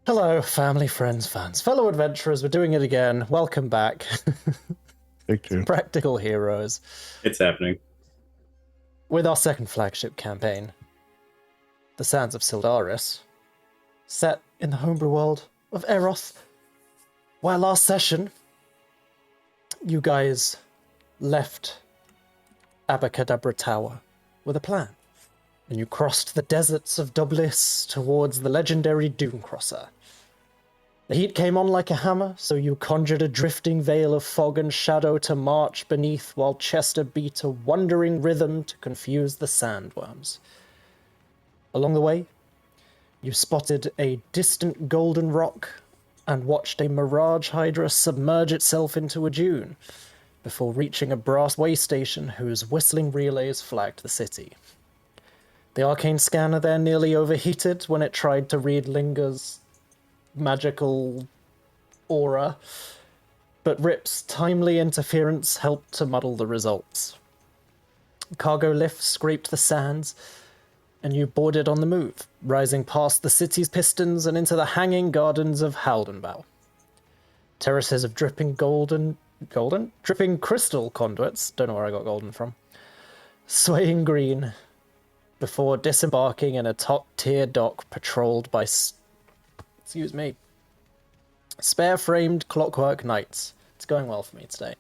Hello, family, friends, fans, fellow adventurers. We're doing it again. Welcome back. Take two. Practical Heroes. It's happening. With our second flagship campaign, The Sands of Syldaris, set in the homebrew world of Eroth. While last session, you guys left ABBACADABRA Tower with a plan, and you crossed the deserts of Dublis towards the legendary Dunecrosser. The heat came on like a hammer, so you conjured a drifting veil of fog and shadow to march beneath while Chester beat a wandering rhythm to confuse the sandworms. Along the way, you spotted a distant golden rock and watched a mirage hydra submerge itself into a dune before reaching a brass way station whose whistling relays flagged the city. The arcane scanner there nearly overheated when it tried to read Linger's magical aura, but Rip's timely interference helped to muddle the results. Cargo lifts scraped the sands, and you boarded on the move, rising past the city's pistons and into the hanging gardens of Haldenbau. Terraces of dripping dripping crystal conduits, don't know where I got golden from, swaying green, before disembarking in a top-tier dock patrolled by spare-framed clockwork knights. It's going well for me today.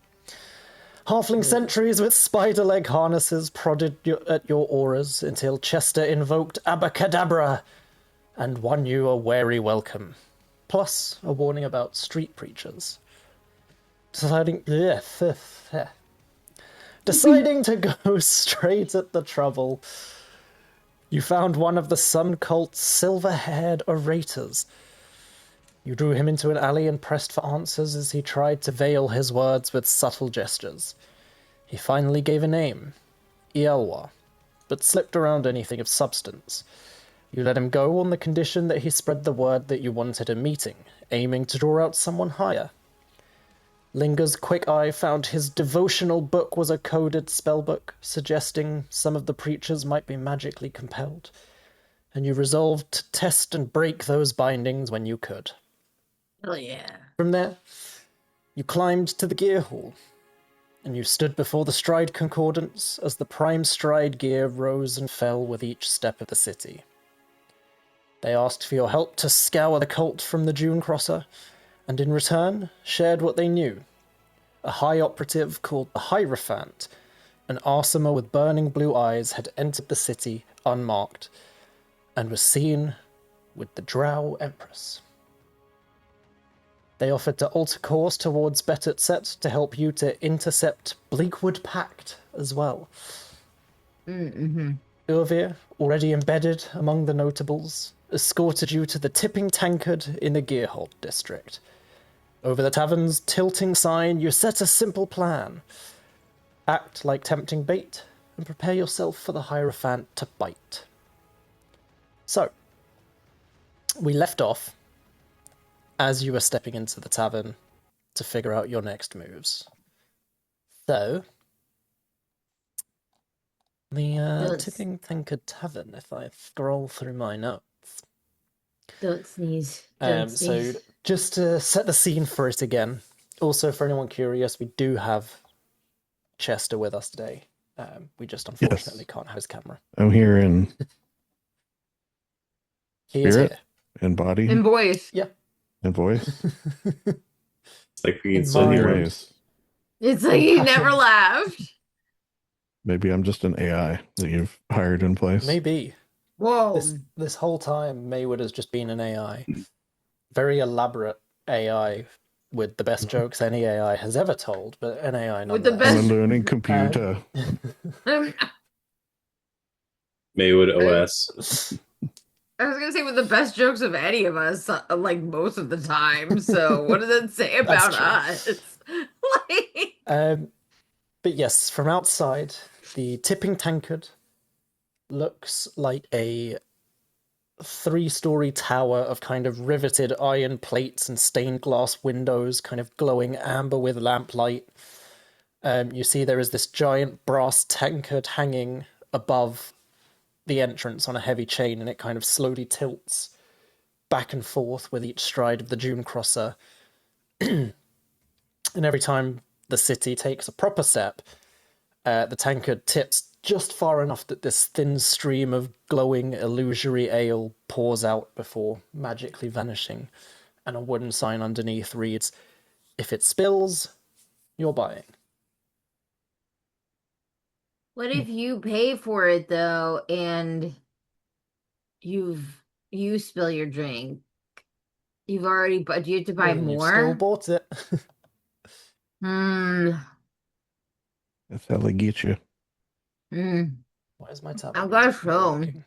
Halfling sentries with spider leg harnesses prodded at your auras until Chester invoked ABBACADABRA and won you a wary welcome, plus a warning about street preachers. Deciding to go straight at the trouble, you found one of the Sun Cult's silver-haired orators. You drew him into an alley and pressed for answers as he tried to veil his words with subtle gestures. He finally gave a name, Ielwa, but slipped around anything of substance. You let him go on the condition that he spread the word that you wanted a meeting, aiming to draw out someone higher. Linger's quick eye found his devotional book was a coded spellbook, suggesting some of the preachers might be magically compelled, and you resolved to test and break those bindings when you could. Oh yeah. From there, you climbed to the Gearhold, and you stood before the Stride Concordance as the Prime Stride gear rose and fell with each step of the city. They asked for your help to scour the cult from the Dunecrosser, and in return, shared what they knew. A high operative called the Hierophant, an Arsamer with burning blue eyes, had entered the city unmarked, and was seen with the Drow Empress. They offered to alter course towards Betetset to help you to intercept Bleakwood Pact as well. Urvir, already embedded among the notables, escorted you to the Tipping Tankard in the Gearhold district. Over the tavern's tilting sign, you set a simple plan. Act like tempting bait, and prepare yourself for the Hierophant to bite. So, we left off as you were stepping into the tavern to figure out your next moves. So, the Tipping Tankard Tavern, if I scroll through my notes. Don't sneeze. Don't sneeze. So, just to set the scene for it again, also for anyone curious, we do have Chester with us today. We just unfortunately can't have his camera. I'm here in He is spirit here. and body And voice. Yeah. and voice. It's like we In can still mind. hear him. Anyways, It's like he never laughed. maybe I'm just an AI that you've hired in place. Maybe. Whoa. This whole time, Maywood has just been an AI. Very elaborate AI with the best jokes any AI has ever told, but an AI With the nonetheless. I'm a learning computer. Maywood OS. I was gonna say with the best jokes of any of us, like most of the time. So what does it say about us? Like... But yes, from outside, the Tipping Tankard looks like a 3-story tower of kind of riveted iron plates and stained glass windows, kind of glowing amber with lamplight. You see there is this giant brass tankard hanging above the entrance on a heavy chain, and it kind of slowly tilts back and forth with each stride of the Dunecrosser. And every time the city takes a proper step, the tankard tips just far enough that this thin stream of glowing illusory ale pours out before magically vanishing, and a wooden sign underneath reads, "If it spills, you're buying." What if you pay for it though, and you spill your drink? You've already, but you have to buy Well, more. you've still bought it. That's how they get you. Why is my tab? I've got a phone.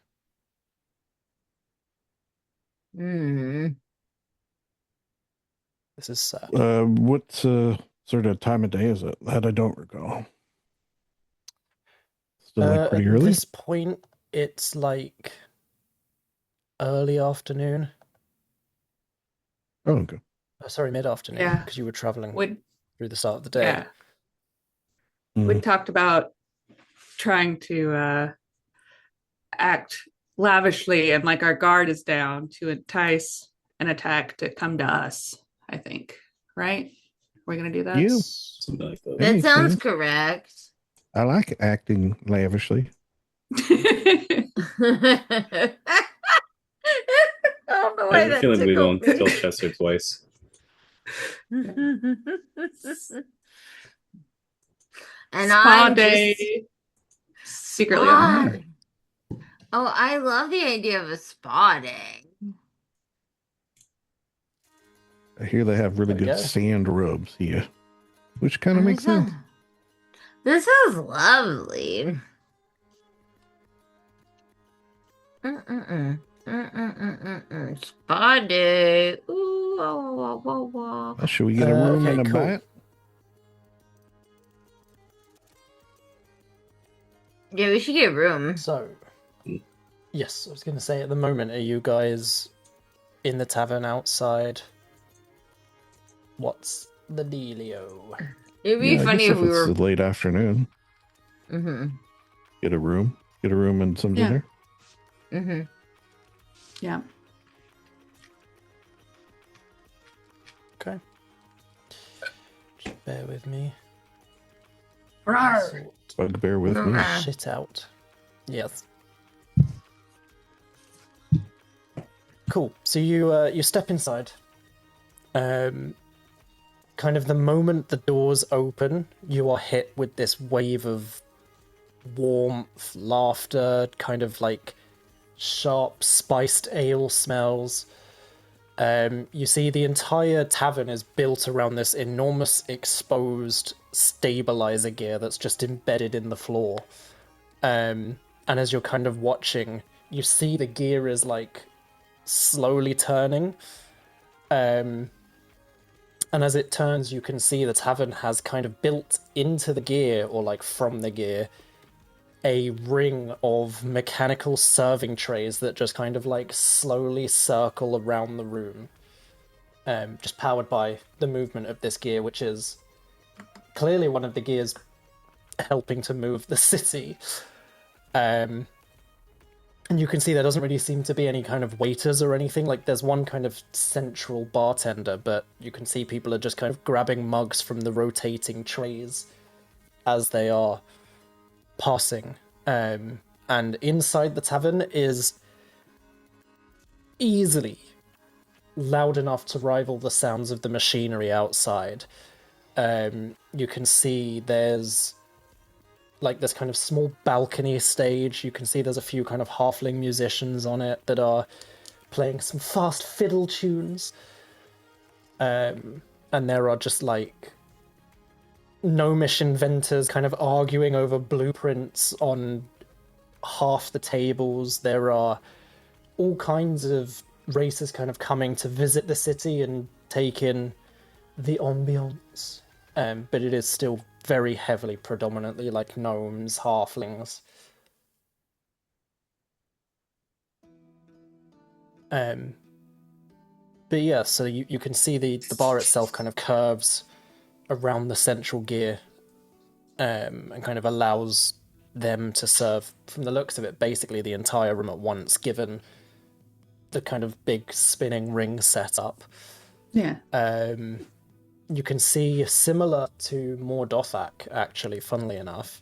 working? This is sad. What sort of time of day is it? That I don't recall. Still like pretty At early? this point, it's like early afternoon. Oh, okay. Sorry, mid-afternoon, Yeah. because you were traveling Would through the start of the day. yeah. Mm. We talked about trying to act lavishly and like our guard is down to entice an attack to come to us, I think. Right? We're gonna do that? Yeah. Something like that. That makes sounds sense. correct. I like acting lavishly. I don't know I why have a that feeling we tickled won't me. kill Chester twice. And Spa I'm day. just Secretly on spa. Oh, I love the idea of a spa day. I hear they have really There we good go. sand rubs here, which kind of makes sense. This is lovely. Spa day. Ooh, wah, wah, wah. Should we get a room okay, and a cool. bite? Yeah, we should get a room. So, yes, I was going to say, at the moment, are you guys in the tavern outside? What's the dealio? It'd be Yeah, I funny guess if we it's were. late afternoon. Get a room and some Yeah. dinner. Yeah. Okay. Just bear with me. Rawr. Sort Bugbear with me. shit out. Yes. Cool. So you step inside. Kind of the moment the doors open, you are hit with this wave of warmth, laughter, kind of like sharp spiced ale smells. You see the entire tavern is built around this enormous exposed stabilizer gear that's just embedded in the floor. And as you're kind of watching, you see the gear is like slowly turning. And as it turns, you can see the tavern has kind of built into the gear, or like from the gear, a ring of mechanical serving trays that just kind of like slowly circle around the room. Just powered by the movement of this gear, which is clearly one of the gears helping to move the city. And you can see there doesn't really seem to be any kind of waiters or anything. Like, there's one kind of central bartender, but you can see people are just kind of grabbing mugs from the rotating trays as they are passing. And inside the tavern is easily loud enough to rival the sounds of the machinery outside. You can see there's like this kind of small balcony stage. You can see there's a few kind of halfling musicians on it that are playing some fast fiddle tunes. And there are just like gnomish inventors kind of arguing over blueprints on half the tables. There are all kinds of races kind of coming to visit the city and take in the ambiance. But it is still very heavily predominantly like gnomes, halflings. But yeah, so you can see the bar itself kind of curves around the central gear, and kind of allows them to serve, from the looks of it, basically the entire room at once, given the kind of big spinning ring set up. Yeah. You can see similar to Mordothak, actually, funnily enough.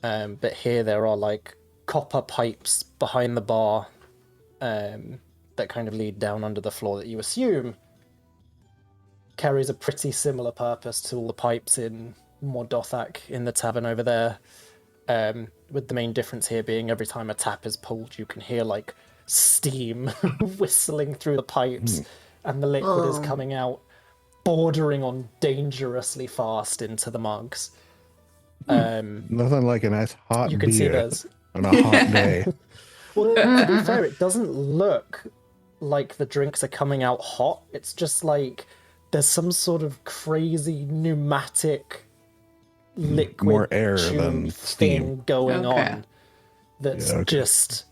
But here there are like copper pipes behind the bar that kind of lead down under the floor that you assume carries a pretty similar purpose to all the pipes in Mordothak in the tavern over there. With the main difference here being every time a tap is pulled, you can hear like steam whistling through the pipes, and the liquid is coming out, bordering on dangerously fast into the mugs. Nothing like a nice hot You can see beer there's... on a hot day. Well, to be fair, it doesn't look like the drinks are coming out hot. It's just like there's some sort of crazy pneumatic liquid More air tube than steam thing going Okay. on that's Yeah, okay. just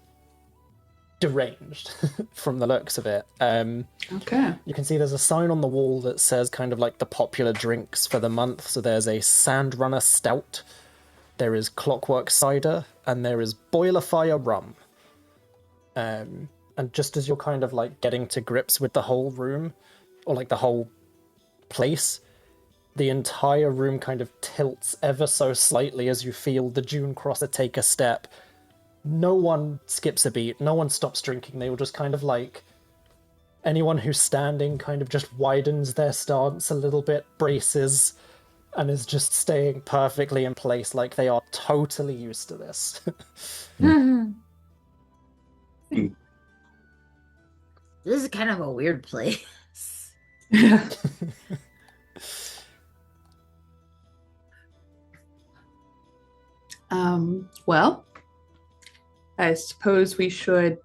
deranged from the looks of it. Okay. You can see there's a sign on the wall that says kind of like the popular drinks for the month. So there's a Sandrunner Stout, there is Clockwork Cider, and there is Boiler Fire Rum. And just as you're kind of like getting to grips with the whole room, or like the whole place, the entire room kind of tilts ever so slightly as you feel the Dunecrosser take a step. No one skips a beat, no one stops drinking, they will just kind of like... Anyone who's standing kind of just widens their stance a little bit, braces, and is just staying perfectly in place like they are totally used to this. This is kind of a weird place. Yeah. Well, I suppose we should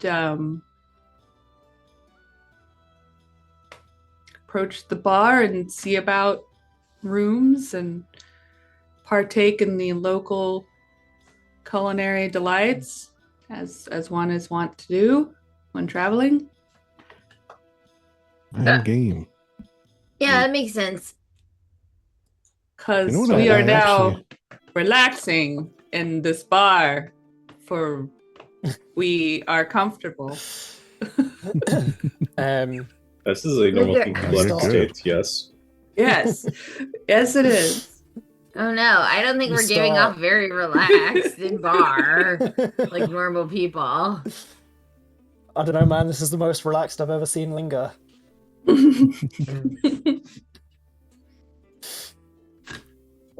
approach the bar and see about rooms and partake in the local culinary delights as one is wont to do when traveling. I'm game. Yeah, that makes sense. Because You know what we I are now actually- relaxing in this bar, for we are comfortable. This is a normal thing You're to let good. state, yes. Yes, yes, it is. Oh no, I don't think You we're giving start- off very relaxed in bar like normal people. I don't know, man, this is the most relaxed I've ever seen Linger.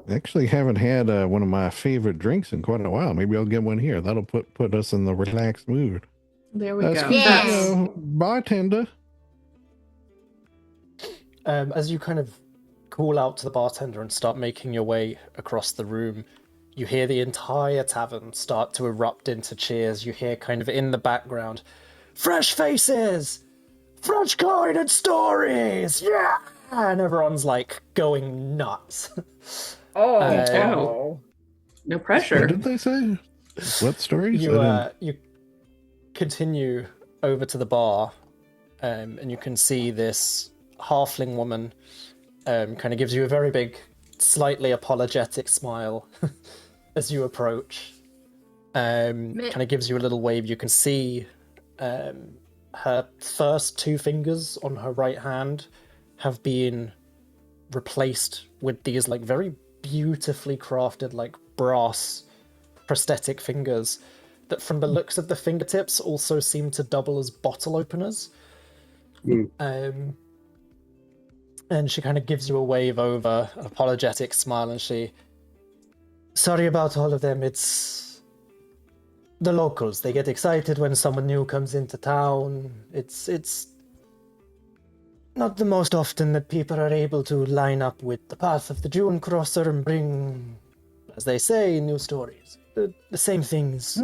Actually, haven't had one of my favorite drinks in quite a while. Maybe I'll get one here. That'll put us in the relaxed mood. There we go. Excuse me, Yes. bartender. As you kind of call out to the bartender and start making your way across the room, you hear the entire tavern start to erupt into cheers. You hear kind of in the background, fresh faces, French coin and stories, yeah! And everyone's like going nuts. Oh, Oh. No What pressure. did they say? What stories? You continue over to the bar, and you can see this halfling woman kind of gives you a very big, slightly apologetic smile as you approach. Kind of gives you a little wave. You can see her first two fingers on her right hand have been replaced with these like very beautifully crafted like brass prosthetic fingers that from the looks of the fingertips also seem to double as bottle openers. And she kind of gives you a wave over, an apologetic smile, and she... Sorry about all of them, it's... the locals. They get excited when someone new comes into town. It's not the most often that people are able to line up with the path of the Dunecrosser and bring, as they say, new stories. The same things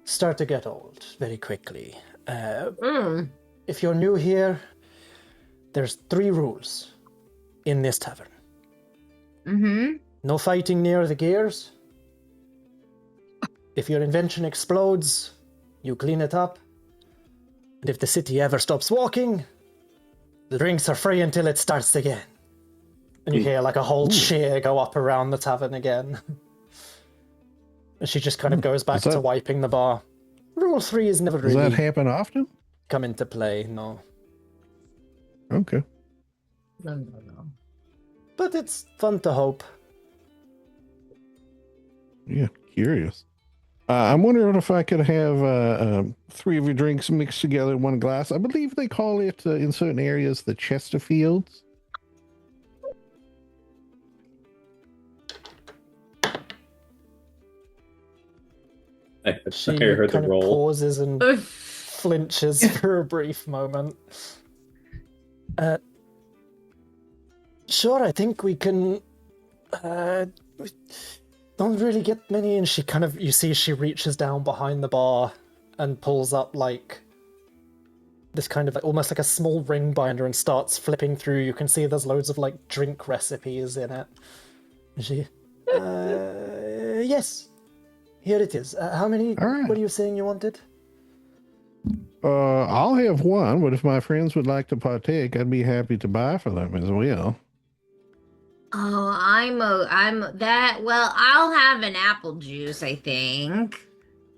start to get old very quickly. If you're new here, there's 3 rules in this tavern. No fighting near the gears. If your invention explodes, you clean it up. And if the city ever stops walking, the drinks are free until it starts again. And you hear like a whole cheer go up around the tavern again. And she just kind of goes back Is that- to wiping the bar. Rule 3 is never Does really... that happen often? come into play, no. Okay. No. But it's fun to hope. Yeah, curious. I'm wondering if I could have 3 of your drinks mixed together in one glass. I believe they call it in certain areas the Chesterfields. I She heard the kind of roll. pauses and flinches for a brief moment. Sure, I think we can. We don't really get many, and she kind of, you see, she reaches down behind the bar and pulls up like this kind of like, almost like a small ring binder and starts flipping through. You can see there's loads of like drink recipes in it. And she, yes, here it is. How many? All right. What are you saying you wanted? I'll have one, but if my friends would like to partake, I'd be happy to buy for them as well. Oh, I'm that. Well, I'll have an apple juice, I think.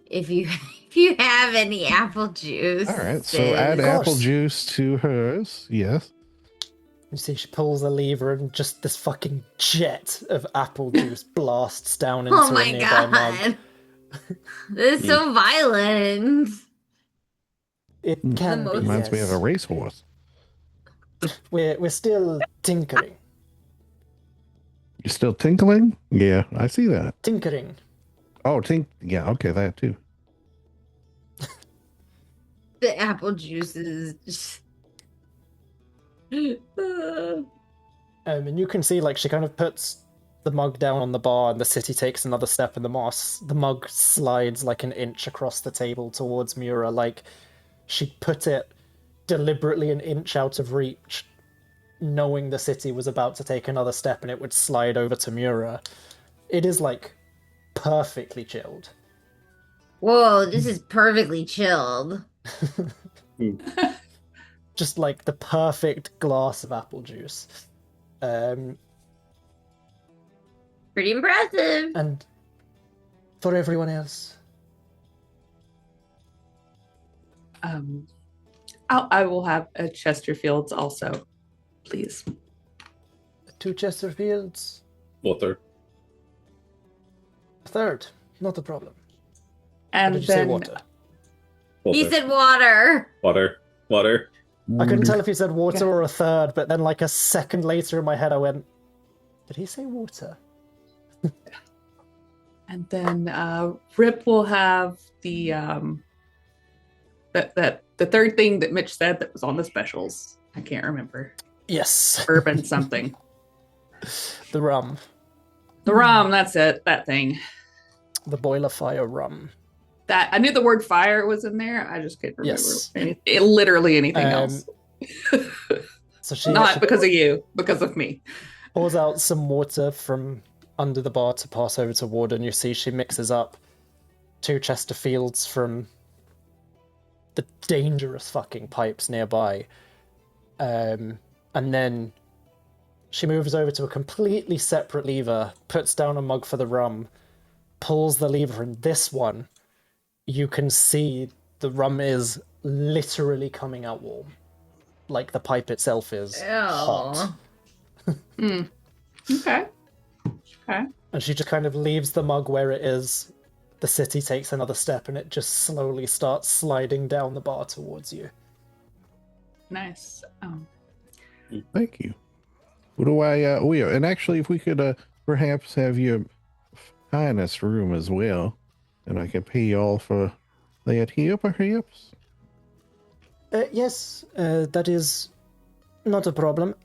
If you if you have any apple juice. All right, so Sis. add Of apple course. juice to hers. Yes. You see, she pulls a lever and just this fucking jet of apple juice blasts down into Oh a my nearby mug. god. This is so violent. It can most- be, Reminds me of a yes. racehorse. We're still tinkering. You're still tinkling? Yeah, I see that. Tinkering. Oh, yeah, okay, that too. The apple juice is just... And you can see, like, she kind of puts the mug down on the bar, and the city takes another step, and the mug slides like an inch across the table towards Mura. Like, she put it deliberately an inch out of reach, knowing the city was about to take another step and it would slide over to Mura. It is, like, perfectly chilled. Whoa, this is perfectly chilled. Just, like, the perfect glass of apple juice. Pretty impressive. And for everyone else, I will have a Chesterfields also, please. 2 Chesterfields, Water. a third, not a problem. Or And did you say then water? He Water. said water. Water. I couldn't tell if he said water or a third, but then like a second later in my head I went, did he say water? And then Rip will have the the third thing that Mitch said that was on the specials. I can't remember. Yes. Bourbon something. The rum. The rum, that's it. That thing. The boiler fire rum. That I knew the word fire was in there. I just couldn't remember Yes. literally anything else. So she Not because of you, because of me. pours out some water from under the bar to pass over to Warden. You see she mixes up 2 Chesterfields from the dangerous fucking pipes nearby. And then she moves over to a completely separate lever, puts down a mug for the rum, pulls the lever, and this one, you can see the rum is literally coming out warm. Like the pipe itself is hot. Okay. Okay. And she just kind of leaves the mug where it is. The city takes another step and it just slowly starts sliding down the bar towards you. Nice. Thank you. What do I, oh yeah, and actually if we could perhaps have your finest room as well, and I can pay you all for that here, perhaps? Yes, that is not a problem.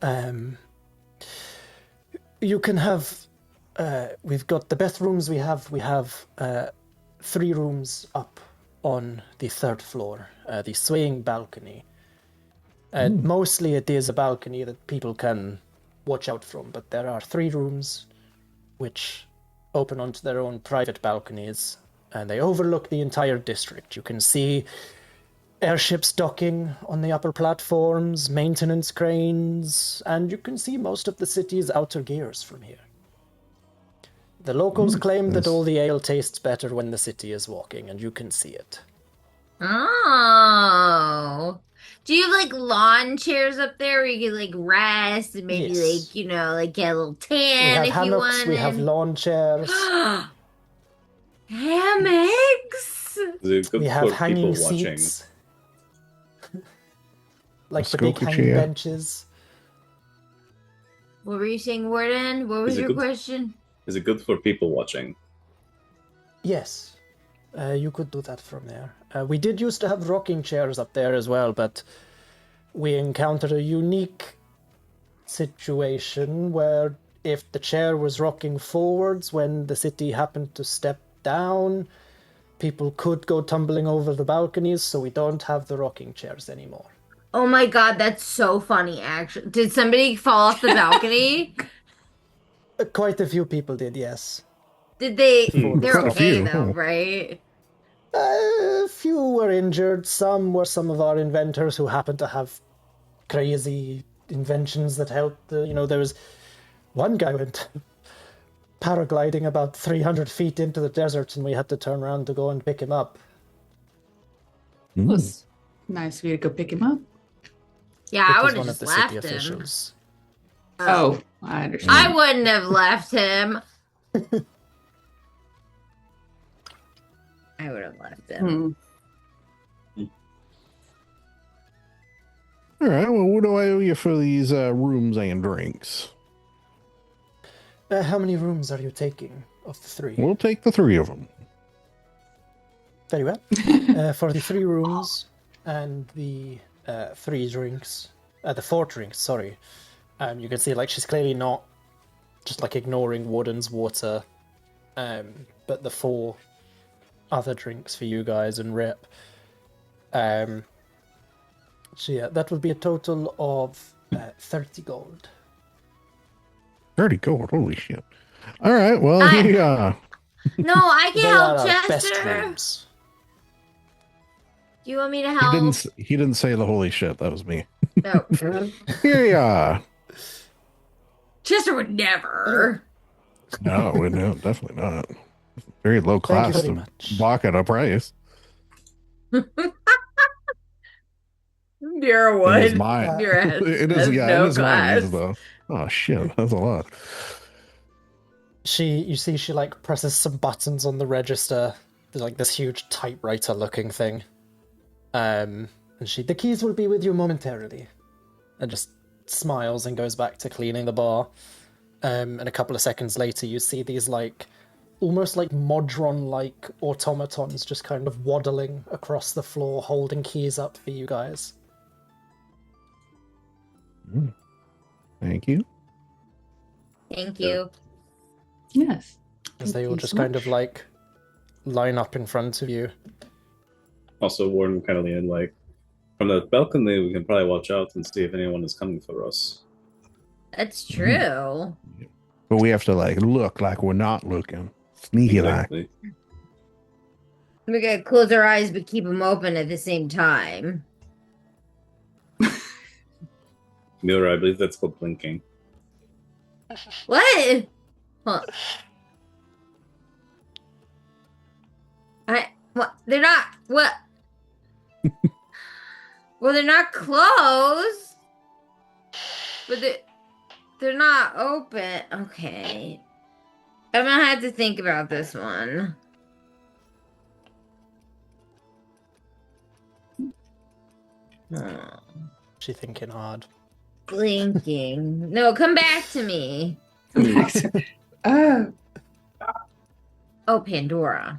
You can have, we've got the best rooms we have. We have 3 rooms up on the 3rd floor, the swaying balcony. Mostly it is a balcony that people can watch out from, but there are 3 rooms which open onto their own private balconies, and they overlook the entire district. You can see airships docking on the upper platforms, maintenance cranes, and you can see most of the city's outer gears from here. The locals claim that all the ale tastes better when the city is walking, and you can see it. Oh. Do you have like lawn chairs up there where you can like rest and maybe Yes. like, like get a little We tan have if you hammocks, we have wanted? lawn chairs, Hammocks? Is it we good have for hanging people watching? seats. Like the big Scopa hanging chair. benches. What were you saying, Warden? What was Is it your good? question? Is it good for people watching? Yes, you could do that from there. We did used to have rocking chairs up there as well, but we encountered a unique situation where if the chair was rocking forwards when the city happened to step down, people could go tumbling over the balconies, so we don't have the rocking chairs anymore. Oh my God, that's so funny, actually. Did somebody fall off the balcony? Quite a few people did, yes. Did they? Before we They're Quite a stopped. okay few, though, huh? right? A few were injured, some were some of our inventors who happened to have crazy inventions that helped. There was one guy went paragliding about 300 feet into the desert and we had to turn around to go and pick him up. It was nice of you to go pick him up. Yeah, It I was would one have of just the left city him. officials. Oh, I understand. I wouldn't have left him. I would have left him. All right. Well, what do I owe you for these rooms and drinks? How many rooms are you taking of the three? We'll take the 3 of them. Very well. For the 3 rooms and the 3 drinks, the 4 drinks, sorry. You can see like she's clearly not just like ignoring Warden's water, but the 4 other drinks for you guys and Rip. So yeah, that would be a total of 30 gold. 30 gold. Holy shit. All right. Well, I- here you are. No, I can They help are our best Chester. rooms. Do you want me to He help? didn't say the holy shit. That was me. No. Here you are. Chester would never. No, definitely not. Very low Thank you class very to much. balk at a price. Dear In would. his mind. Dear has, It is, has yeah, no in his mind, class. he's though. Oh shit, that's a lot. You see she like presses some buttons on the register. There's like this huge typewriter looking thing. And the keys will be with you momentarily. And just smiles and goes back to cleaning the bar. And a couple of seconds later you see these like almost like Modron-like automatons just kind of waddling across the floor, holding keys up for you guys. Thank you. Thank you. Yes. As they Thank all you just so kind much. of like line up in front of you. Also, Warden kind of lean like from the balcony. We can probably watch out and see if anyone is coming for us. That's true. But we have to like look like we're not looking. Sneaky like. Exactly. We gotta close our eyes but keep them open at the same time. Mira, I believe that's called blinking. What? Huh. What? They're not. What? Well, they're not closed, but they're not open. Okay, I'm gonna have to think about this one. She thinking hard. Blinking. No, come back to me. Oh, Oh, Pandora.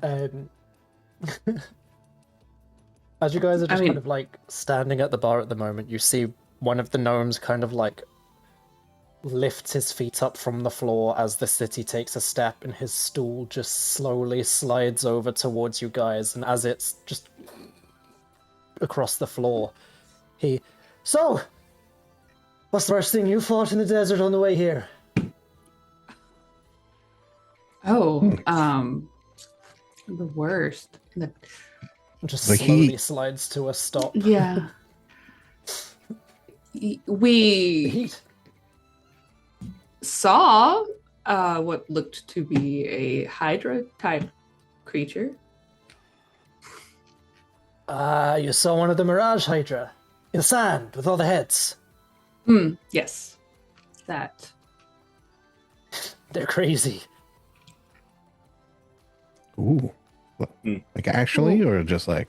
As you guys are just mean- kind of like standing at the bar at the moment, you see one of the gnomes kind of like lifts his feet up from the floor as the city takes a step, and his stool just slowly slides over towards you guys, and as it's just across the floor, So, what's the worst thing you fought in the desert on the way here? The worst. Just The slowly heat. slides to a stop. Yeah. The We heat. saw what looked to be a Hydra type creature. Ah, you saw one of the Mirage Hydra in the sand with all the heads. Yes. That. They're crazy. Ooh. Like actually, or just like?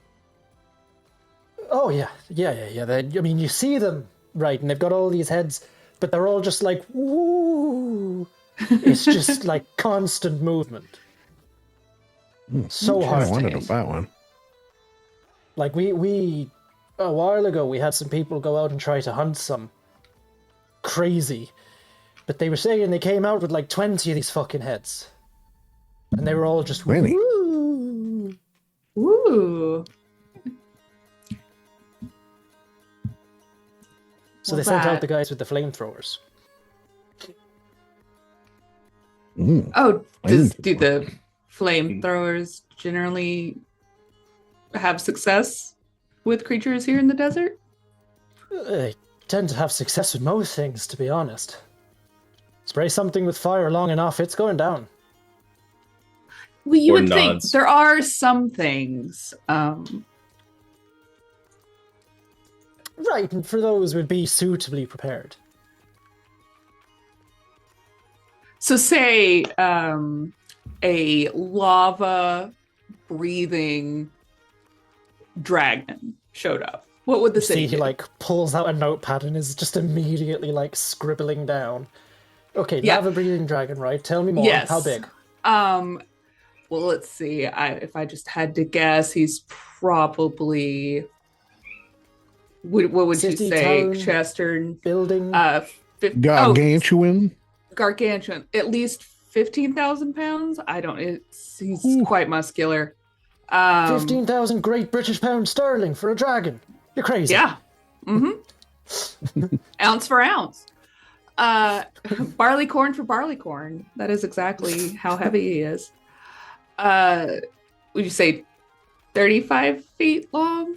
Oh yeah. I mean, you see them, right, and they've got all these heads, but they're all just like, woo. It's just like constant movement. So I hard wanted to to fight one. Like we a while ago we had some people go out and try to hunt some. Crazy. But they were saying they came out with like 20 of these fucking heads. And they were all just 20? woo. Ooh. So they sent out the guys with the flamethrowers. Oh, do Flamethrower. the flamethrowers generally have success with creatures here in the desert? They tend to have success with most things, to be honest. Spray something with fire long enough, it's going down. Well, you Or would think nods. there are some things. Right, and for those would be suitably prepared. So say a lava breathing dragon showed up. What would the city See, he do? like pulls out a notepad and is just immediately like scribbling down. Okay, Yeah. lava breathing dragon, right? Tell me more. Yes. How big? Well, let's see. If I just had to guess, he's probably. What would you City, say, town, Chester? Building. Gargantuan. Gargantuan. At least 15,000 pounds. I don't. He's quite muscular. 15,000 great British pounds sterling for a dragon. You're crazy. Yeah. Ounce for ounce. Barley corn for barley corn. That is exactly how heavy he is. Would you say 35 feet long?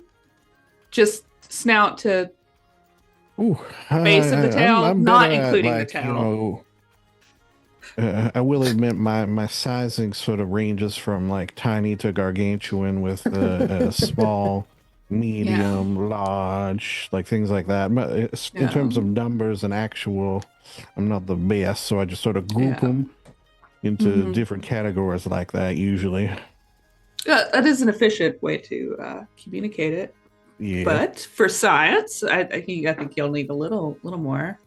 Just snout to base of the tail, not including the tail. I will admit my sizing sort of ranges from like tiny to gargantuan with small, medium, large, like things like that. But in terms of numbers and actual, I'm not the best, so I just sort of group them into different categories like that usually. That is an efficient way to communicate it. Yeah. But for science, I think you'll need a little more.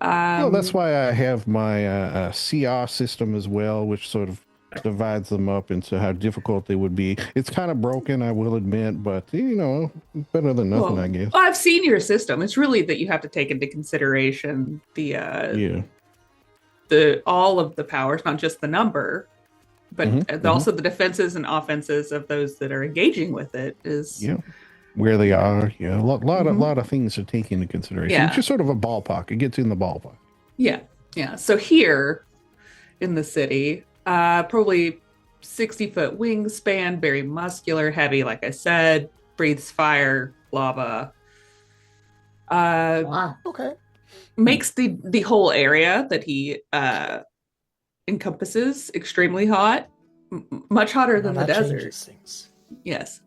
Well, that's why I have my CR system as well, which sort of divides them up into how difficult they would be. It's kind of broken, I will admit, but better than nothing, I guess. Well, I've seen your system. It's really that you have to take into consideration the all of the powers, not just the number, but also the defenses and offenses of those that are engaging with it. Where they are, a lot of things to take into consideration. It's just sort of a ballpark. It gets in the ballpark. Yeah. So here in the city, probably 60-foot wingspan, very muscular, heavy, like I said, breathes fire, lava. Wow. Okay. Makes the whole area that he encompasses extremely hot, much hotter than the desert. Changes things. Yes.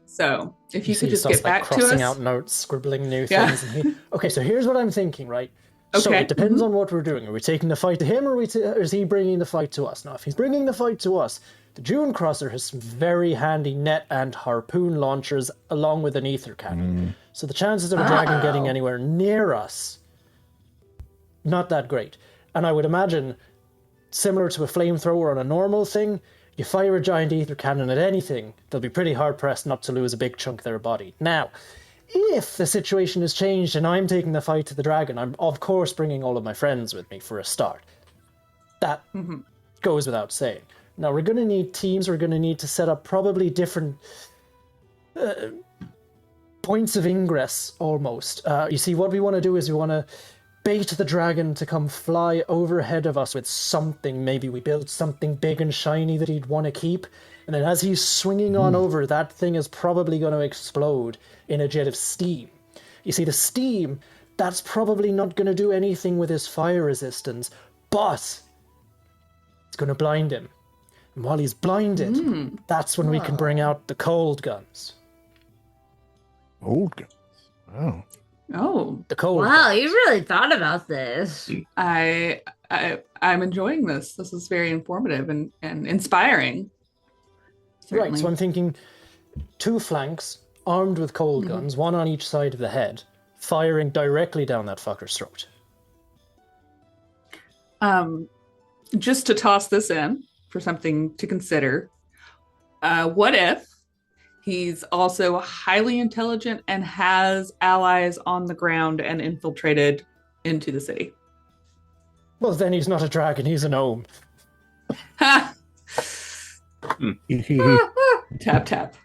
So if you see could just stuff get like back to crossing us. out notes, scribbling new things. Okay, so here's what I'm thinking, right? So Okay. it depends on what we're doing. Are we taking the fight to him, or is he bringing the fight to us? Now, if he's bringing the fight to us, the Dunecrosser has some very handy net and harpoon launchers, along with an ether cannon. So the chances of a dragon getting anywhere near us, not that great. And I would imagine, similar to a flamethrower on a normal thing, you fire a giant ether cannon at anything, they'll be pretty hard-pressed not to lose a big chunk of their body. Now, if the situation has changed and I'm taking the fight to the dragon, I'm of course bringing all of my friends with me for a start. That goes without saying. Now, we're going to need teams, we're going to need to set up probably different points of ingress, almost. You see, what we want to do is we want to bait the dragon to come fly overhead of us with something. Maybe we build something big and shiny that he'd want to keep, and then as he's swinging on over, that thing is probably going to explode in a jet of steam. You see, the steam, that's probably not going to do anything with his fire resistance, but it's going to blind him. And while he's blinded, that's when we can bring out the cold guns. Old guns. Wow. Oh, The cold Wow, guns. you really thought about this. I'm enjoying this. This is very informative and inspiring. Right, Certainly. so I'm thinking 2 flanks, armed with cold guns, 1 on each side of the head, firing directly down that fucker's throat. Just to toss this in for something to consider, what if he's also highly intelligent and has allies on the ground and infiltrated into the city? Well, then he's not a dragon, he's a gnome. Ha! Tap, tap.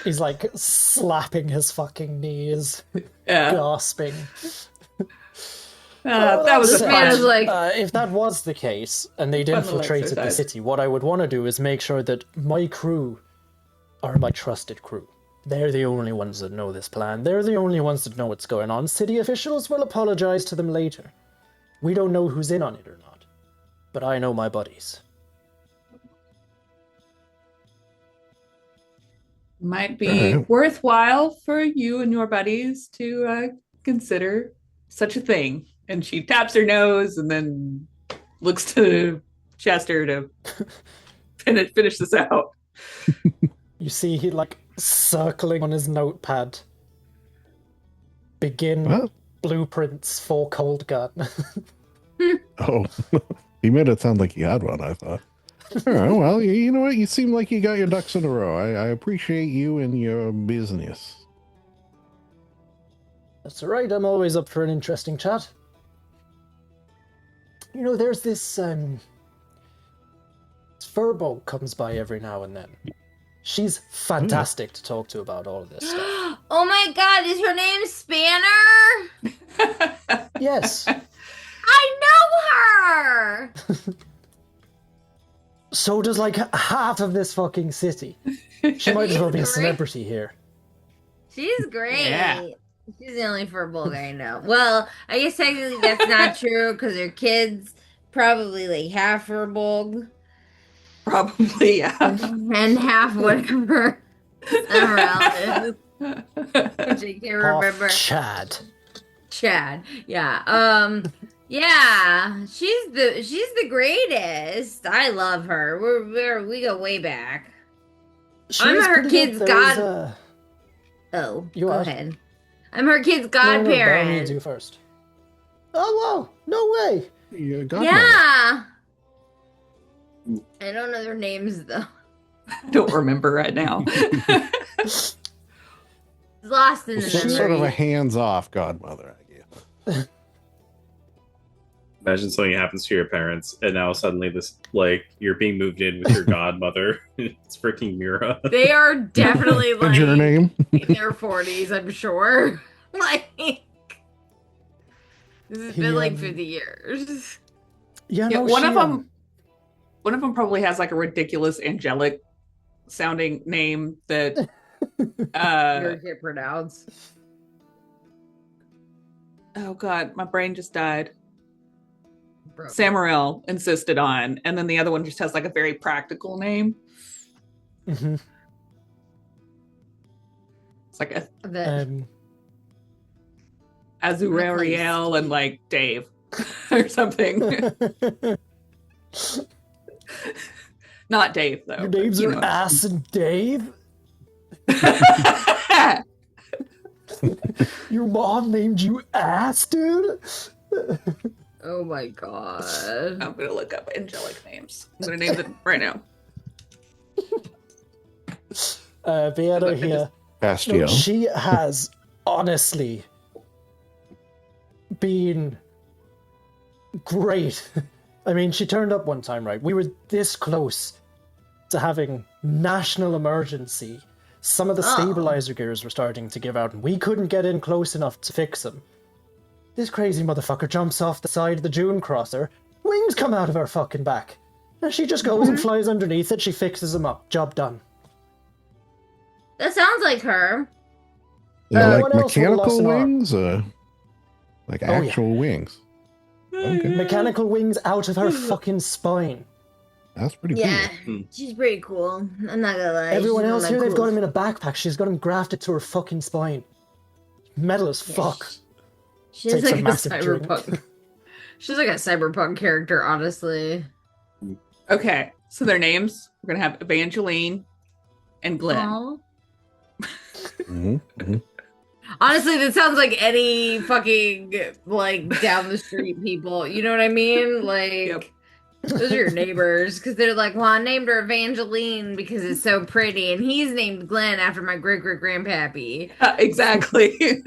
He's like slapping his fucking knees, Yeah. gasping. That was a This man fun. is like- if that was the case, and they'd Fun little infiltrated the exercise. city, what I would want to do is make sure that my crew are my trusted crew. They're the only ones that know this plan. They're the only ones that know what's going on. City officials will apologize to them later. We don't know who's in on it or not. But I know my buddies. Might be worthwhile for you and your buddies to consider such a thing. And she taps her nose and then looks to Chester to finish this out. You see he like circling on his notepad. Begin What? blueprints for cold gun. Oh, he made it sound like he had one, I thought. All right, well, you know what? You seem like you got your ducks in a row. I appreciate you and your business. That's right, I'm always up for an interesting chat. You know, there's this furbolg comes by every now and then. She's fantastic to talk to about all of this stuff. Oh my god, is her name Spanner? Yes. I know her! So does like half of this fucking city. She might as well be a celebrity here. She's great. Yeah. She's the only furbolg I know. Well, I guess technically that's not true because her kid's probably like half furbolg Probably, yeah. and half whatever Emerald is, which I can't remember. Half Chad. Chad. Yeah. Yeah. She's the greatest. I love her. We go way back. I'm She's her pretty kid's good. There's, god- Oh, You go are? ahead. I'm her kid's No, Barney, godparent. you first. Oh, wow. No way. Your godmother. Yeah. I don't know their names though. I don't remember right now. It's lost in the She's memory. sort of a hands-off godmother, I guess. Imagine something happens to your parents, and now suddenly this, like, you're being moved in with your godmother. It's freaking Mira. They are definitely What's your like name? in their 40s, I'm sure. Like this has been like 50 years. Yeah, Yeah, no, one she, of them probably has like a ridiculous angelic sounding name that You can't pronounce. oh god, my brain just died. Bro. Samarel insisted on, and then the other one just has like a very practical name. Mhm. It's like a The- Azurariel and like Dave or something. Not Dave though. Your but, names you are know. Ass and Dave? Your mom named you Ass, dude? oh my god. I'm gonna look up angelic names. I'm gonna name them right now. Vienna Look, I here. just- Bastiel. No, she has honestly been great. I mean, she turned up one time, right? We were this close to having national emergency. Some of the stabilizer gears were starting to give out, and we couldn't get in close enough to fix them. This crazy motherfucker jumps off the side of the Dunecrosser. Wings come out of her fucking back. And she just goes and flies underneath it. She fixes them up. Job done. That sounds like her. They're like what else would have lost mechanical an arm? wings? Like yeah. actual wings? Okay. Mechanical wings out of her fucking spine. That's pretty Yeah, cool. she's pretty cool. I'm not gonna lie. Everyone she's else one here, of my they've got coolest- him in a backpack. She's got him grafted to her fucking spine. Metal as Yeah, fuck. She's Takes like a a massive drink. cyberpunk. She's like a cyberpunk character, honestly. Okay, so their names, we're going to have Evangeline and Glenn. Aw. Mm-hmm. Honestly, that sounds like any fucking like down the street people. You know what I mean? Like Yep. those are your neighbors because they're like, well, I named her Evangeline because it's so pretty, and he's named Glenn after my great great grandpappy. Exactly.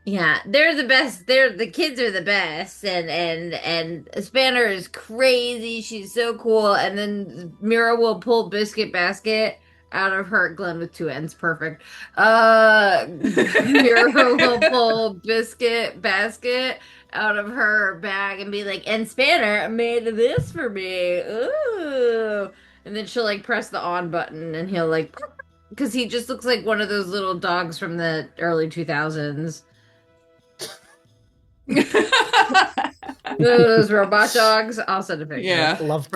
Yeah, they're the best. The kids are the best, and Spanner is crazy. She's so cool, and then Mira will pull Biscuit Basket out of her Glenn with two ends, perfect. Mira will pull Biscuit Basket out of her bag and be like, "And Spanner made this for me." Ooh, and then she'll like press the on button, and he'll like, because he just looks like one of those little dogs from the early 2000s. Those robot dogs. I'll send a picture. Yeah. Love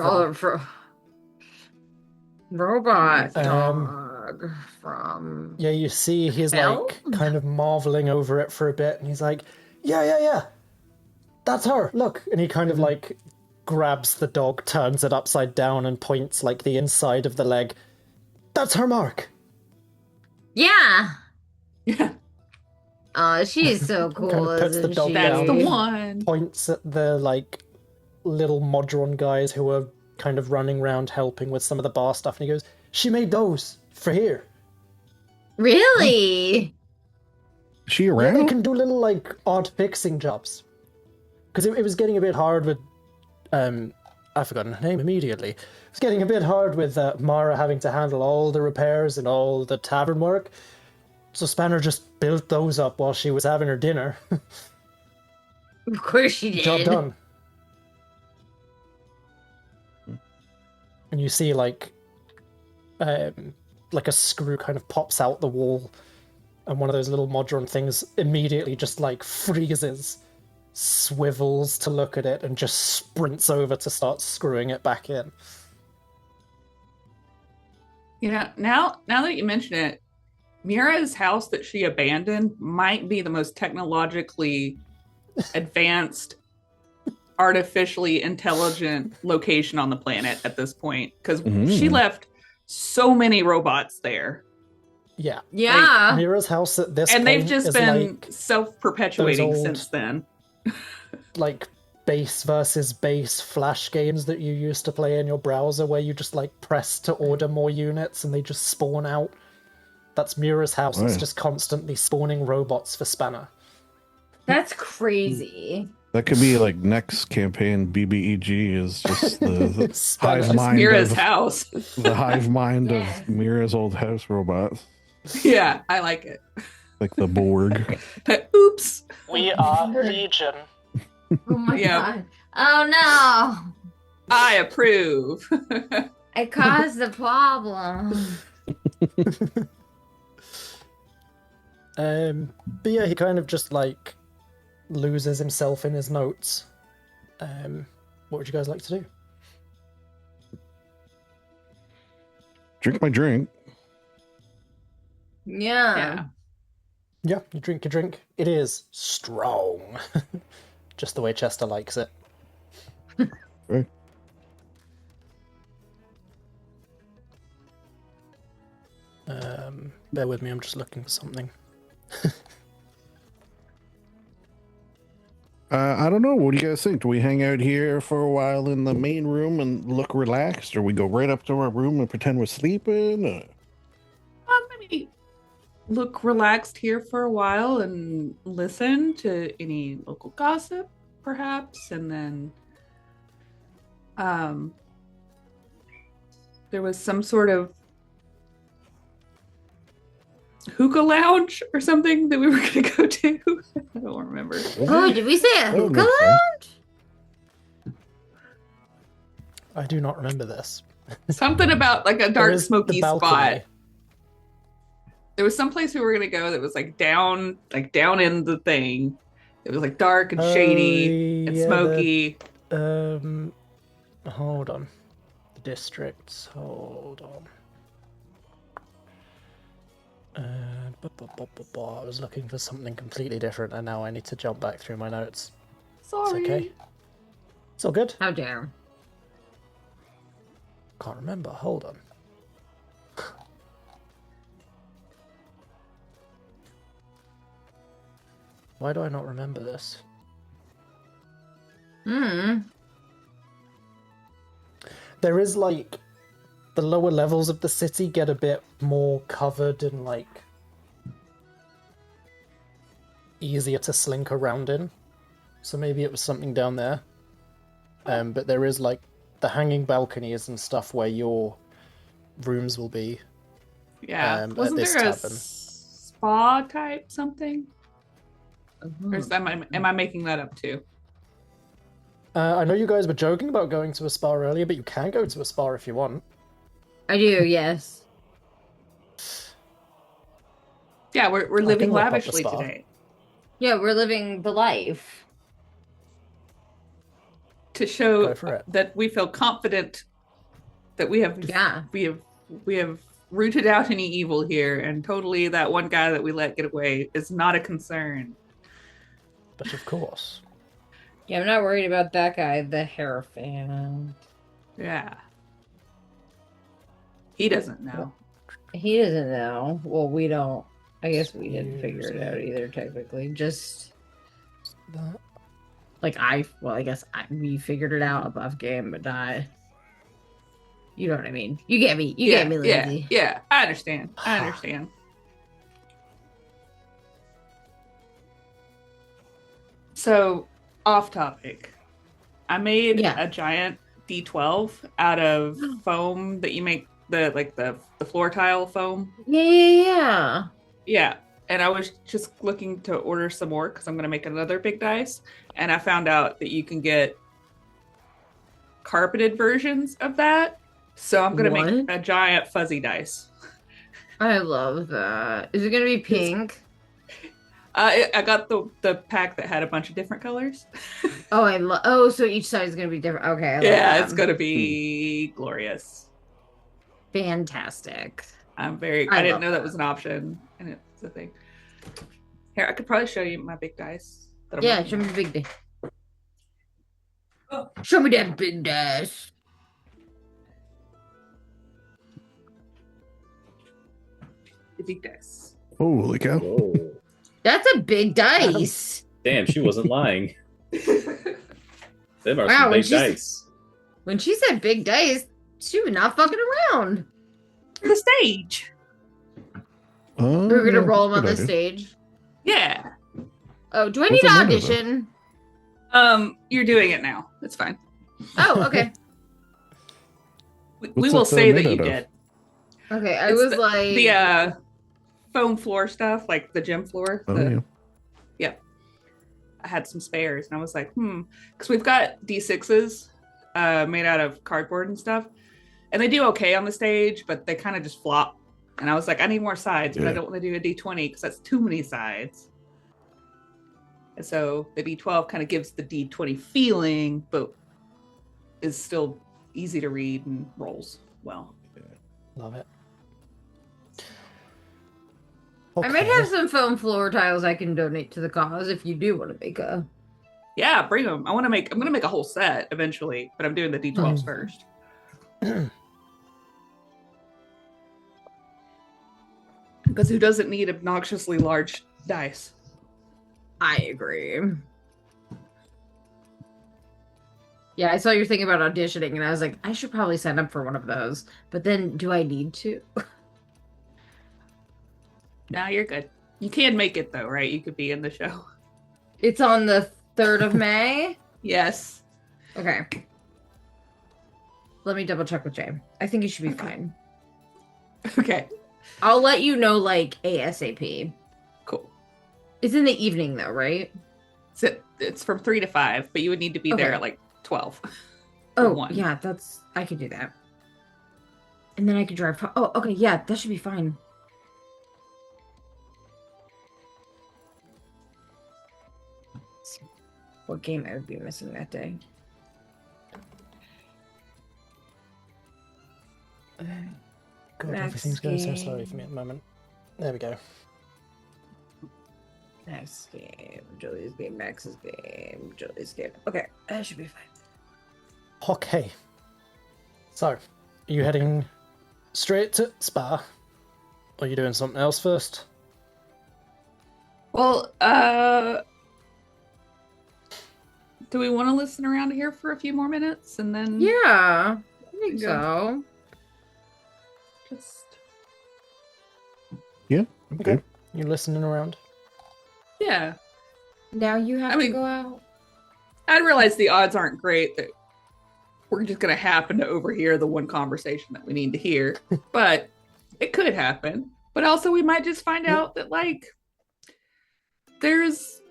Robot Um, dog from. Yeah, you see he's Belle? like kind of marveling over it for a bit, and he's like, yeah, that's her, look. And he kind of like grabs the dog, turns it upside down, and points like the inside of the leg. That's her mark. Yeah. Yeah. Oh, she's so cool. Kind of puts the isn't dog she? That's the down. one. Points at the like little Modron guys who are kind of running around helping with some of the bar stuff, and he goes, she made those for here. Really? Is she Yeah, they around? can do little like odd fixing jobs. Because it was getting a bit hard with I've forgotten her name immediately. It was getting a bit hard with Mara having to handle all the repairs and all the tavern work. So Spanner just built those up while she was having her dinner. Of course she did. Job done. And you see like a screw kind of pops out the wall, and one of those little Modron things immediately just like freezes, swivels to look at it, and just sprints over to start screwing it back in. Yeah, now that you mention it, Mira's house that she abandoned might be the most technologically advanced, artificially intelligent location on the planet at this point, because she left so many robots there. Yeah. Yeah. Mira's house at this And point they've just is been like self-perpetuating those old- since then. like base versus base flash games that you used to play in your browser where you just like press to order more units and they just spawn out. That's Mira's house. It's Right. just constantly spawning robots for Spanner. That's crazy. That could be like next campaign. BBEG is just the Spanner. hive Just mind Mira's of house. the hive mind Yes. of Mira's old house robots, Yeah, I like it. like the Borg. Oops. We are Legion. Oh my Yeah. god. Oh no. I approve. I caused the problem. But yeah, he kind of just like loses himself in his notes. What would you guys like to do? Drink my drink. Yeah. Yeah. Yeah, you drink your drink. It is strong. Just the way Chester likes it. Right. Bear with me, I'm just looking for something. I don't know. What do you guys think? Do we hang out here for a while in the main room and look relaxed, or we go right up to our room and pretend we're sleeping? Maybe look relaxed here for a while and listen to any local gossip, perhaps, and then there was some sort of hookah lounge or something that we were going to go to. I don't remember. Oh, did we say a Oh, hookah makes sense. lounge? I do not remember this. Something about like a There dark, is the smoky balcony. spot. There was some place we were going to go that was like down in the thing. It was like dark and shady and yeah, smoky. Hold on. The districts. Hold on. I was looking for something completely different, and now I need to jump back through my notes. Sorry. It's okay. It's all good. How dare. Can't remember. Hold on. Why do I not remember this? There is, like, the lower levels of the city get a bit more covered and, like, easier to slink around in. So maybe it was something down there. But there is, like, the hanging balconies and stuff where your rooms will be. Yeah. At Wasn't this there a tavern. spa type something? Mm-hmm. Or am I making that up too? I know you guys were joking about going to a spa earlier, but you can go to a spa if you want. I do, yes. Yeah, we're I living can whip up the lavishly spa. today. Yeah, we're living the life. To show Go for it. that we feel confident that we have Yeah. we have rooted out any evil here, and totally that one guy that we let get away is not a concern. But of course. Yeah, I'm not worried about that guy, the Hierophant. Yeah. He doesn't know. He doesn't know. Well, we don't. I guess we didn't figure it out either, technically. Just, That. like, we figured it out above game, but not. You know what I mean? You get me. You get me, Lindsay. Yeah, I understand. I understand. So, off topic. I made a giant D12 out of foam that you make the floor tile foam. Yeah. Yeah. And I was just looking to order some more because I'm going to make another big dice. And I found out that you can get carpeted versions of that. So I'm going to make a giant fuzzy dice. I love that. Is it going to be pink? I got the pack that had a bunch of different colors. So each side is going to be different. Okay. I love that. It's going to be glorious. Fantastic. I didn't know that was an option, and it's a thing. Here, I could probably show you my big dice. Show me the big dice. Oh. Show me that big dice. The big dice. Holy cow. Whoa. That's a big dice. Damn, she wasn't lying. Them are Wow, some big dice. When she said big dice, she was not fucking around. The stage. Oh, We're gonna yeah, roll them on good the idea. stage. Yeah. Oh, do I What's need the to name of it? audition? You're doing it now. It's fine. Oh, okay. We What's will it say that made you out of? did. Okay, I It's was like the foam floor stuff, like the gym floor. Oh, yeah. I had some spares, and I was like, because we've got D6s made out of cardboard and stuff, and they do okay on the stage, but they kind of just flop. And I was like, I need more sides, but I Yeah. don't want to do a D20 because that's too many sides. And so the D12 kind of gives the D20 feeling, but is still easy to read and rolls well. Love it. I might have some foam floor tiles I can donate to the cause if you do want to make a. Yeah, bring them. I'm gonna make a whole set eventually, but I'm doing the D12s first. Because who doesn't need obnoxiously large dice? I agree. Yeah, I saw your thing about auditioning, and I was like, I should probably sign up for one of those. But then, do I need to? No, you're good. You can make it though, right? You could be in the show. It's on the 3rd of May? Yes. Okay. Let me double check with Jay. I think it should be fine. Okay. I'll let you know, like, ASAP. Cool. It's in the evening, though, right? So it's from 3 to 5, but you would need to be there at like 12. Oh, 1. yeah, I could do that. And then I could drive. Oh, okay, yeah, that should be fine. Let's see what game I would be missing that day? God, Max everything's going so game. slowly for me at the moment. There we go. Max game. Julie's game. Max's game. Julie's game. Okay, that should be fine. Okay. So, are you heading straight to Spa? Or are you doing something else first? Well, do we want to listen around here for a few more minutes and then Yeah, I think Yeah. so. just Okay. You listening around? yeah? Now you have I to mean- go out. I realize the odds aren't great that we're just going to happen to overhear the one conversation that we need to hear, but it could happen. But also, we might just find out that, like, there's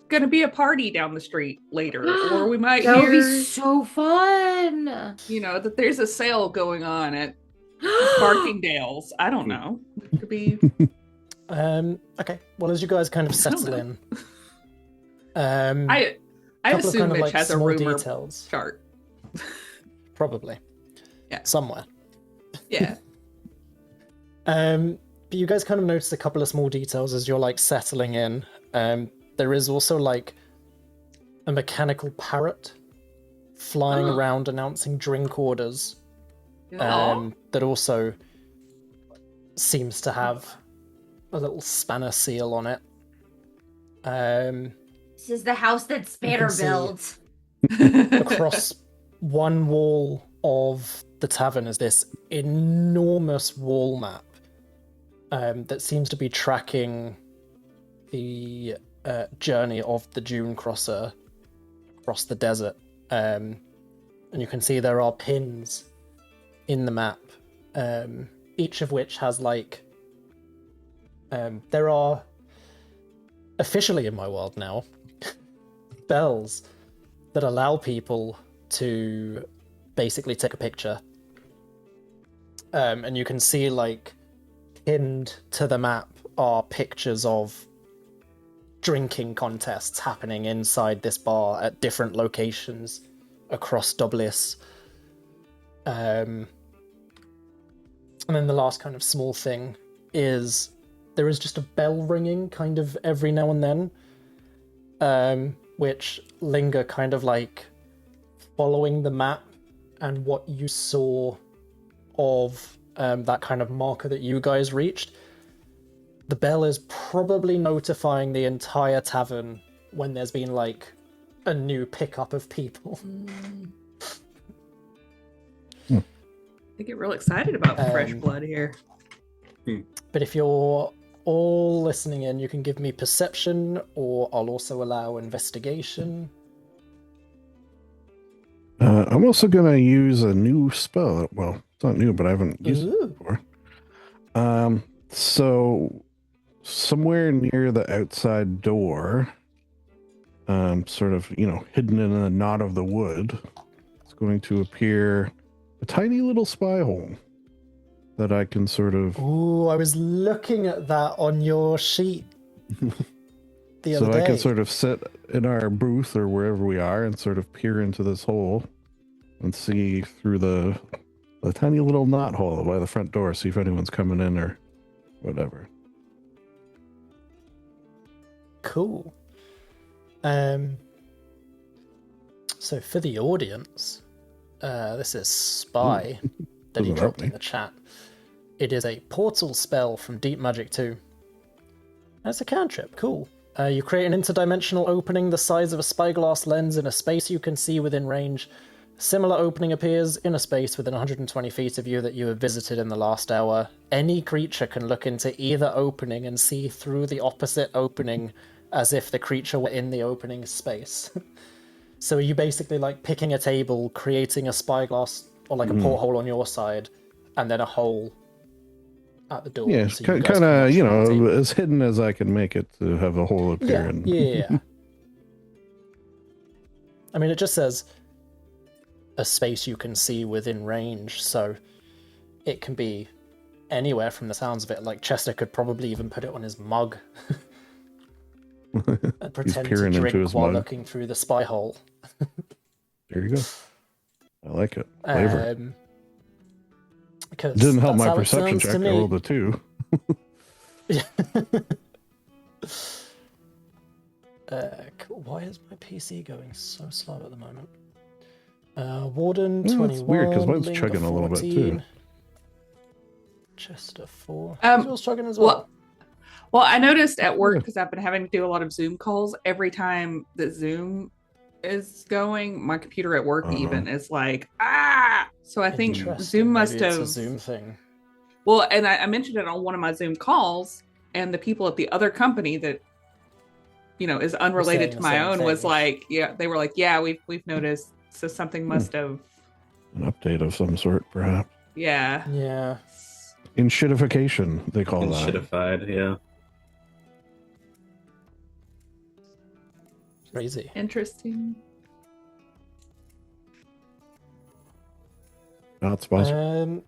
going to be a party down the street later, or we might That would hear, be so fun. you know, that there's a sale going on at Barkingdale's. I don't know. It could be. Okay. Well, as you guys kind of I don't settle know. in, I couple of assume kind of Mitch like has a small rumor details, chart. probably. Yeah. Somewhere. Yeah. But you guys kind of notice a couple of small details as you're like settling in. There is also like a mechanical parrot flying around announcing drink orders. That also seems to have a little spanner seal on it. This is the house that Spanner see- built. Across one wall of the tavern is this enormous wall map that seems to be tracking the journey of the Dunecrosser across the desert. And you can see there are pins in the map, each of which has like there are officially in my world now bells that allow people to basically take a picture, and you can see like pinned to the map are pictures of drinking contests happening inside this bar at different locations across Dublis. And then the last kind of small thing is there is just a bell ringing kind of every now and then, which Linger kind of like following the map and what you saw of that kind of marker that you guys reached. The bell is probably notifying the entire tavern when there's been like a new pickup of people. I get real excited about fresh blood here. But if you're all listening in, you can give me perception, or I'll also allow investigation. I'm also going to use a new spell. Well, it's not new, but I haven't used Ooh. it before. So somewhere near the outside door, sort of, hidden in a knot of the wood, it's going to appear a tiny little spy hole that I can sort of... Ooh, I was looking at that on your sheet the other So day. I can sort of sit in our booth or wherever we are and sort of peer into this hole and see through the tiny little knot hole by the front door, see if anyone's coming in or whatever. Cool. So for the audience, this is Spy that he Doesn't help dropped in me. the chat. It is a portal spell from Deep Magic 2. That's a cantrip, cool. You create an interdimensional opening the size of a spyglass lens in a space you can see within range. A similar opening appears in a space within 120 feet of you that you have visited in the last hour. Any creature can look into either opening and see through the opposite opening as if the creature were in the opening space. So are you basically like picking a table, creating a spyglass or like a porthole on your side, and then a hole at the door? Yeah, so you guys kind can of, watch from the table? as hidden as I can make it to have a hole appear Yeah, in. yeah. I mean, it just says a space you can see within range, so it can be anywhere from the sounds of it. Like Chester could probably even put it on his mug and pretend to peering into drink his while mug. looking through the spy hole. There you go. I like it. Flavor. Because Didn't help that's my how it perception sounds check. to I me. rolled a 2. Yeah. Cool. Why is my PC going so slow at the moment? Warden Yeah, 21. it's weird, 'cause mine's Linger chugging a little bit, too. 14, Chester 4. Is yours chugging as well? Well, I noticed at work Yeah. because I've been having to do a lot of Zoom calls. Every time that Zoom is going, my computer at work even is like, ah. So I think Interesting. Zoom must Maybe it's have a Zoom thing. Well, and I mentioned it on one of my Zoom calls, and the people at the other company that is unrelated to saying the my same own was thing. like, yeah, they were like, yeah, we've noticed. So something must have, An update of some sort, perhaps. yeah. Yeah. Enshittification, they call And that. shitified, yeah. Crazy. Interesting. Not sponsored.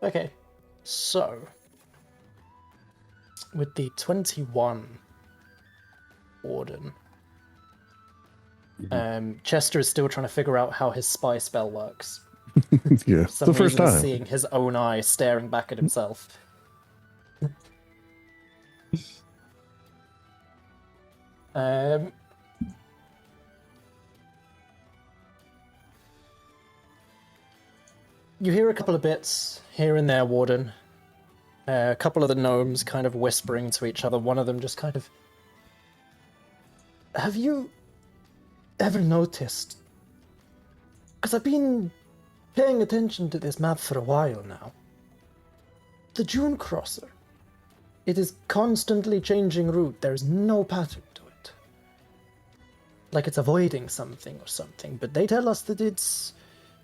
Okay. So, with the 21 Warden, Chester is still trying to figure out how his spy spell works. Yeah, For it's some the first reason, time. seeing his own eye staring back at himself. You hear a couple of bits here and there, Warden. A couple of the gnomes kind of whispering to each other. One of them just kind of... Have you ever noticed... Because I've been paying attention to this map for a while now. The Dunecrosser. It is constantly changing route. There's no pattern to it. Like it's avoiding something or something. But they tell us that it's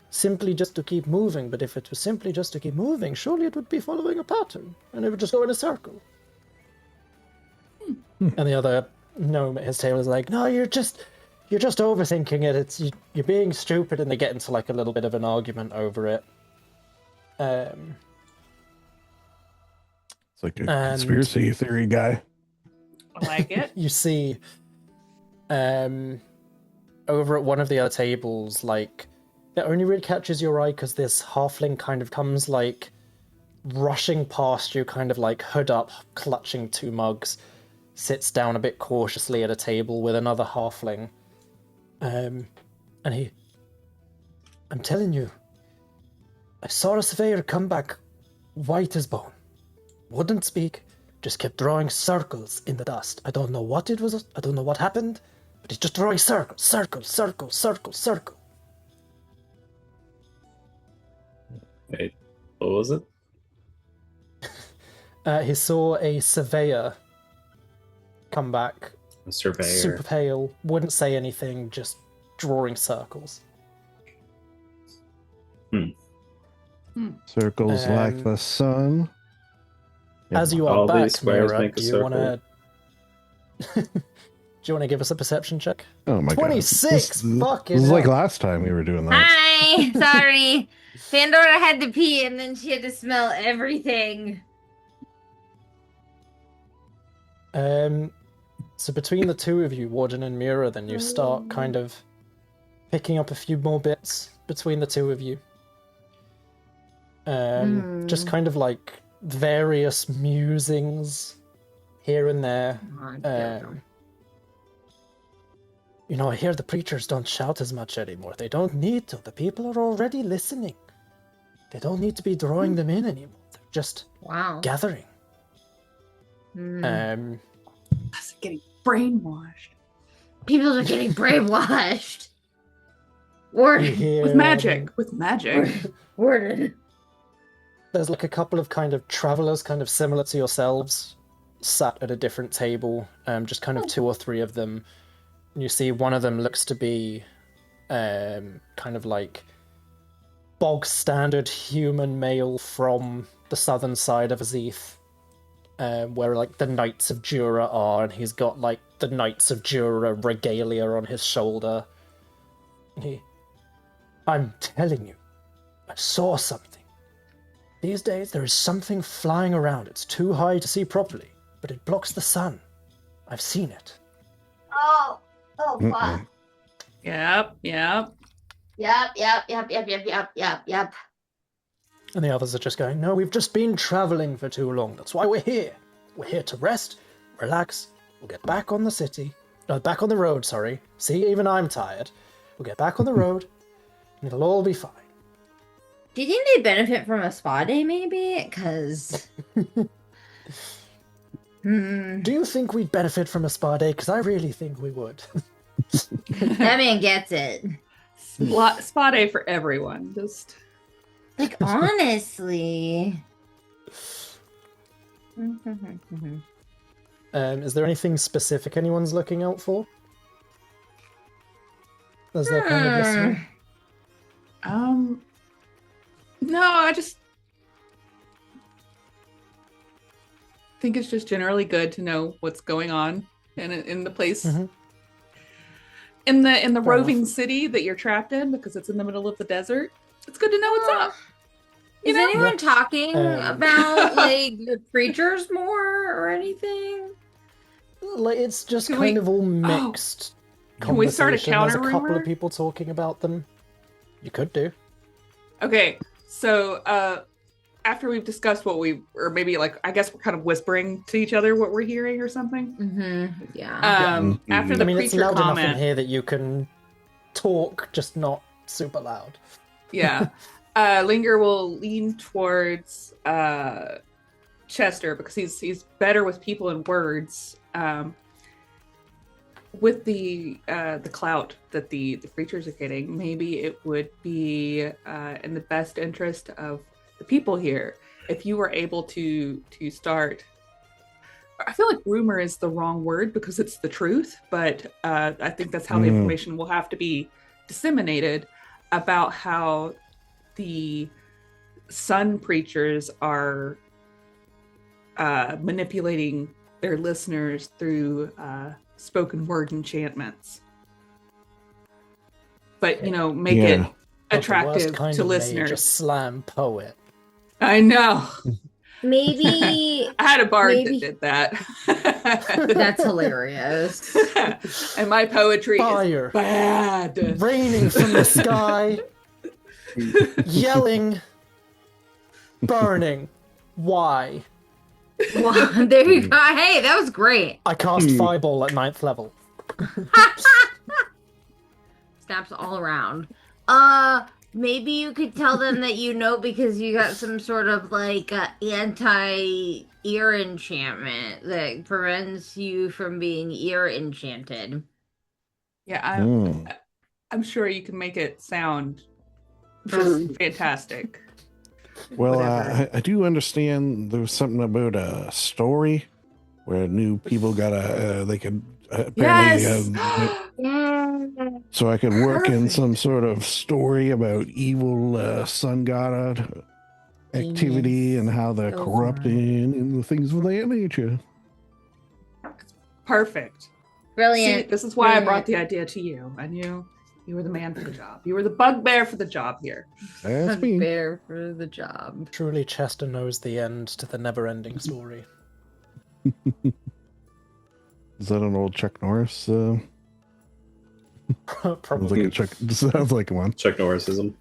simply just to keep moving. But if it was simply just to keep moving, surely it would be following a pattern. And it would just go in a circle. And the other gnome at his tail is like, no, you're just overthinking it. You're being stupid. And they get into like a little bit of an argument over it. It's like a and- conspiracy theory guy. I like it. You see, over at one of the other tables, like, it only really catches your eye because this halfling kind of comes, like, rushing past you, kind of like hood up, clutching 2 mugs, sits down a bit cautiously at a table with another halfling. And I'm telling you, I saw a surveyor come back white as bone. Wouldn't speak, just kept drawing circles in the dust. I don't know what it was, I don't know what happened, but he's just drawing circles, circle, circle, circle, circle. Wait, what was it? He saw a surveyor come back, A surveyor. super pale, wouldn't say anything, just drawing circles. Circles like the sun. As you are All back, these squares Mira, make a do you circle. want to... Do you want to give us a perception check? Oh my 26! god. Fucking This is like hell. last time we were doing that. Hi, sorry. Pandora had to pee and then she had to smell everything. So between the two of you, Warden and Mira, then you start kind of picking up a few more bits between the two of you. Just kind of like various musings here and there. You know, I hear the preachers don't shout as much anymore. They don't need to. The people are already listening. They don't need to be drawing them in anymore. They're just Wow. gathering. That's getting brainwashed People are getting brainwashed. Word. You hear, with magic. With magic. Worded. There's like a couple of kind of travelers, kind of similar to yourselves, sat at a different table. Just kind of 2 or 3 of them. You see one of them looks to be kind of like bog standard human male from the southern side of Azith, where like the Knights of Jura are, and he's got like the Knights of Jura regalia on his shoulder. I'm telling you, I saw something. These days there is something flying around. It's too high to see properly, but it blocks the sun. I've seen it. Oh, fuck. Yep. Yep. And the others are just going, no, we've just been traveling for too long. That's why we're here. We're here to rest, relax. We'll get back on the city. No, back on the road, sorry. See, even I'm tired. We'll get back on the road, and it'll all be fine. Do you think they benefit from a spa day, maybe? Because... Do you think we'd benefit from a spa day? Because I really think we would. That man gets it. Spa day for everyone. Just Like, honestly. Is there anything specific anyone's looking out for? As they're kind of listening? no, I just think it's just generally good to know what's going on in the place. Mhm. In the Fair roving enough. city that you're trapped in because it's in the middle of the desert. It's good to know what's up. Is anyone talking Um, about, like, the creatures more or anything? Like, it's just Can kind we- of all mixed. Can we start a conversation. There's a couple counter-rumor? of people talking about them. You could do. Okay, so after we've discussed what we, or maybe like, I guess we're kind of whispering to each other what we're hearing or something. Mm-hmm. Yeah. After Mhm. the I mean, it's creature loud enough in comment, here that you can talk, just not super loud. yeah, Linger will lean towards Chester because he's better with people and words. With the clout that the creatures are getting, maybe it would be in the best interest of the people here if you were able to start. I feel like rumor is the wrong word because it's the truth, but I think that's how the information will have to be disseminated about how the sun preachers are manipulating their listeners through spoken word enchantments. But, make Yeah. it Not the attractive worst kind to of listeners. mage, a slam poet. I know. Maybe I had a bard Maybe. that did that. that's hilarious. And my poetry Fire. is bad. Raining from the sky, yelling, burning. Why? Well, there you go. Hey, that was great. I cast Fireball at 9th level. Snaps all around. Maybe you could tell them that because you got some sort of like anti-ear enchantment that prevents you from being ear enchanted. Yeah, I'm sure you can make it sound just fantastic. Well, Whatever. I do understand there was something about a story where new people they could apparently Yes. so I could work in Perfect. some sort of story about evil sun god activity and how they're So corrupting and the things of that nature. Perfect. Brilliant. See, this is why I brought the idea to you. I knew you were the man for the job. You were the bugbear for the job here. That's me. Bear for the job. Truly, Chester knows the end to the never-ending story. Is that an old Chuck Norris? Sounds Probably. like sounds like one. Chuck Norrisism.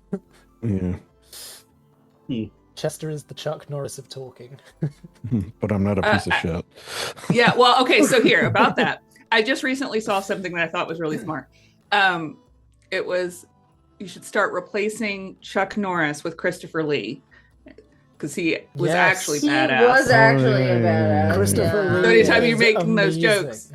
Yeah, Chester is the Chuck Norris of talking. but I'm not a piece of shit. Yeah, well, okay, so here, about that. I just recently saw something that I thought was really smart. It was, you should start replacing Chuck Norris with Christopher Lee. Because he was Yes. actually He badass. was actually yeah, a badass. Christopher yeah. Lee. So anytime you're is making those amazing. jokes.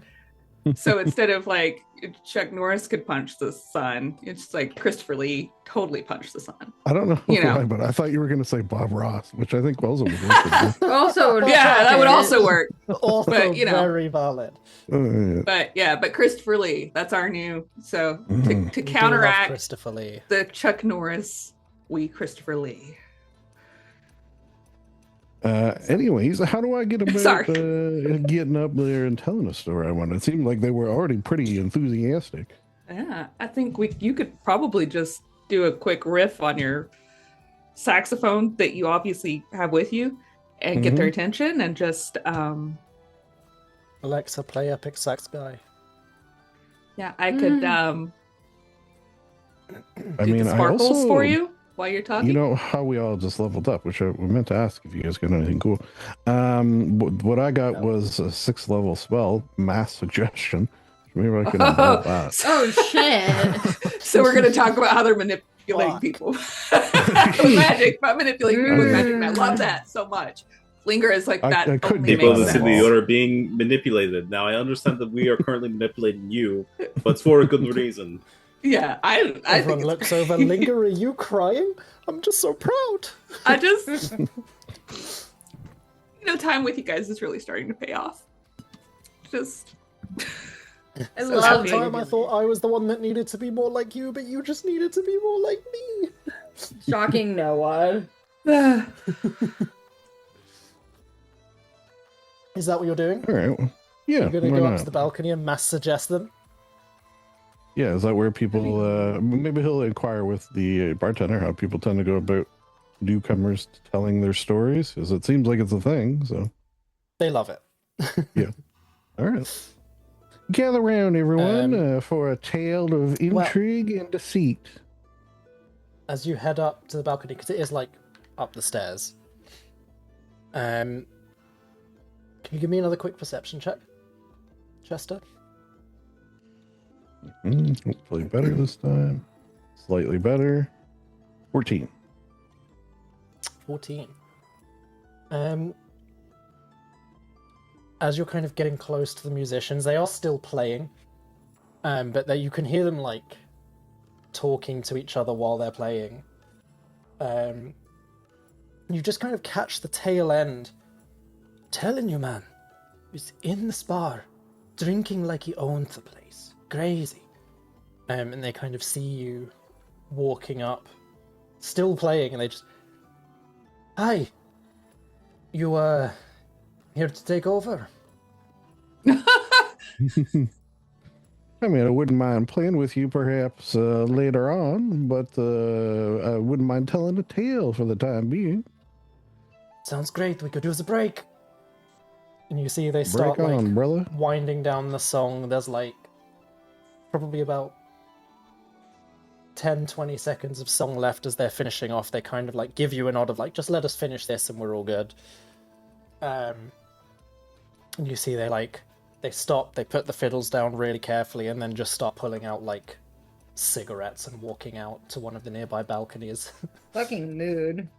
So instead of like Chuck Norris could punch the sun, it's like Christopher Lee totally punched the sun. I don't know You know. why, but I thought you were going to say Bob Ross, which I think also would work. Also, Yeah, that would also work. Also But, very valid. But Christopher Lee, that's our new. So Mhm. to We do love counteract Christopher Lee. the Chuck Norris, Christopher Lee. Anyways, how do I get about Sorry. getting up there and telling a story I want? It seemed like they were already pretty enthusiastic. Yeah, I think you could probably just do a quick riff on your saxophone that you obviously have with you and get their attention and just Alexa, play Epic Sax Guy. yeah, I could I Do mean, the I sparkles also, for you while you're talking. you know how we all just leveled up, which we meant to ask if you guys got anything cool. What I got No. was a 6th level spell, Mass Suggestion. Maybe I can roll that. Oh shit! So we're going to talk about how they're manipulating Fuck. people with magic, but manipulating people with magic. And I love that so much. Linger is like I that. couldn't Only get People that makes in the at sense. all. order being manipulated. Now I understand that we are currently manipulating you, but it's for a good reason. Yeah, I think Everyone it's looks great. over. Linger, are you crying? I'm just so proud. I just, time with you guys is really starting to pay off. Just, I So love happy. Time I thought I was the one that needed to be more like you, but you just needed to be more like me. Shocking no one. Is that what you're doing? All right. Well, yeah. You're gonna why go up not? to the balcony and mass suggest them? Yeah, is that where people, maybe he'll inquire with the bartender how people tend to go about newcomers telling their stories, because it seems like it's a thing, so. They love it. All right. Gather round, everyone, for a tale of intrigue and deceit. As you head up to the balcony, because it is like up the stairs. Can you give me another quick perception check, Chester? Hopefully better this time. Slightly better. 14. 14. As you're kind of getting close to the musicians, they are still playing, but you can hear them like talking to each other while they're playing. You just kind of catch the tail end. Telling you, man, he's in the bar, drinking like he owned the place. Crazy. And they kind of see you walking up, still playing, and they just, hi, you here to take over? I mean, I wouldn't mind playing with you perhaps later on, but I wouldn't mind telling a tale for the time being. Sounds great. We could use a break. And you see they start Break on, like brother. winding down the song. There's like probably about 10-20 seconds of song left as they're finishing off. They kind of like give you a nod of like, just let us finish this and we're all good. And you see they stop, they put the fiddles down really carefully and then just start pulling out like cigarettes and walking out to one of the nearby balconies. Fucking mood.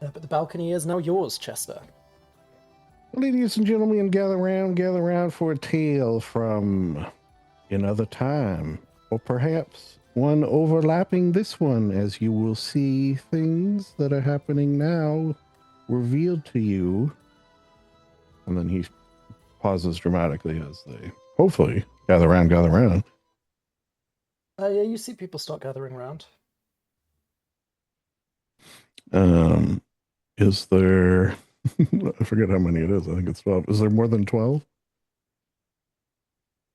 But the balcony is now yours, Chester. Ladies and gentlemen, gather round for a tale from another time, or perhaps one overlapping this one, as you will see things that are happening now revealed to you. And then he pauses dramatically as they hopefully gather round. Yeah, you see people start gathering around. Is there I forget how many it is. I think it's 12. Is there more than 12?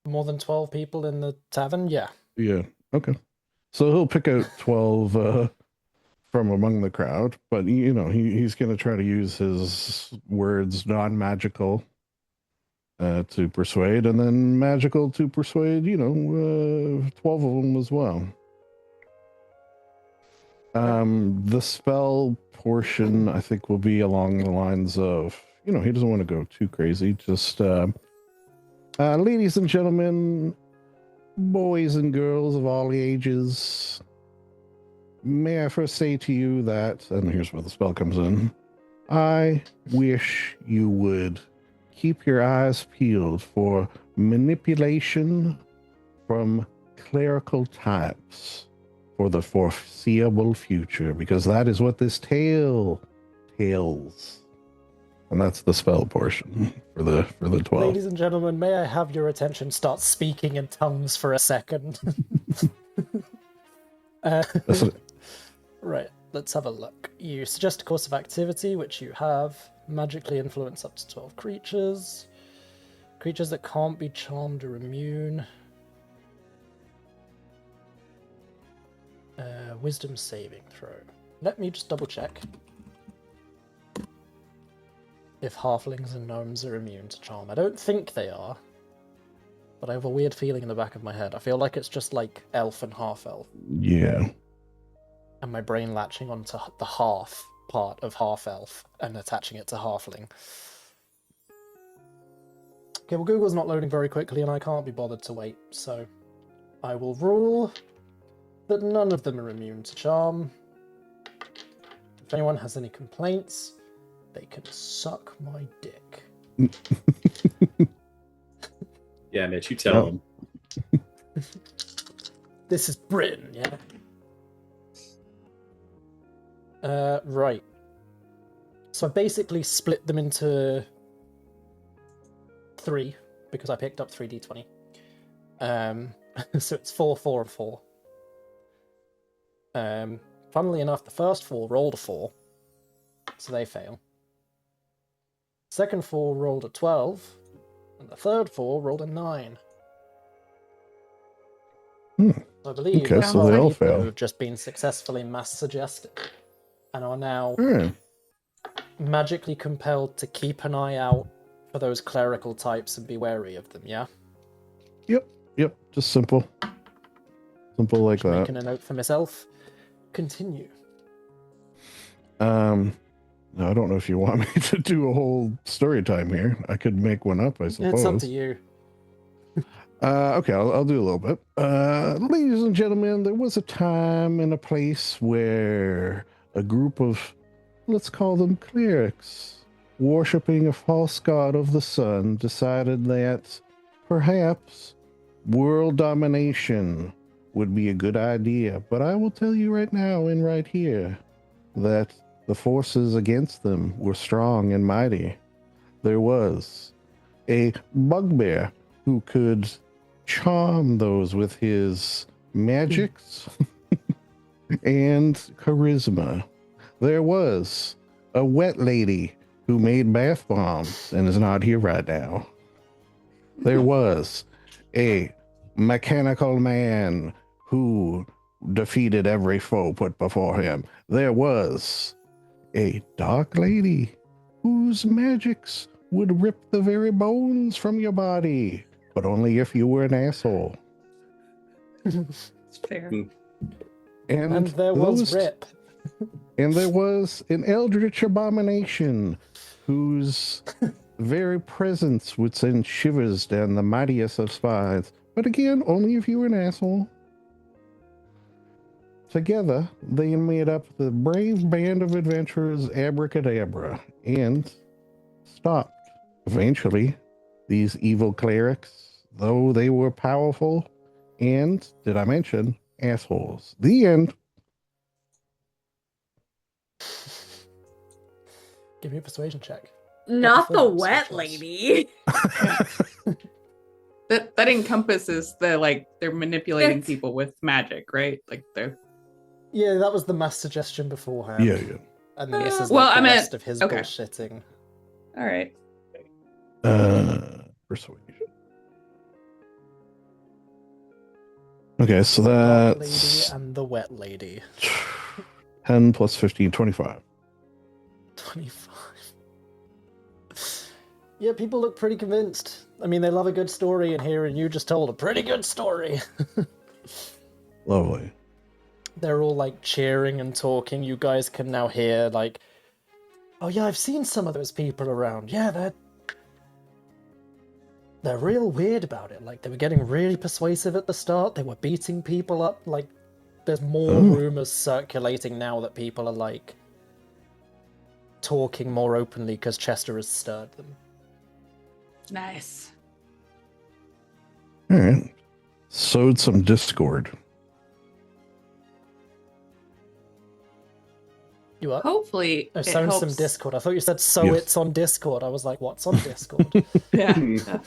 More than 12 people in the tavern? Yeah. Yeah. Okay. So he'll pick out 12 from among the crowd, but he's going to try to use his words non-magical to persuade, and then magical to persuade, 12 of them as well. The spell portion, I think, will be along the lines of, he doesn't want to go too crazy. Just, ladies and gentlemen, boys and girls of all ages, may I first say to you that, and here's where the spell comes in, I wish you would keep your eyes peeled for manipulation from clerical types for the foreseeable future, because that is what this tale tells. And that's the spell portion for the 12. Ladies and gentlemen, may I have your attention? Start speaking in tongues for a second. Right, let's have a look. You suggest a course of activity, which you have. Magically influence up to 12 creatures. Creatures that can't be charmed or immune. Wisdom saving throw. Let me just double check if halflings and gnomes are immune to charm. I don't think they are. but I have a weird feeling in the back of my head. I feel like it's just like elf and half-elf, Yeah. and my brain latching onto the half part of half-elf and attaching it to halfling. Okay, well, Google's not loading very quickly, and I can't be bothered to wait, so I will rule that none of them are immune to charm. If anyone has any complaints, they can suck my dick. Yeah, Mitch, you tell him. This is Britain, yeah? Right. So I basically split them into 3, because I picked up 3d20. So it's 4, 4, and 4. Funnily enough, the first 4 rolled a 4, so they fail. Second 4 rolled a 12, and the third 4 rolled a 9. Hmm. So I believe Okay, that's so they all people fail. who have just been successfully mass suggested and are now Alright. magically compelled to keep an eye out for those clerical types and be wary of them, yeah? Yep. Just simple. Simple like Just that. making a note for myself. Continue. No, I don't know if you want me to do a whole story time here. I could make one up, I suppose. It's up to you. Okay, I'll do a little bit. Ladies and gentlemen, there was a time and a place where a group of, let's call them clerics, worshipping a false god of the sun, decided that perhaps world domination would be a good idea. But I will tell you right now and right here that the forces against them were strong and mighty. There was a bugbear who could charm those with his magics and charisma. There was a wet lady who made bath bombs and is not here right now. There was a mechanical man who defeated every foe put before him. There was a dark lady whose magics would rip the very bones from your body, but only if you were an asshole. It's fair. And there was Rip. And there was an eldritch abomination whose very presence would send shivers down the mightiest of spines. But again, only if you were an asshole. Together, they made up the brave band of adventurers ABBACADABRA and stopped. Eventually, these evil clerics, though they were powerful and, did I mention, assholes. The end. Give me a persuasion check. Not the Performance, wet which was- lady. That encompasses the they're manipulating It's- people with magic, right? Like they're Yeah, that was the mass suggestion beforehand. Yeah. And this is Well, like the I meant- rest of his okay. bullshitting. all right. Persuasion. Okay, so Dark lady that's and the wet lady. 10 plus 15, 25. 25. Yeah, people look pretty convinced. I mean, they love a good story in here, and you just told a pretty good story. Lovely. They're all like cheering and talking. You guys can now hear like, oh yeah, I've seen some of those people around. Yeah, they're real weird about it. Like, they were getting really persuasive at the start. They were beating people up. Like, there's more rumors circulating now that people are like talking more openly because Chester has stirred them. Nice. All right. Sowed some discord. You up? Hopefully, Oh, it sown some helps. Discord. I thought you said so Yes. it's on Discord. I was like, what's on Discord? Yeah. Yeah.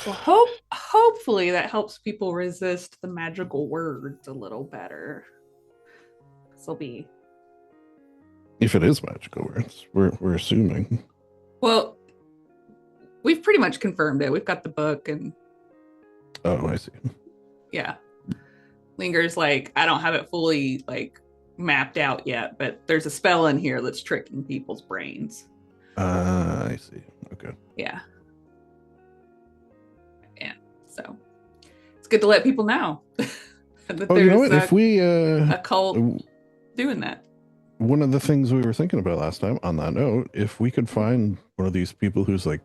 Well, hopefully that helps people resist the magical words a little better. This will be If it is magical words, we're assuming. well. We've pretty much confirmed it. We've got the book, and Oh, I see. yeah, Linger's like, I don't have it fully mapped out yet, but there's a spell in here that's tricking people's brains. I see. Okay. Yeah. Yeah. So it's good to let people know that Oh, you know there's what? If we a cult doing that. one of the things we were thinking about last time on that note, if we could find one of these people who's like,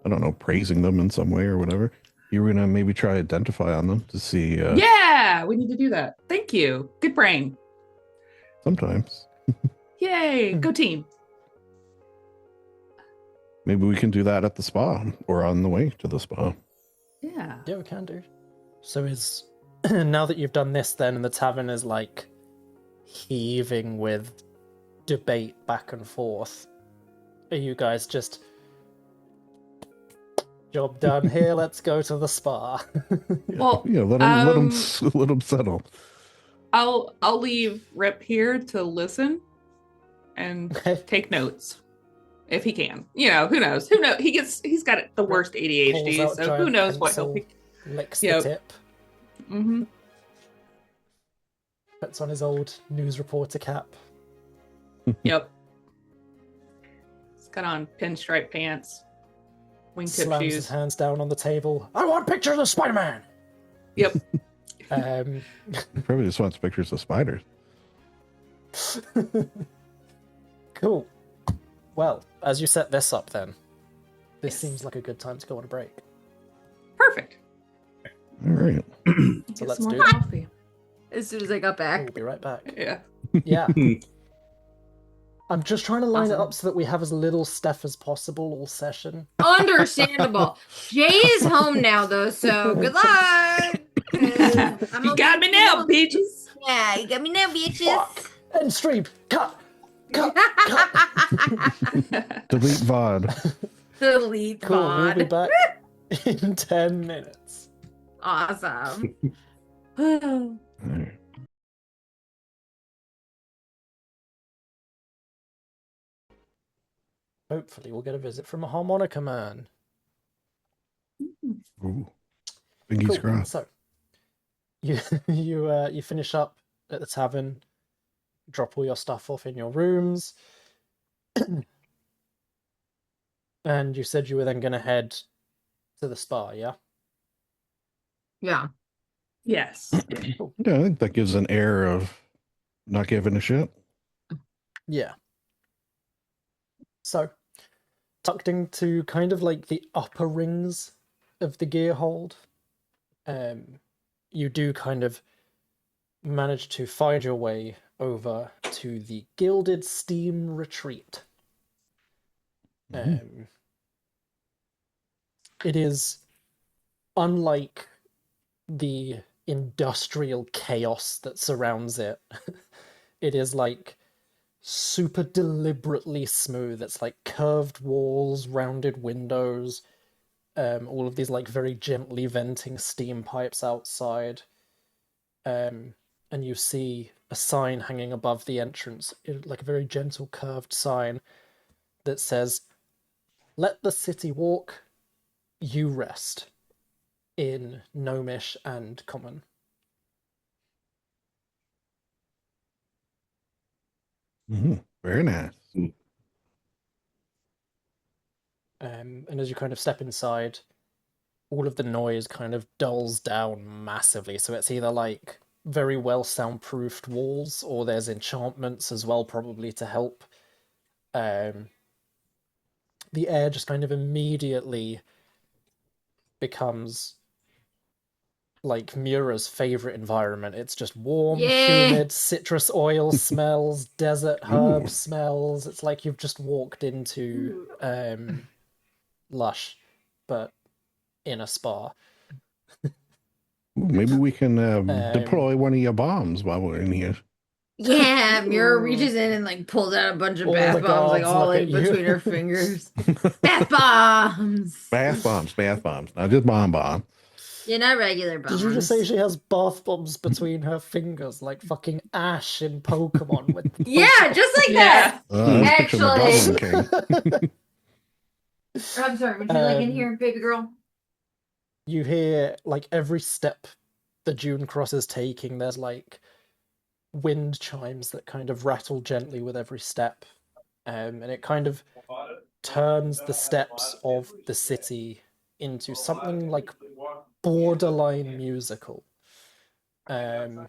I don't know, praising them in some way or whatever, you were gonna maybe try to identify on them to see. Yeah, we need to do that. Thank you. Good brain. Sometimes Yay, go team. maybe we can do that at the spa or on the way to the spa. Yeah. Yeah, we can do. So is now that you've done this then and the tavern is like heaving with debate back and forth, are you guys just job done here, let's go to the spa? Well, Yeah, let them settle. I'll leave Rip here to listen and Okay. take notes if he can. You know, who knows? Who knows? He's got the worst Pulls ADHD, out a so giant who knows what he'll pencil, pick. licks Yep. the tip, Mm-hmm. puts on his old news reporter cap. Yep. He's got on pinstripe pants, wingtip Slams his shoes. hands down on the table. I want pictures of Spider-Man! Yep. He probably just wants pictures of spiders. Cool. Well, as you set this up then, this Yes. seems like a good time to go on a break. Perfect. All right. So Get let's some do more it. coffee. As soon as I got back. We'll be right back. Yeah. Yeah. I'm just trying to line it Awesome. up so that we have as little Steph as possible all session. Understandable. Jay is home now, though, so good luck. 'Cause I'm You got me now, bitches. Yeah, you got me now, bitches. Fuck! End stream! Cut! Cut! Delete VOD. Delete Cool, we'll be VOD. back in 10 minutes. Awesome. All right. Hopefully we'll get a visit from a harmonica man. Ooh. Fingers Cool. crossed. So, you finish up at the tavern, drop all your stuff off in your rooms, and you said you were then going to head to the spa, yeah? Yeah. Yes. Yeah, I think that gives an air of not giving a shit. Yeah. So, tucked into kind of like the upper rings of the Gearhold, you do kind of manage to find your way over to the Gilded Steam Retreat. It is unlike the industrial chaos that surrounds it. It is like super deliberately smooth. It's like curved walls, rounded windows, all of these like very gently venting steam pipes outside. And you see a sign hanging above the entrance, like a very gentle curved sign that says, "Let the city walk, you rest," in Gnomish and Common. Very nice. And as you kind of step inside, all of the noise kind of dulls down massively. So it's either like very well soundproofed walls, or there's enchantments as well, probably to help. The air just kind of immediately becomes like Mura's favorite environment. It's just warm, Yeah. humid, citrus oil smells, desert herb smells. It's like you've just walked into Lush, but in a spa. Ooh, maybe we can deploy one of your bombs while we're in here. Yeah, Mira reaches in and like pulls out a bunch of All bath the bombs, like gods all look in at you. between her fingers. Bath bombs. Bath bombs. Not just bomb. Yeah, not regular bombs. Did you just say she has bath bombs between her fingers, like fucking Ash in Pokemon with the Yeah, just like that. I was picturing the Actually- Goblin King. I'm sorry. Would you like in Um, here, baby girl? You hear like every step the Dunecrosser's taking, there's like wind chimes that kind of rattle gently with every step. And it kind of turns the steps of the city into something like borderline musical. The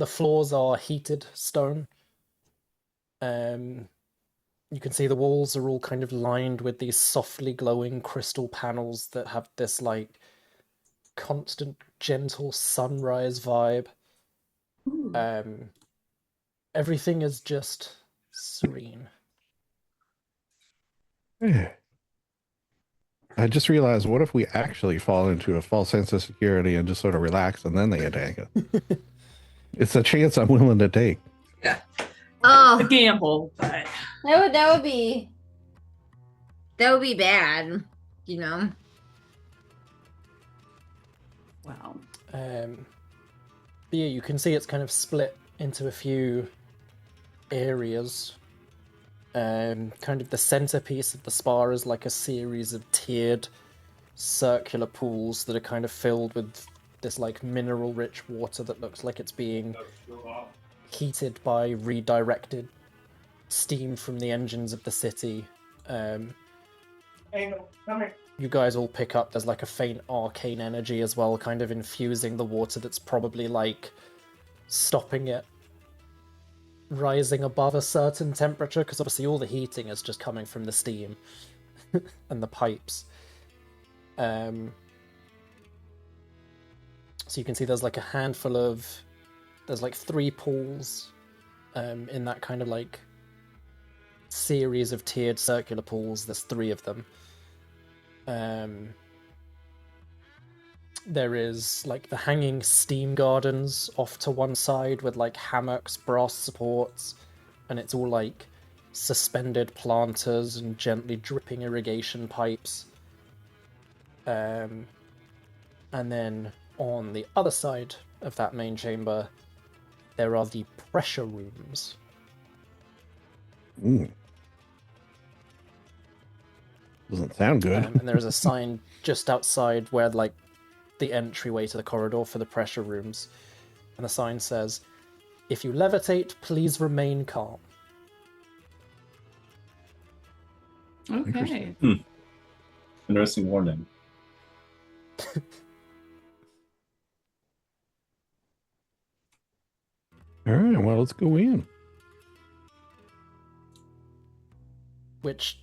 floors are heated stone. You can see the walls are all kind of lined with these softly glowing crystal panels that have this like constant gentle sunrise vibe. Everything is just serene. Yeah. I just realized, what if we actually fall into a false sense of security and just sort of relax and then they attack us? It's a chance I'm willing to take. Yeah. A Oh, gamble, but that would be bad, you know. wow. But yeah, you can see it's kind of split into a few areas. Kind of the centerpiece of the spa is like a series of tiered circular pools that are kind of filled with this like mineral-rich water that looks like it's being heated by redirected steam from the engines of the city. You guys all pick up there's like a faint arcane energy as well, kind of infusing the water that's probably like stopping it rising above a certain temperature, because obviously all the heating is just coming from the steam and the pipes. So you can see there's like a handful of, there's like 3 pools in that kind of like series of tiered circular pools. There's 3 of them. There is like the hanging steam gardens off to one side with like hammocks, brass supports, and it's all like suspended planters and gently dripping irrigation pipes. And then on the other side of that main chamber, there are the pressure rooms. Ooh. Doesn't sound good. And there is a sign just outside where like the entryway to the corridor for the pressure rooms, and the sign says, "If you levitate, please remain calm." Okay. Interesting warning. All right, well, let's go in. Which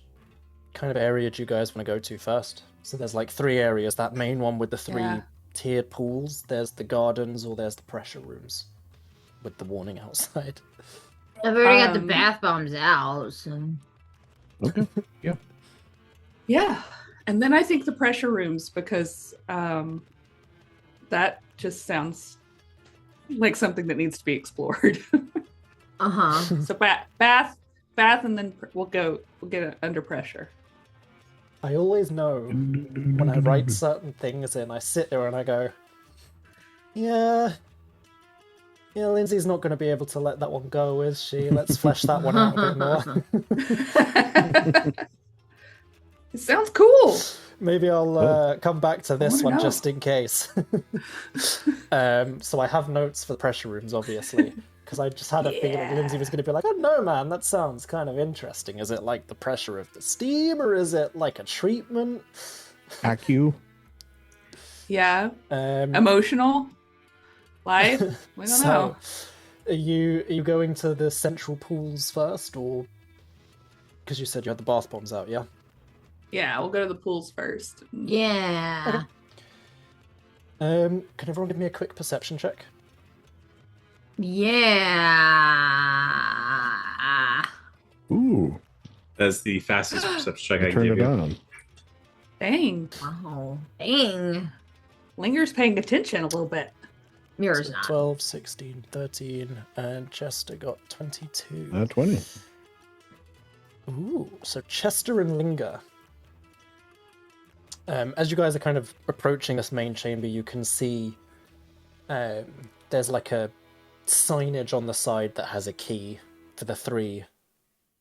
kind of area do you guys want to go to first? So there's like 3 areas. That main one with the 3 tiered pools. There's the gardens, or there's the pressure rooms with the warning outside. I've already got the bath bombs out, so. Okay. Yeah. Yeah. And then I think the pressure rooms, because that just sounds like something that needs to be explored. Uh-huh. So bath, and then we'll get it under pressure. I always know when I write certain things in, I sit there and I go, yeah, Lindsay's not going to be able to let that one go, is she? Let's flesh that one out a bit more. It sounds cool. Maybe I'll come back to this one just in case. So I have notes for the pressure rooms, obviously, because I just had a feeling Lindsay was going to be like, "Oh no, man, that sounds kind of interesting. Is it like the pressure of the steam, or is it like a treatment?" Acu. Yeah. Emotional life. We don't know. Are you going to the central pools first, or because you said you had the bath bombs out? Yeah. Yeah, we'll go to the pools first. Yeah. Okay. Can everyone give me a quick perception check? Yeah. Ooh. That's the fastest perception check I can Turn give it you. on. Dang. Wow. Dang. Linger's paying attention a little bit. Mirror's So not. 12, 16, 13, and Chester got 22. 20. Ooh, so Chester and Linger. As you guys are kind of approaching this main chamber, you can see there's like a signage on the side that has a key for the 3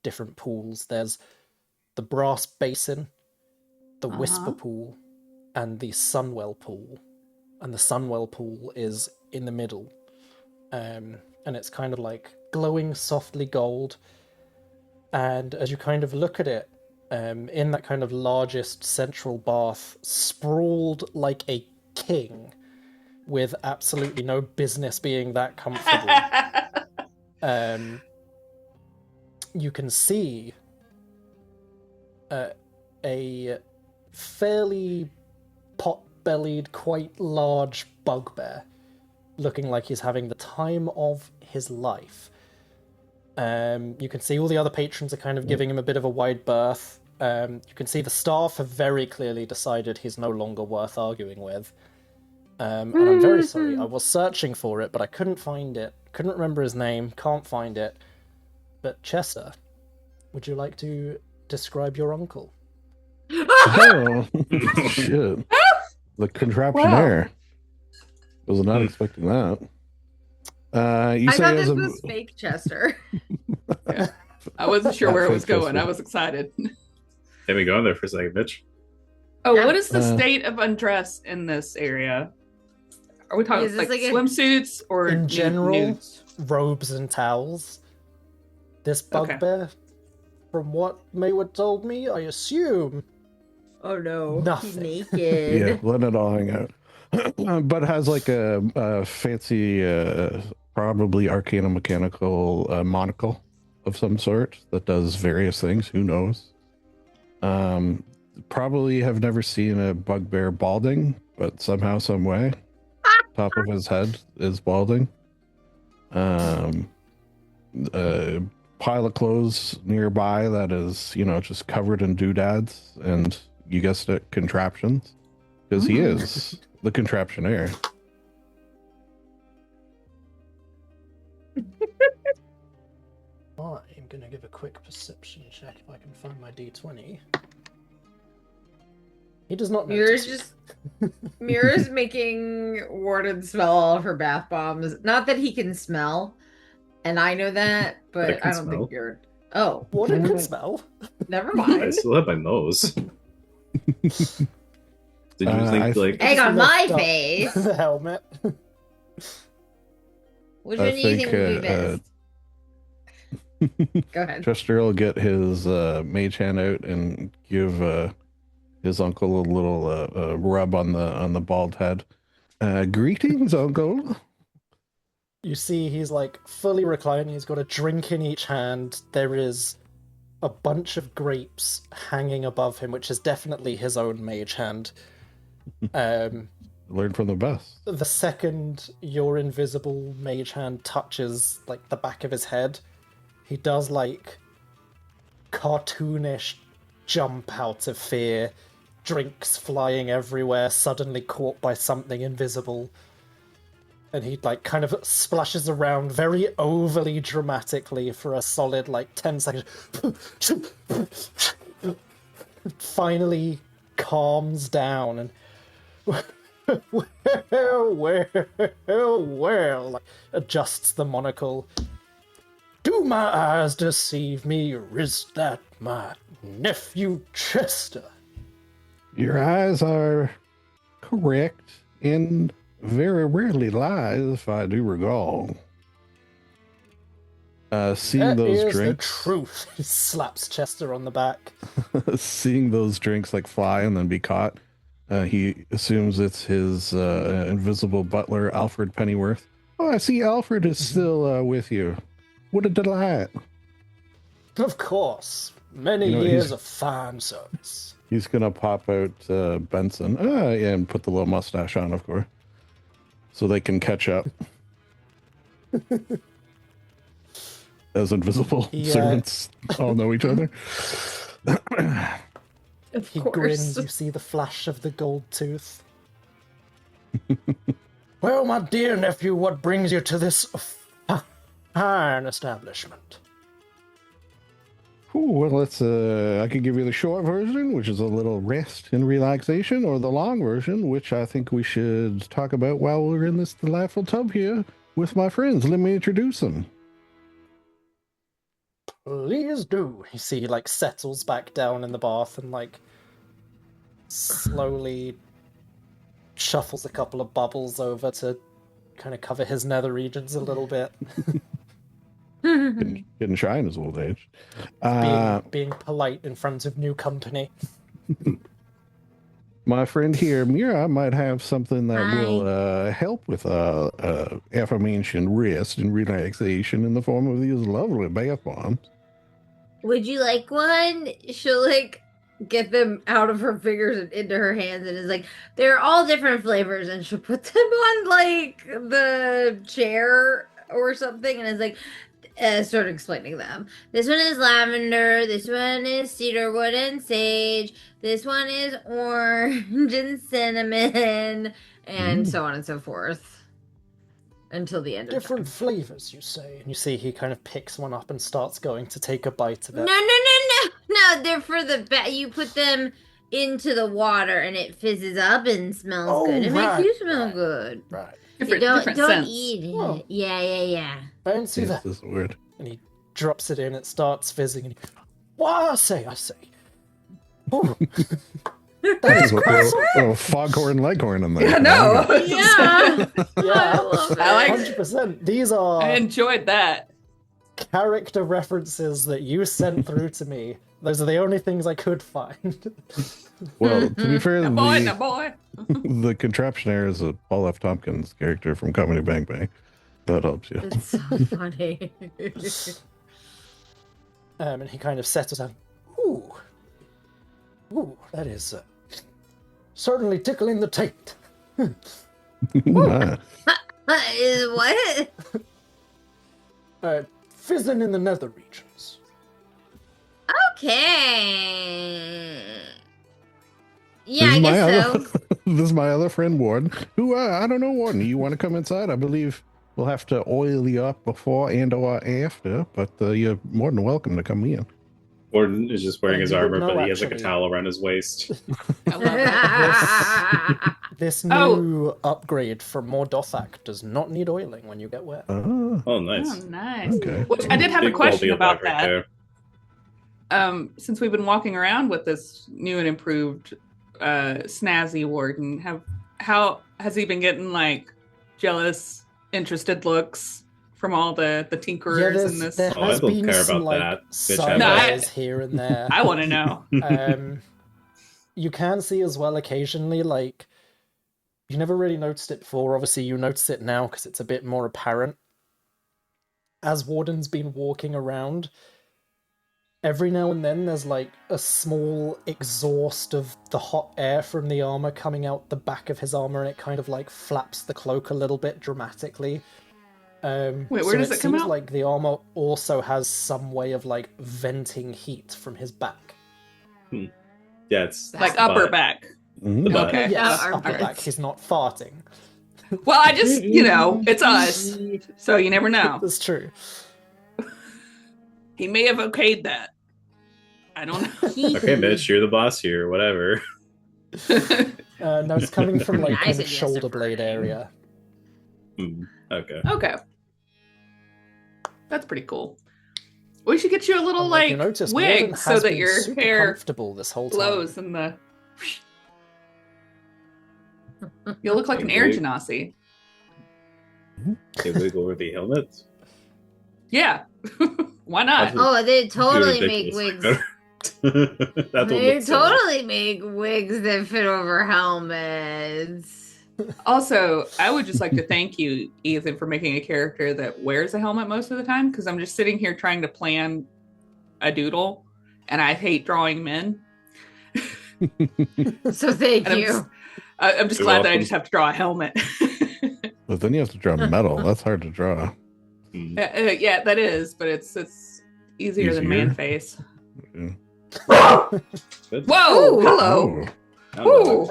different pools. There's the brass basin, the whisper pool, and the Sunwell pool. And the Sunwell pool is in the middle. And it's kind of like glowing softly gold. And as you kind of look at it, in that kind of largest central bath, sprawled like a king, with absolutely no business being that comfortable. You can see a fairly pot-bellied, quite large bugbear, looking like he's having the time of his life. You can see all the other patrons are kind of giving him a bit of a wide berth. You can see the staff have very clearly decided he's no longer worth arguing with. And I'm very sorry, I was searching for it, but I couldn't find it. Couldn't remember his name, can't find it. But Chester, would you like to describe your uncle? Oh, shit. The Contraptionaire. Was not expecting that. You I say thought as this a... was fake Chester. I wasn't sure where it was Fake going. I Chester. was excited. Let me go in there for a second, bitch. Oh, Yeah. what is the Uh, state of undress in this area? Are we talking Is this like like a- swimsuits or In general? nudes? Robes and towels. This Okay. bugbear, from what Maywood told me, I assume. Oh no, Nothing. he's Yeah, naked. let it all hang out. But has like a fancy, probably arcana mechanical monocle of some sort that does various things. Who knows? Probably have never seen a bugbear balding, but somehow, some way, top of his head is balding. A pile of clothes nearby that is, just covered in doodads, and you guessed it, contraptions, because he is the Contraptionaire. I'm gonna give a quick perception check if I can find my d20. He does not Mira's notice. Mira's making Warden smell all of her bath bombs. Not that he can smell, and I know that, I but can I don't smell. think you're. Oh, What it can smell? never I mind. still have my nose. Did you I think like Egg on my Lift up face. the helmet. Which I one do you think think, we missed? Go ahead. Chester will get his mage hand out and give his uncle a little rub on the bald head. Greetings, uncle. You see he's like fully reclining, he's got a drink in each hand. There is a bunch of grapes hanging above him, which is definitely his own mage hand. Learn from the best. The second your invisible mage hand touches like the back of his head, he does like cartoonish jump out of fear, drinks flying everywhere, suddenly caught by something invisible. And he like kind of splashes around very overly dramatically for a solid like 10 seconds. Finally calms down and well, like, adjusts the monocle. Do my eyes deceive me, or is that my nephew Chester? Your eyes are correct and very rarely lies, if I do recall. Seeing That those is drinks, the truth. He slaps Chester on the back. seeing those drinks like fly and then be caught, he assumes it's his invisible butler, Alfred Pennyworth. Oh, I see Alfred is still with you. What a delight. Of course. Many You know, years he's- of fine service. He's gonna pop out Benson, yeah, and put the little mustache on, of course, so they can catch up. As invisible Yeah. servants all know each other. Of He course. grins, you see the flash of the gold tooth. Well, my dear nephew, what brings you to this fine establishment? Ooh, well, let's. I can give you the short version, which is a little rest and relaxation, or the long version, which I think we should talk about while we're in this delightful tub here with my friends. Let me introduce them. Please do. You see, he like settles back down in the bath and like slowly shuffles a couple of bubbles over to kind of cover his nether regions a little bit. Getting shy in his old age. Uh, Being polite in front of new company. my friend here, Mira, might have something that Hi. will help with aforementioned rest and relaxation in the form of these lovely bath bombs. Would you like one? She'll like get them out of her fingers and into her hands and is like, they're all different flavors, and she'll put them on like the chair or something and is like start explaining them. This one is lavender, this one is cedarwood and sage, this one is orange and cinnamon, and so on and so forth. Until the end Different of flavors, you say. And you see he kind of picks one up and starts going to take a bite of time. it. No, they're for the you put them into the water and it fizzes up and smells good. It makes you smell good. Right. Don't scents. eat it. Oh. Yeah. I don't see that. This is weird. And he drops it in, it starts fizzing, and he... Well, I say. Oh. That is crazy. Oh, foghorn leghorn in there. Yeah, no. Yeah. Yeah, I love it. I like- 100%. These are I enjoyed that. character references that you sent through to me. Those are the only things I could find. Well, to be fair, The boy. the Contraptionaire is a Paul F. Tompkins character from Comedy Bang Bang. That helps you. It's so funny. And he kind of settles down. Ooh, that is certainly tickling the taint. Ah, Is what? Fizzing in the nether regions. Okay. Yeah, This I is my guess so. other- This is my other friend, Warden, who, I don't know, Warden, you want to come inside? I believe we'll have to oil you up before and or after, but you're more than welcome to come in. Gordon is just wearing Yeah, his you would armor, know, but he has like a actually. towel around his waist. I love that. This Oh. new upgrade from Mordothak does not need oiling when you get wet. Ah, Oh, nice. Oh, nice. Okay. Which I did have a Big quality question of about life right that. there. Since we've been walking around with this new and improved snazzy warden, how has he been getting like jealous, interested looks from all the tinkerers in this? there Oh, I has don't been care some about like that. Bitch, sideways I- here and there. I want to know. You can see as well occasionally, like, you never really noticed it before. Obviously, you notice it now because it's a bit more apparent. As Warden's been walking around, every now and then there's like a small exhaust of the hot air from the armor coming out the back of his armor, and it kind of like flaps the cloak a little bit dramatically. Wait, where does it come seems out? like the armor also has some way of like venting heat from his back. Yeah, it's Like the upper butt. back. mhm. The butt. Okay. Yes, our upper butts. back. He's not farting. Well, I just, it's us. So you never know. That's true. He may have okayed that. I don't know. Okay, bitch, you're the boss here, whatever. No, it's coming from like I kind said of yes to shoulder blade farting. area. Okay. Okay. That's pretty cool. We should get you a little And like you notice, Warden wig so has that been your super hair comfortable this whole time. blows in the. You'll look like an air Wig. genasi. They wig over the helmet. Yeah. Why not? Oh, they totally You're make ridiculous. wigs. That will They look silly. totally make wigs that fit over helmets. Also, I would just like to thank you, Ethan, for making a character that wears a helmet most of the time, because I'm just sitting here trying to plan a doodle, and I hate drawing men. So thank And you. I'm just You're glad that I welcome. just have to draw a helmet. But then you have to draw metal. That's hard to draw. Yeah, that is, but it's easier than man face. Yeah. Good. Whoa! Ooh. Hello! Now Woo!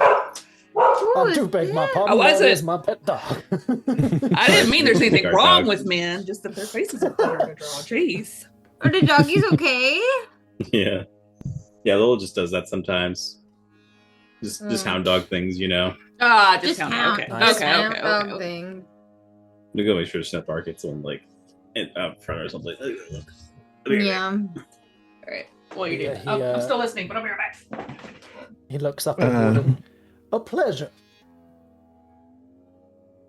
I do beg my pardon. was that it? is my pet dog. I didn't mean there's anything Guard wrong dog. with men, just that their faces are better to draw. Jeez. Are the doggies okay? Yeah. Yeah, Lil just does that sometimes. Just hound dog things, you know. Ah, just Just count. count. Okay. Nice. Okay. Hound Okay. dog Okay. thing. We go make sure Snap Bar gets one like up front or something. Yeah. All right. Well, you do. Yeah, he, I'm still listening, but I'll be right back. He looks up at Uh. Warden. A pleasure.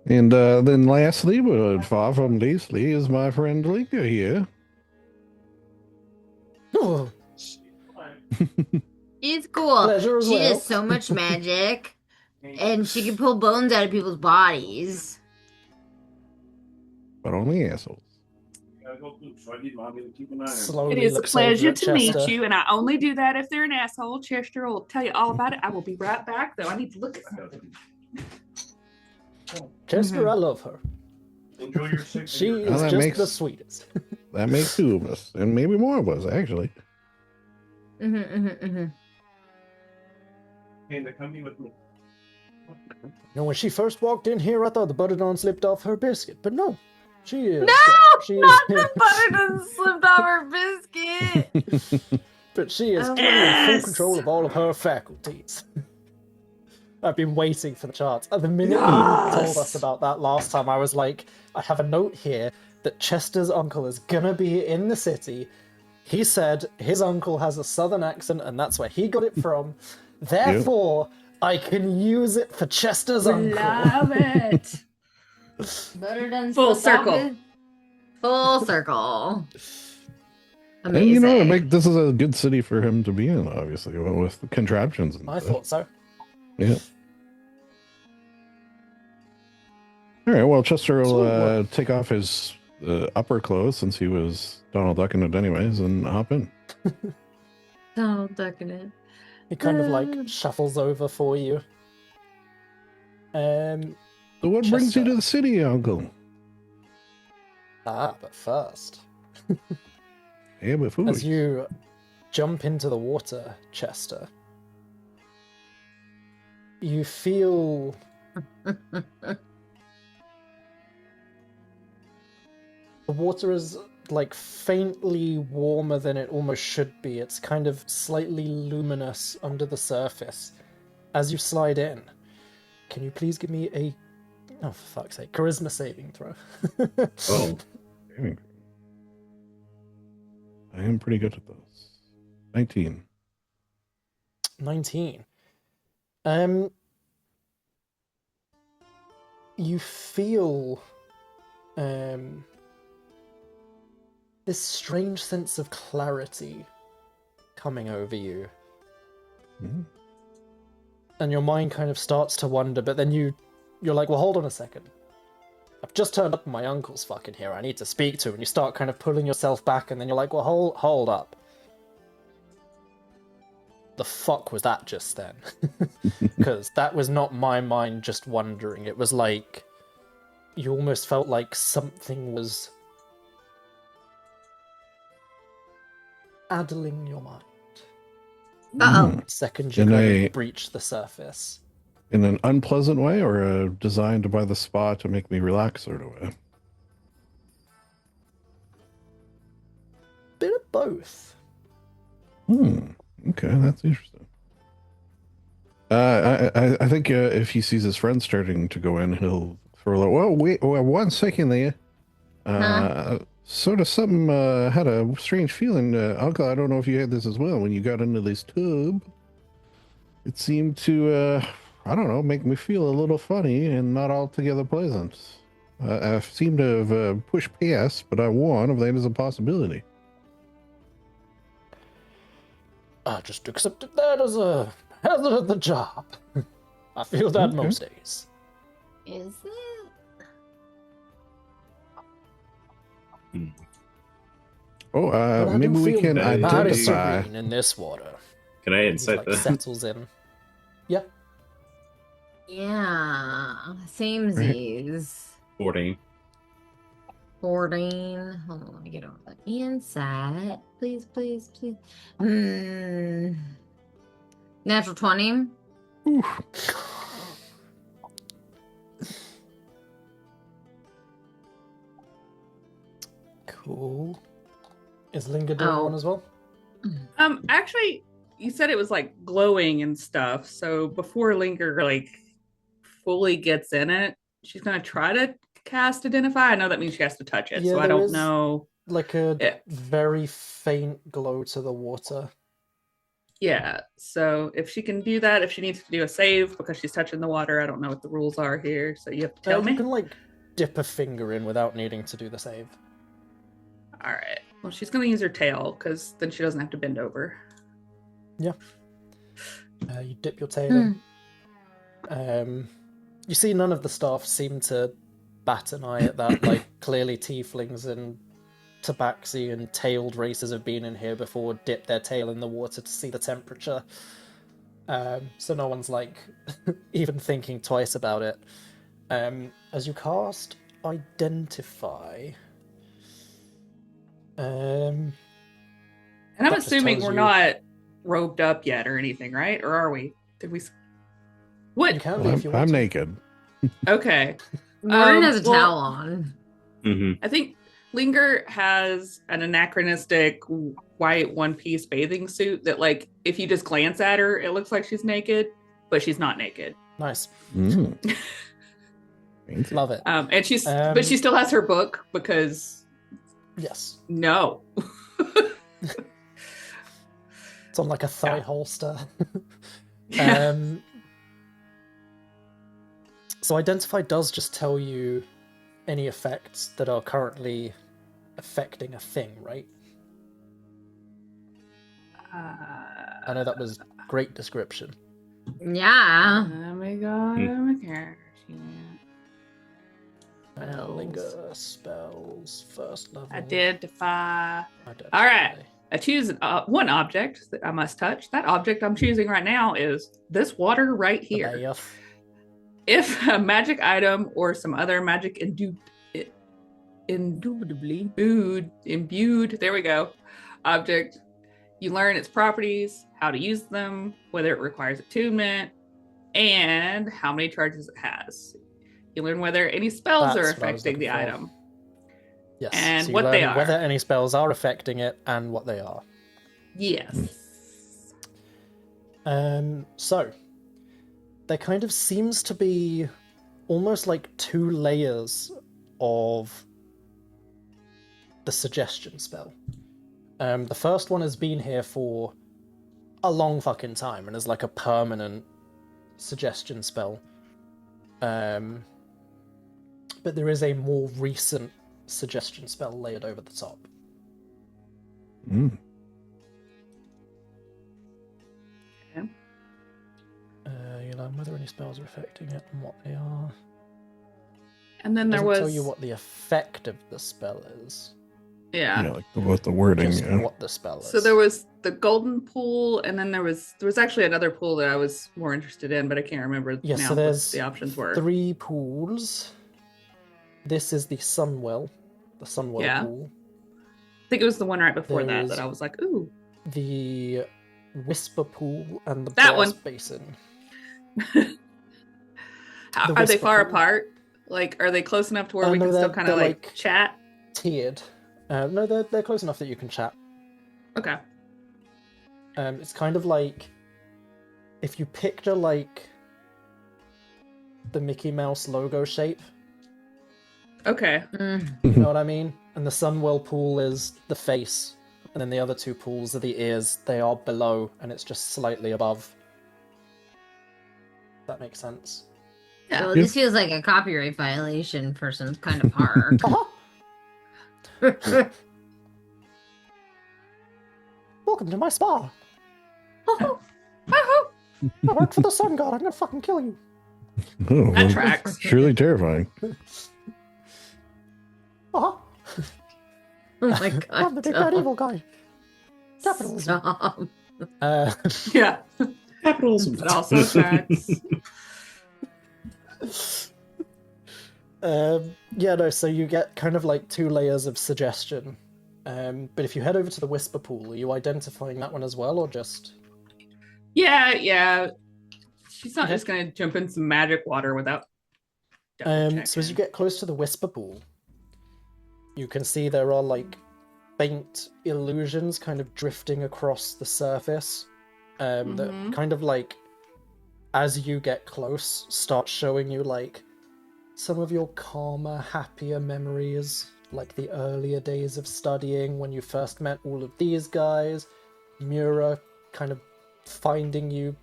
And then lastly, but far from leastly, is my friend Linger here. Oh, She's cool. Pleasure as She well. does so much magic, and she can pull bones out of people's bodies. But only assholes. slowly It is a looks over pleasure at to meet Chester. you, and I only do that if they're an asshole. Chester will tell you all about it. I will be right back, though. I need to look at something. Chester, I love her. Enjoy your 6 She Well, is that just makes- the sweetest. That makes 2 of us, and maybe more of us, actually. Panda, come be with me. You know, when she first walked in here, I thought the butter don't slipped off her biscuit, but no, she is. She is, Not the butter done slipped off her biscuit. but she is Oh, clearly in yes. full control of all of her faculties. I've been waiting for the charts. At the minute you Yes. told us about that last time, I was like, I have a note here that Chester's uncle is gonna be in the city. He said his uncle has a southern accent, and that's where he got it from. Therefore, I can use it for Chester's uncle. Love it. Butter done Full slipped off circle. it. Full circle. And Amazing. you know, this is a good city for him to be in, obviously, with the contraptions. And I stuff. thought so. Yeah. All right. Well, Chester will So, take off his upper clothes since he was Donald Ducking it anyways, and hop in. Donald ducking it. He kind of like shuffles over for you. So, what brings you Chester. to the city, Uncle? But first, Yeah, but food. as you jump into the water, Chester, you feel the water is like faintly warmer than it almost should be. It's kind of slightly luminous under the surface. As you slide in, can you please give me a, oh for fuck's sake, charisma saving throw? Oh, I am pretty good at those. 19. 19. You feel this strange sense of clarity coming over you, Mhm. and your mind kind of starts to wander, but then you're like, well, hold on a second. I've just turned up and my uncle's fucking here. I need to speak to him. And you start kind of pulling yourself back, and then you're like, well, hold up. The fuck was that just then? Because that was not my mind just wandering. It was like you almost felt like something was addling your mind. Uh-oh. Second you In kind a- of breach the surface. In an unpleasant way, or designed by the spa to make me relax sort of way? Bit of both. Okay, that's interesting. I think if he sees his friends starting to go in, he'll throw a little, well, wait, 1 second there. Sort of something, had a strange feeling. Uncle, I don't know if you had this as well. When you got into this tube, it seemed to, I don't know, make me feel a little funny and not altogether pleasant. I seem to have pushed past, but I warn if that is a possibility. I just accepted that as a hazard of the job. I feel that Okay. most days. Is it? Oh, But I maybe do we feel can very mighty identify. serene in this water. can I He insight like that? settles in. Yeah. Yeah. Samesies. 14. 14. Hold on, let me get over that. Insight. Please, please, please. Natural 20. Oof. Cool. Is Linger doing Oh. one as well? Actually, you said it was like glowing and stuff. So before Linger like fully gets in it, she's gonna try to cast Identify. I know that means she has to touch it, Yeah, so I there don't is- know. Like a Yeah. very faint glow to the water. Yeah, so if she can do that, if she needs to do a save because she's touching the water, I don't know what the rules are here. So you have to tell me. You can like dip a finger in without needing to do the save. All right. Well, she's going to use her tail because then she doesn't have to bend over. You dip your tail in. You see none of the staff seem to bat an eye at that. Like, clearly tieflings and tabaxi and tailed races have been in here before, dipped their tail in the water to see the temperature. So no one's, like, even thinking twice about it. As you cast Identify... And I'm that just assuming tells we're you- not robed up yet or anything, right? Or are we? Did we? What? You can be Well, if you want I'm to. naked. Okay. Warren has a well- towel on. Mm-hmm. I think Linger has an anachronistic white one-piece bathing suit that, like, if you just glance at her, it looks like she's naked, but she's not naked. Nice. Mm. Fancy. Love it. And but she still has her book because Yes. no. It's on like a thigh Yeah. holster. Yeah. So Identify does just tell you any effects that are currently affecting a thing, right? I know that was great description. Yeah. Oh my god, oh my gosh. Linger spells first level. Identify. Identify. All right. I choose one object that I must touch. That object I'm choosing right now is this water right The here. bath. If a magic item or some other magic imbued, there we go, object, you learn its properties, how to use them, whether it requires attunement, and how many charges it has. You learn whether any spells are That's what I was affecting the looking for. item. Yes. And so you what they learn are. whether any spells are affecting it and what they are. Yes. So there kind of seems to be almost like 2 layers of the suggestion spell. The first one has been here for a long fucking time and is like a permanent suggestion spell. But there is a more recent suggestion spell layered over the top. Mm. You learn whether any spells are affecting it and what they are. And then It there doesn't was tell you what the effect of the spell is. yeah. Yeah, like what the wording. Just Yeah. what the spell is. So there was the golden pool, and then there was actually another pool that I was more interested in, but I can't remember Yeah, now so what there's the options were. 3 pools. This is the Sunwell. The Sunwell Yeah. pool. I think it was the one right before There that is- I was like, ooh. The Whisper pool and the That Brass one. Basin. How, The are they whisper far pool. apart? Like, are they close enough to where we no, can still they're- kind of they're, like like- chat? Tiered. No, they're close enough that you can chat. Okay. It's kind of like if you picture like the Mickey Mouse logo shape. Okay. You know what I mean? And the Sunwell pool is the face, and then the other 2 pools are the ears. They are below, and it's just slightly above. That makes sense. Yeah. So this feels like a copyright violation for some kind of horror. Welcome to my spa. Woohoo! I work for the Sun God. I'm gonna fucking kill you. Oh, That tracks. Surely terrifying. Uh-huh. Oh my god. I'm the big bad evil guy. Capitalism. Stop. Yeah. Capitalism. But also tracks. Yeah, no, so you get kind of like 2 layers of suggestion. But if you head over to the Whisper Pool, are you identifying that one as well, or just... Yeah. She's not Okay. just gonna jump in some magic water without double So as you checking. get close to the Whisper Pool, you can see there are like faint illusions kind of drifting across the surface. That Mhm. kind of like, as you get close, start showing you like some of your calmer, happier memories, like the earlier days of studying when you first met all of these guys, Mura kind of finding you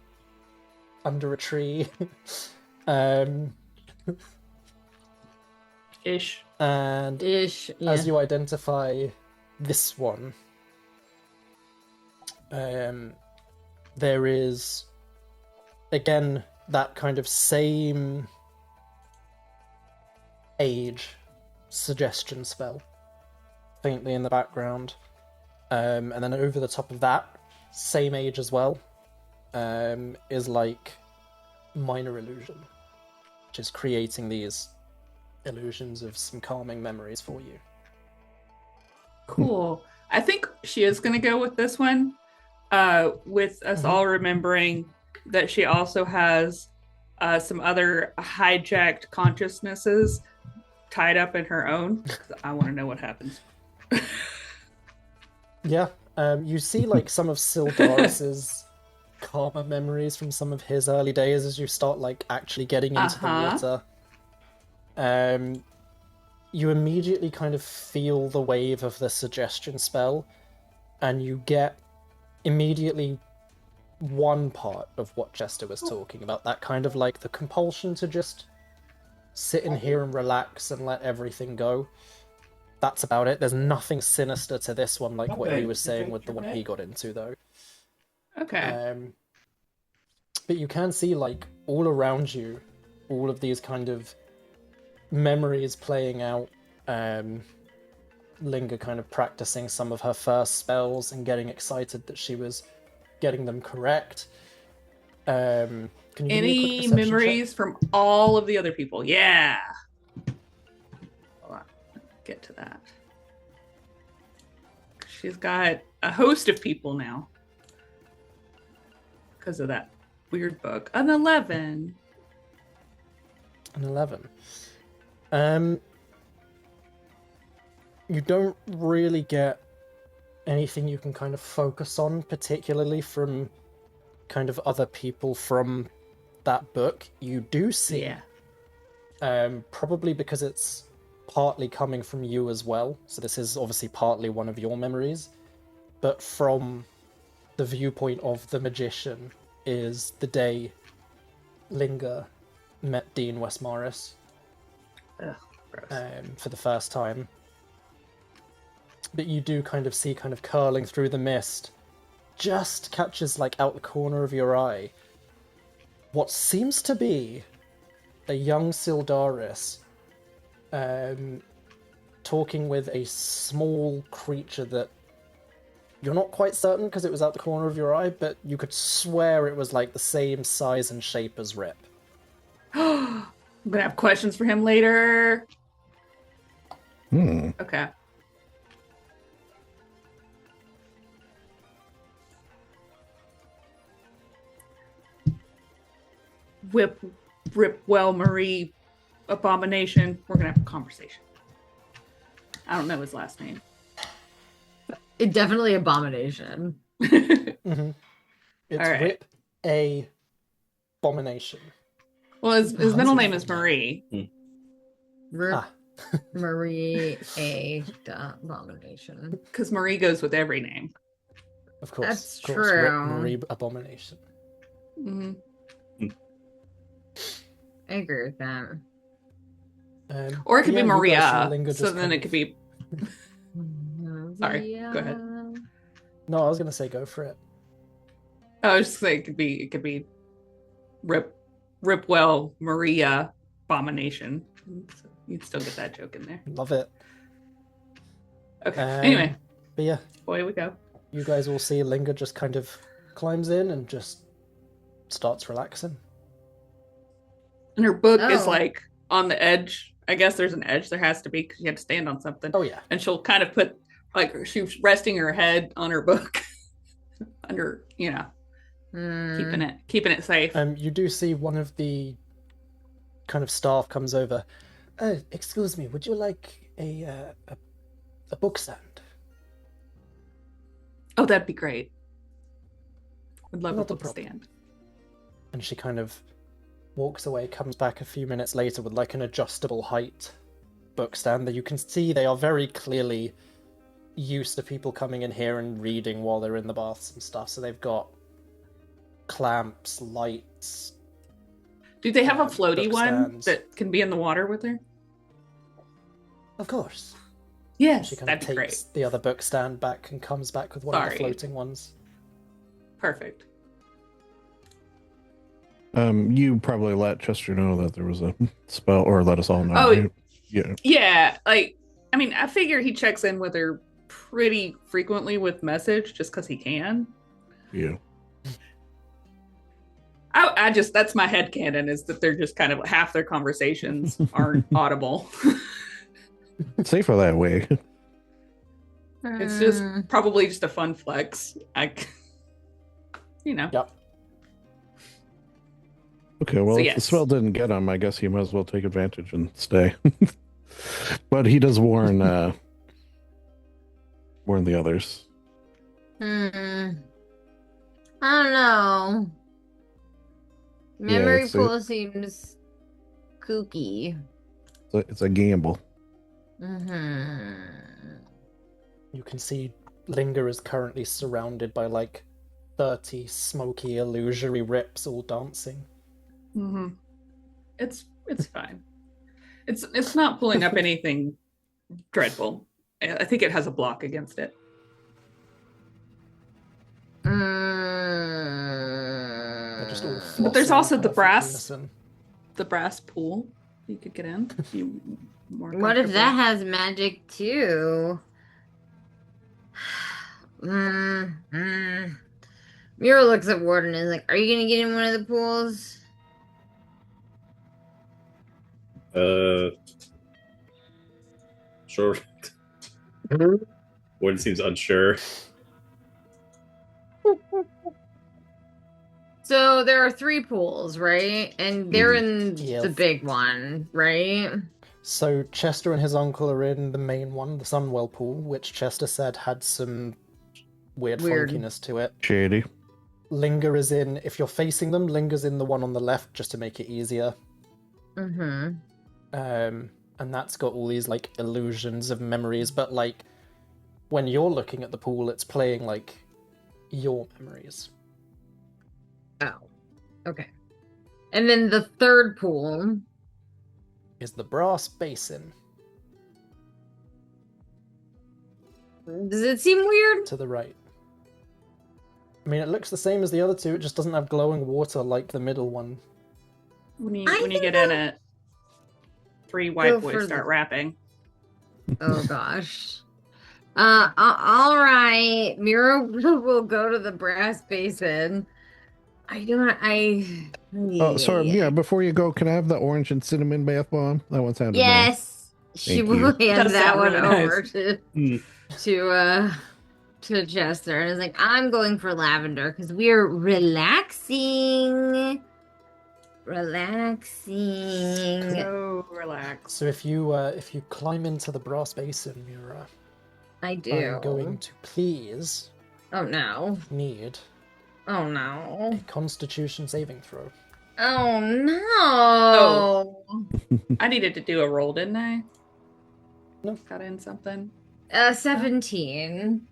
under a tree. Ish. And Ish. Yeah. as you identify this one, there is, again, that kind of same age suggestion spell faintly in the background. And then over the top of that, same age as well, is like minor illusion, which is creating these illusions of some calming memories for you. Cool. I think she is going to go with this one, with us all remembering that she also has some other hijacked consciousnesses tied up in her own. I want to know what happens. Yeah, you see like some of Syldaris's calmer memories from some of his early days as you start like actually getting into the water. You immediately kind of feel the wave of the suggestion spell, and you get immediately one part of what Chester was talking about, that kind of like the compulsion to just sit in here and relax and let everything go. That's about it. There's nothing sinister to this one like what he was saying with the one he got into, though. Okay. But you can see, like, all around you, all of these kind of memories playing out. Linger kind of practicing some of her first spells and getting excited that she was getting them correct. Can you give me a quick Any perception memories from all of the other people? Yeah. Hold on. Get to that. She's got a host of people now because of that weird book. An 11. An 11. You don't really get anything you can kind of focus on, particularly from kind of other people from that book. You do see, probably because it's partly coming from you as well, so this is obviously partly one of your memories, but from the viewpoint of the magician is the day Linger met Dean Westmaris for the first time. But you do kind of see, kind of curling through the mist, just catches like out the corner of your eye what seems to be a young Syldaris talking with a small creature that you're not quite certain because it was out the corner of your eye, but you could swear it was like the same size and shape as Rip. I'm gonna have questions for him later. Okay. Ripwell Marie Abomination. We're gonna have a conversation. I don't know his last name. It definitely abomination. It's All right. Rip A Abomination. Well, his middle name is Marie. Marie A. Abomination. Because Marie goes with every name. Of course. That's of course, Rip true. Marie Abomination. Mm-hmm. I agree with that. Or it could be you guys see Maria. Linger So just then kind it of- could be. Sorry, go ahead. No, I was going to say go for it. I was just saying it could be Ripwell Maria Abomination. So you'd still get that joke in there. Love it. Okay. Anyway, But yeah, away we go. you guys will see Linger just kind of climbs in and just starts relaxing. And her book is Oh. like on the edge. I guess there's an edge. There has to be because you have to stand on something. Oh yeah. And she'll kind of put like she's resting her head on her book under, keeping it safe. You do see one of the kind of staff comes over. Excuse me, would you like a book stand? Oh, that'd be great. Would love a Not a book problem. stand. And she kind of walks away, comes back a few minutes later with like an adjustable height book stand that you can see they are very clearly used to people coming in here and reading while they're in the baths and stuff. So they've got clamps, lights. Do they have a floaty book one stands. that can be in the water with her? Of course. Yes, She kind that'd of be takes great. the other book stand back and comes back with one of the Sorry. floating ones. Perfect. You probably let Chester know that there was a spell, or let us all know. Oh, right? Yeah. Yeah, like, I mean, I figure he checks in with her pretty frequently with message just because he can. Yeah. I just, that's my headcanon, is that they're just kind of, half their conversations aren't audible. Safer that way. It's just probably just a fun flex. You know. Yep. Okay, well, So, if yes. the spell didn't get him, I guess he might as well take advantage and stay. But he does warn the others. I don't know. Memory it's pool seems kooky. It's a gamble. You can see Linger is currently surrounded by like 30 smoky illusory rips all dancing. Mm-hmm. It's fine. It's not pulling up anything dreadful. I think it has a block against it. They're just all But there's flossing also in the perfect brass unison. The brass pool you could get in. You more What if that comfortable. has magic too? Mira looks at Warden and is like, "Are you gonna get in one of the pools?" Sure. Warden seems unsure. So there are 3 pools, right? And they're in Yeah. the big one, right? So Chester and his uncle are in the main one, the Sunwell pool, which Chester said had some weird funkiness to it. Shady. Linger is in, if you're facing them, Linger's in the one on the left just to make it easier. And that's got all these like illusions of memories, but like when you're looking at the pool, it's playing like your memories. Oh, okay. And then the third pool Is the brass basin does it seem weird? to the right. I mean, it looks the same as the other two, it just doesn't have glowing water like the middle one. When you get in it, 3 white Go boys for start the- rapping. Oh gosh. All right. Mira will go to the brass basin. Oh, sorry. Yeah, before you go, can I have the orange and cinnamon bath bomb? That one sounded nice. Yes. She Thank will you. hand Does that sound one really over to Chester, and is like, "I'm going for lavender because we're relaxing." So relax. So if you climb into the brass basin, Mira, I do. I'm going to please Oh no. need Oh a no. Constitution saving throw. Oh no. I needed to do a roll, didn't I? No. Got in something. 17.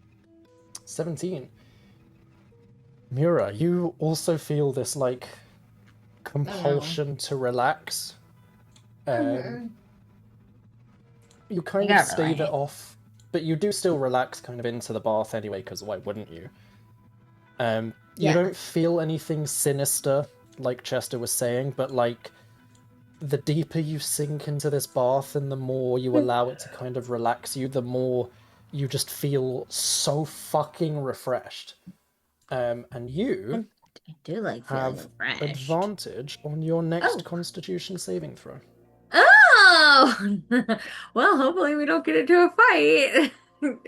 17. Mira, you also feel this like compulsion to relax. You kind of got stave right. it off, but you do still relax kind of into the bath anyway, because why wouldn't you? You Yeah. don't feel anything sinister, like Chester was saying, but like the deeper you sink into this bath and the more you allow it to kind of relax you, the more you just feel so fucking refreshed. And you I do like feeling have refreshed. advantage on your next Oh. Constitution saving throw. Oh! Well, hopefully we don't get into a fight. So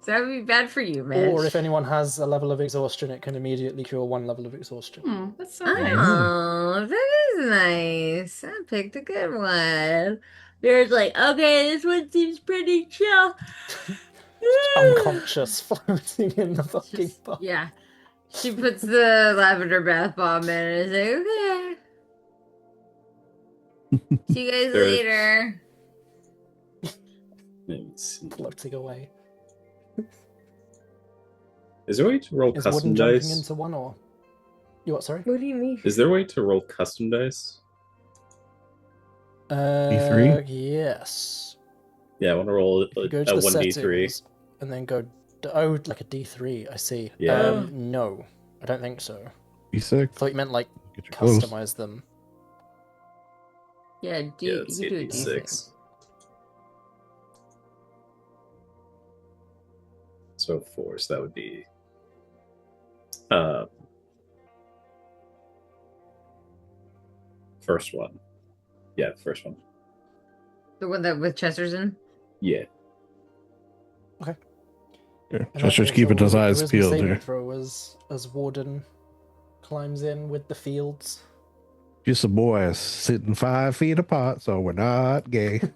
that would be bad for you, Mitch. Or if anyone has a level of exhaustion, it can immediately cure 1 level of exhaustion. That's so nice. Oh, that is nice. I picked a good one. There's like, okay, this one seems pretty chill. Unconscious, floating in the fucking bath. Yeah. She puts the lavender bath bomb in and is like, okay. See you guys There- later. Floating away. Is there a way to roll Is custom Wooden jumping dice? into one or... You what, sorry? What do you mean? Is there a way to roll custom dice? D3? Yes. Yeah, I want to roll You go a to the 1d3. settings and then go. Oh, like a D3. I see. Yeah. No, I don't think so. D6. I thought you meant like Get your clothes. customize them. Yeah, Yeah, you let's could see, do a D6. D6. So 4, so that would be first one. Yeah, first one. The one that with Chesterton? Yeah. Yeah, In that Chester's case, keeping I'll his make a eyes charisma peeled saving here. throw as Warden climbs in with the fields. Just a boy sitting 5 feet apart, so we're not gay. Two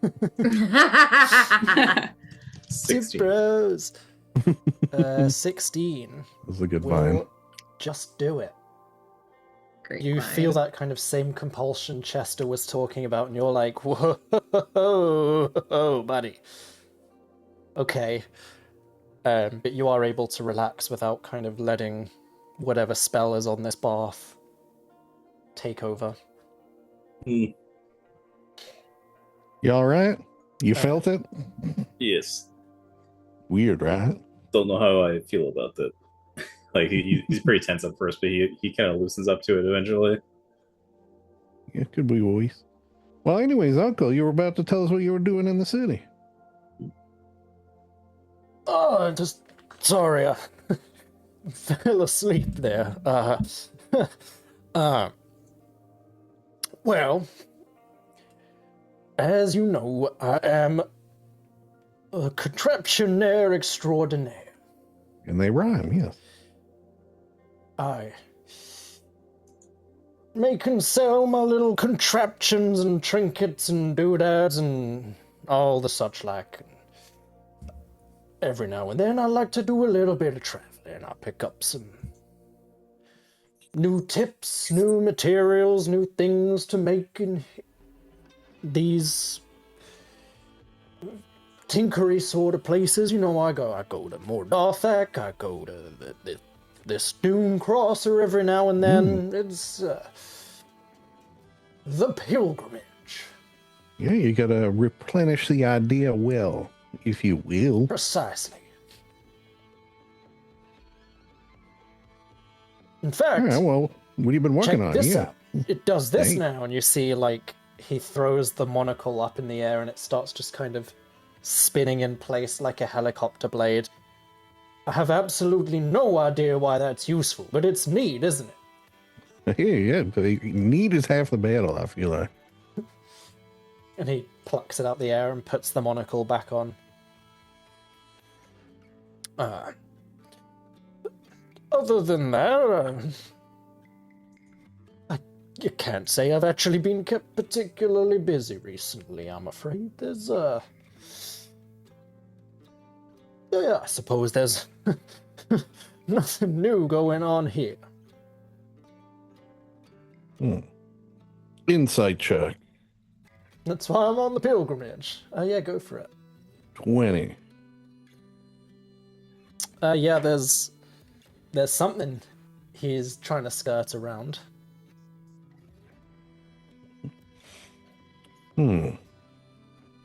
16. bros. 16 That's a good will vine. just do it. Great. You find. feel that kind of same compulsion Chester was talking about, and you're like, whoa, buddy. Okay. But you are able to relax without kind of letting whatever spell is on this bath take over. Hmm. You all right? You felt it? Yes. Weird, right? Don't know how I feel about that. Like he's pretty tense at first, but he kind of loosens up to it eventually. Yeah, could be voice. Well, anyways, Uncle, you were about to tell us what you were doing in the city. Oh, just sorry, I fell asleep there. Well, as you know, I am a contraptionaire extraordinaire. And they rhyme, yes. I make and sell my little contraptions and trinkets and doodads and all the such like. Every now and then I like to do a little bit of traveling. I pick up some new tips, new materials, new things to make in these tinkery sort of places. You know, I go to Mordarthak, I go to this Dunecrosser every now and then. It's the pilgrimage. Yeah, you gotta replenish the idea well, if you will. Precisely. In fact, All right, well, what have you been working check on? this Yeah. out. It does this Dang. now, and you see, like, he throws the monocle up in the air and it starts just kind of spinning in place like a helicopter blade. I have absolutely no idea why that's useful, but it's neat, isn't it? Yeah, but need is half the battle, I feel like. And he plucks it out the air and puts the monocle back on. Other than that, you can't say I've actually been kept particularly busy recently, I'm afraid. There's, yeah, I suppose there's nothing new going on here. Insight check. That's why I'm on the pilgrimage. Yeah, go for it. 20. Yeah, there's something he's trying to skirt around.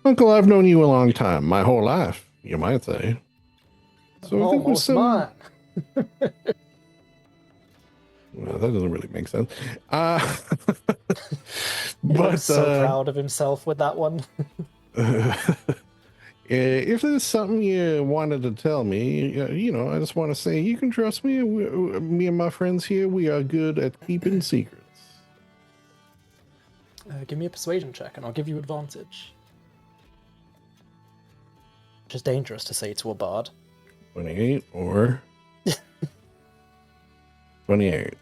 Uncle, I've known you a long time, my whole life, you might say. So I think with Almost mine. Well, that doesn't really make sense. He But looks so proud of himself with that one. if there's something you wanted to tell me, you know, I just want to say you can trust me. Me and my friends here, we are good at keeping secrets. Give me a persuasion check and I'll give you advantage. Which is dangerous to say to a bard. 28 or 28.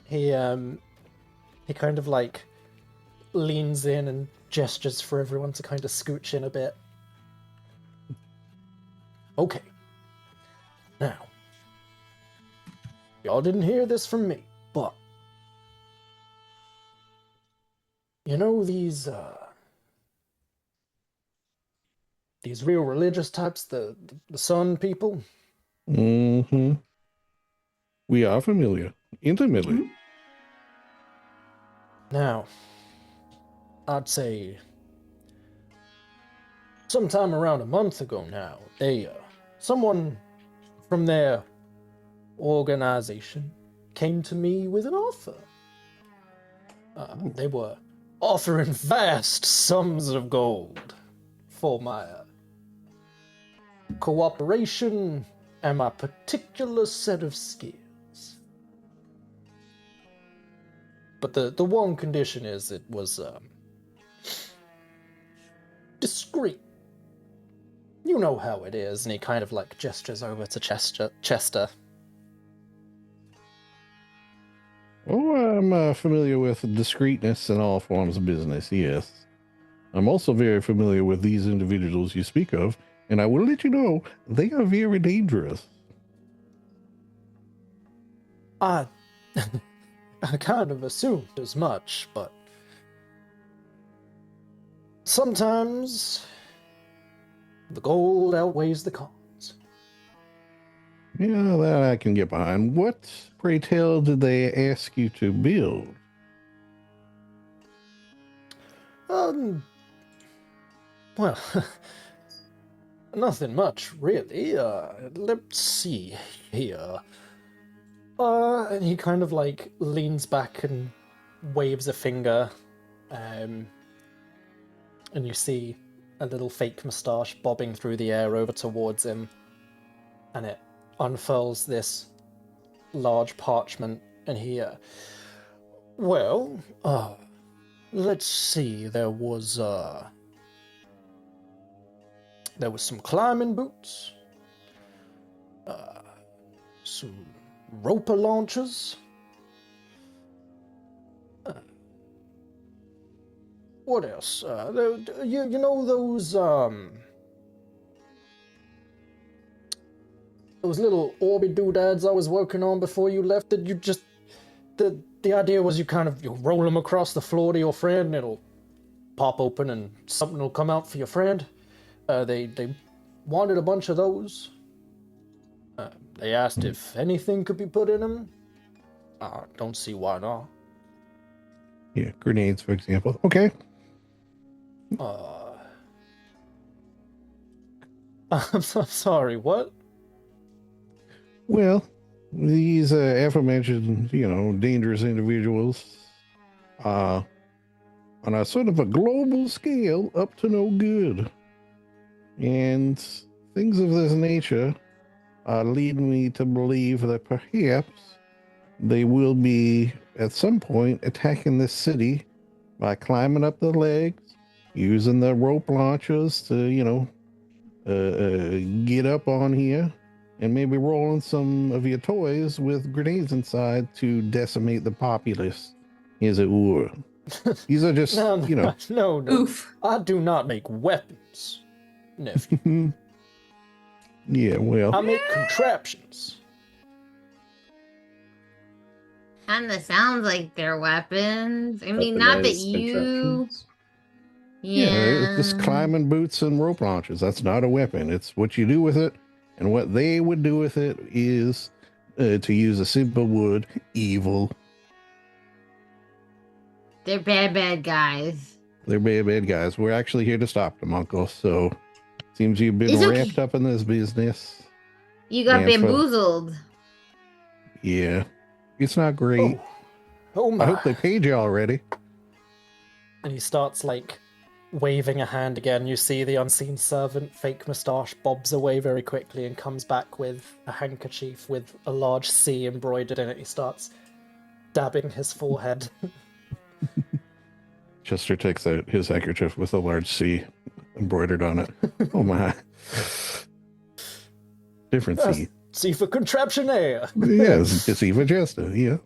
He kind of like leans in and gestures for everyone to kind of scooch in a bit. Okay. Now, y'all didn't hear this from me, but you know these real religious types, the sun people? Mm-hmm. We are familiar. Intimately. Now, I'd say sometime around a month ago now, someone from their organization came to me with an offer. They were offering vast sums of gold for my cooperation and my particular set of skills. But the one condition is it was discreet. You know how it is, and he kind of like gestures over to Chester. Oh, I'm familiar with discreetness in all forms of business, yes. I'm also very familiar with these individuals you speak of, and I will let you know, they are very dangerous. I kind of assumed as much, but sometimes the gold outweighs the cons. Yeah, that I can get behind. What, pray tell, did they ask you to build? Well, nothing much, really. Let's see here. And he kind of like leans back and waves a finger. And you see a little fake moustache bobbing through the air over towards him. And it unfurls this large parchment. And he, let's see, there was some climbing boots, some roper launchers, what else? You know those little orby doodads I was working on before you left? That you just the idea was you roll them across the floor to your friend, and it'll pop open and something will come out for your friend. They wanted a bunch of those. They asked if anything could be put in them. Don't see why not. Yeah, grenades, for example. Okay. I'm so sorry, what? Well, these aforementioned, dangerous individuals, on a sort of a global scale, up to no good. And things of this nature lead me to believe that perhaps they will be, at some point, attacking this city by climbing up the legs, using the rope launchers to, get up on here, and maybe rolling some of your toys with grenades inside to decimate the populace, as it were. These are just, No. Oof. I do not make weapons, nephew. Yeah, well. I make contraptions. Kinda sounds like they're weapons. I mean, not that Weaponized you. contraptions. Yeah, it's just climbing boots and rope launchers. That's not a weapon. It's what you do with it. And what they would do with it is, to use a simple word, evil. They're bad guys. They're bad guys. We're actually here to stop them, Uncle. So, seems you've been It's okay. wrapped up in this business. You got And so- bamboozled. Yeah. It's not great. Oh my. I hope they paid you already. And he starts waving a hand again. You see the unseen servant, fake moustache, bobs away very quickly and comes back with a handkerchief with a large C embroidered in it. He starts dabbing his forehead. Chester takes out his handkerchief with a large C embroidered on it. Oh my. Different C. C for Contraptionaire. Yes, it's even Chester, yeah.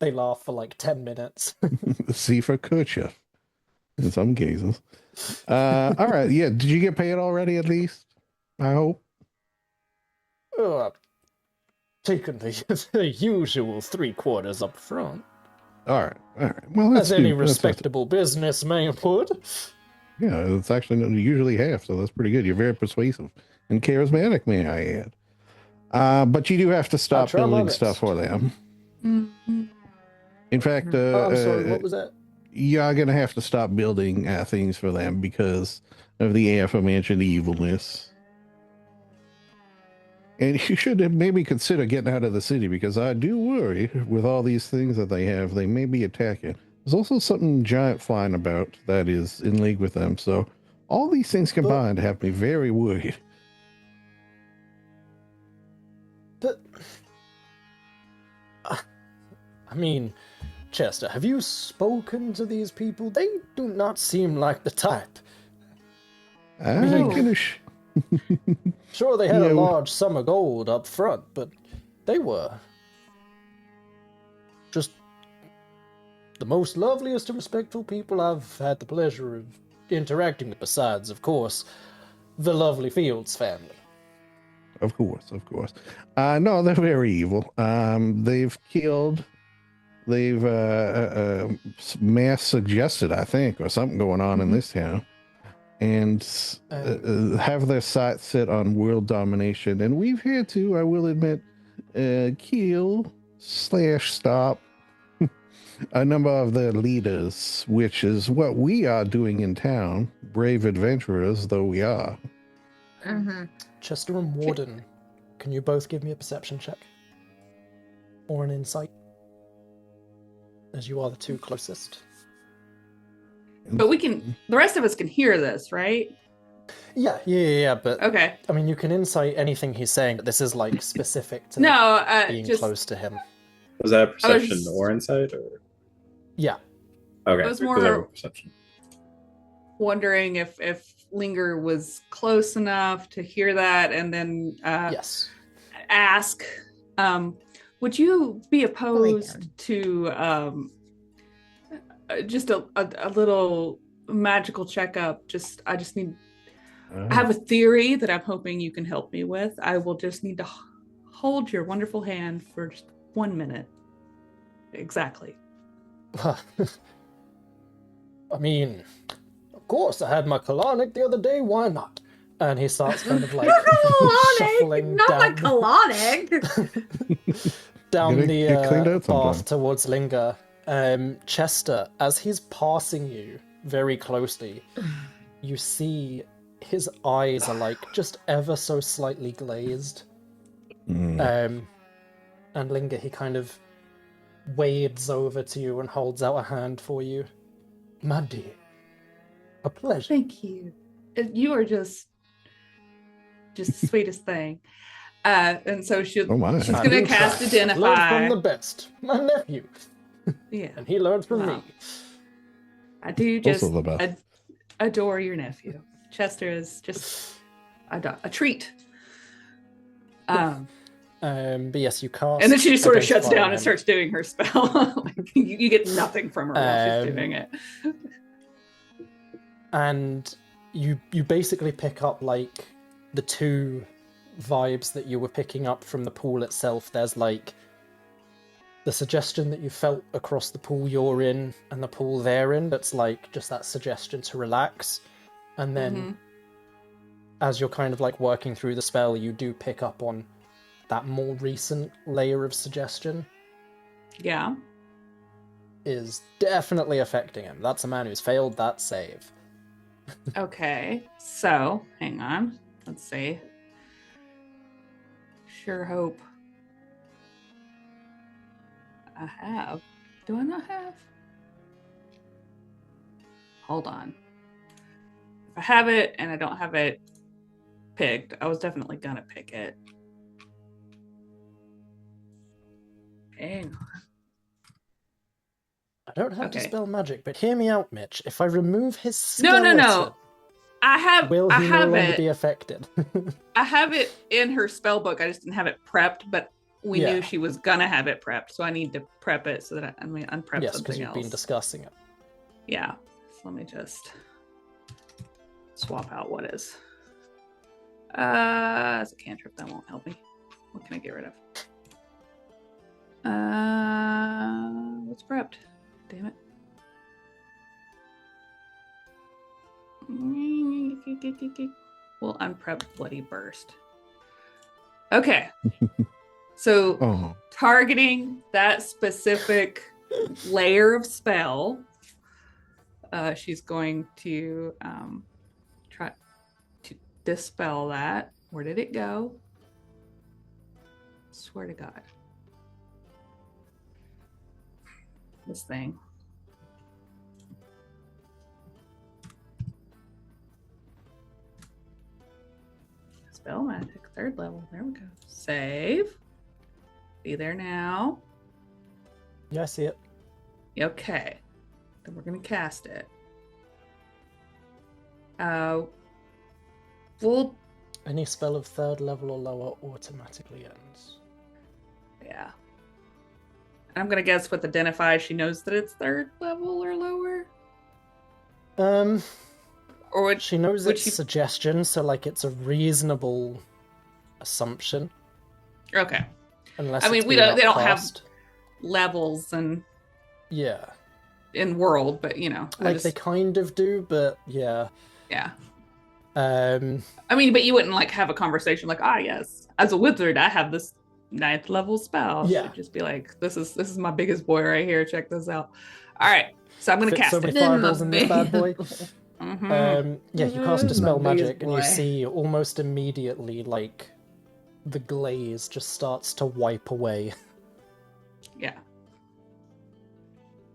They laugh for 10 minutes. C for kerchief in some cases. All right, yeah. Did you get paid already at least? I hope. I've taken the usual 3/4 up front. All right. Well, that's As any good. respectable businessman would. Yeah, it's actually usually half, so that's pretty good. You're very persuasive and charismatic, may I add. But you do have to stop try my building best. stuff for them. Mhm. In fact, I'm sorry, what was that? you are going to have to stop building things for them because of the aforementioned evilness. And you should maybe consider getting out of the city because I do worry with all these things that they have, they may be attacking. There's also something giant flying about that is in league with them. So all these things combined have me very worried. But, I mean, Chester, have you spoken to these people? They do not seem like the type. I'm gonna Sure, they had Yeah, a large sum of gold up front, but they were just the most loveliest and respectful people I've had the pleasure of interacting with, besides, of course, the lovely Fields family. Of course. No, they're very evil. They've mass suggested, I think, or something going on in this town, and have their sights set on world domination. And we've had to, I will admit, kill/stop a number of their leaders, which is what we are doing in town, brave adventurers though we are. Mm-hmm. Chester and Warden, can you both give me a perception check? Or an insight? As you are the two closest. But the rest of us can hear this, right? Yeah, but Okay. I mean, you can insight anything he's saying, but this is like specific to being just close to him. Was that a perception just- or insight? Or Yeah. okay, I was because more- perception. wondering if Linger was close enough to hear that, and then Yes. ask, would you be down. opposed to just a little magical checkup? I just need. I have a theory that I'm hoping you can help me with. I will just need to hold your wonderful hand for just 1 minute. Exactly. I mean, of course, I had my colonic the other day, why not? And he starts kind of like shuffling Not my down, colonic. down Get cleaned the out sometime. path towards Linger. Chester, as he's passing you very closely, you see his eyes are like just ever so slightly glazed. And Linger, he kind of wades over to you and holds out a hand for you. My dear, a pleasure. Thank you. You are just the sweetest thing. And so she's Oh my. going I to do cast try. Identify. Learn from the best. My nephew. Yeah, And he learns from Wow. me. I do just Also the best. adore your nephew. Chester is just a treat. But yes, you cast. And then she just sort of shuts Identify down him. and starts doing her spell. Like, you get nothing from her while she's doing it. And you basically pick up like the two vibes that you were picking up from the pool itself. There's like the suggestion that you felt across the pool you're in and the pool they're in. That's like just that suggestion to relax. And then as you're kind of like working through the spell, you do pick up on that more recent layer of suggestion Yeah. is definitely affecting him. That's a man who's failed that save. Okay. So, hang on. Let's see. Sure hope. I have. Do I not have? Hold on. If I have it and I don't have it picked, I was definitely gonna pick it. Hang on. I don't have to Okay. spell magic, but hear me out, Mitch. If I remove his No. skeleton, I have will I he no have longer it. be affected? I have it in her spell book. I just didn't have it prepped, but we Yeah. knew she was gonna have it prepped, so I need to prep it so that I mean unprep Yes, because something you've else. been discussing it. Yeah. So let me just swap out what is. It's a cantrip that won't help me. What can I get rid of? What's prepped? Damn it. Well, unprep Bloody Burst. Okay. So Oh, targeting that specific layer of spell, she's going to try to dispel that. Where did it go? Swear to God. This thing. Spell magic, 3rd level. There we go. Save. Be there now. Yeah, I see it. Okay. Then we're going to cast it. We'll... Any spell of 3rd level or lower automatically ends. Yeah. I'm going to guess with Identify, she knows that it's 3rd level or lower? Or would She knows would it's she... suggestion, so like it's a reasonable assumption. Okay. Unless I mean, it's we been don't. They don't have uppast. levels and Yeah, in world, but you know, like they kind of do, but yeah. yeah. I mean, but you wouldn't like have a conversation like, yes, as a wizard, I have this 9th level spell. Yeah. She'd just be like, this is my biggest boy right here. Check this out. All right, so I'm gonna fit cast so it. many fireballs in this bad boy. Mhm. Yeah, you cast Dispel My biggest Magic, and you boy. see almost immediately, like, the glaze just starts to wipe away. Yeah.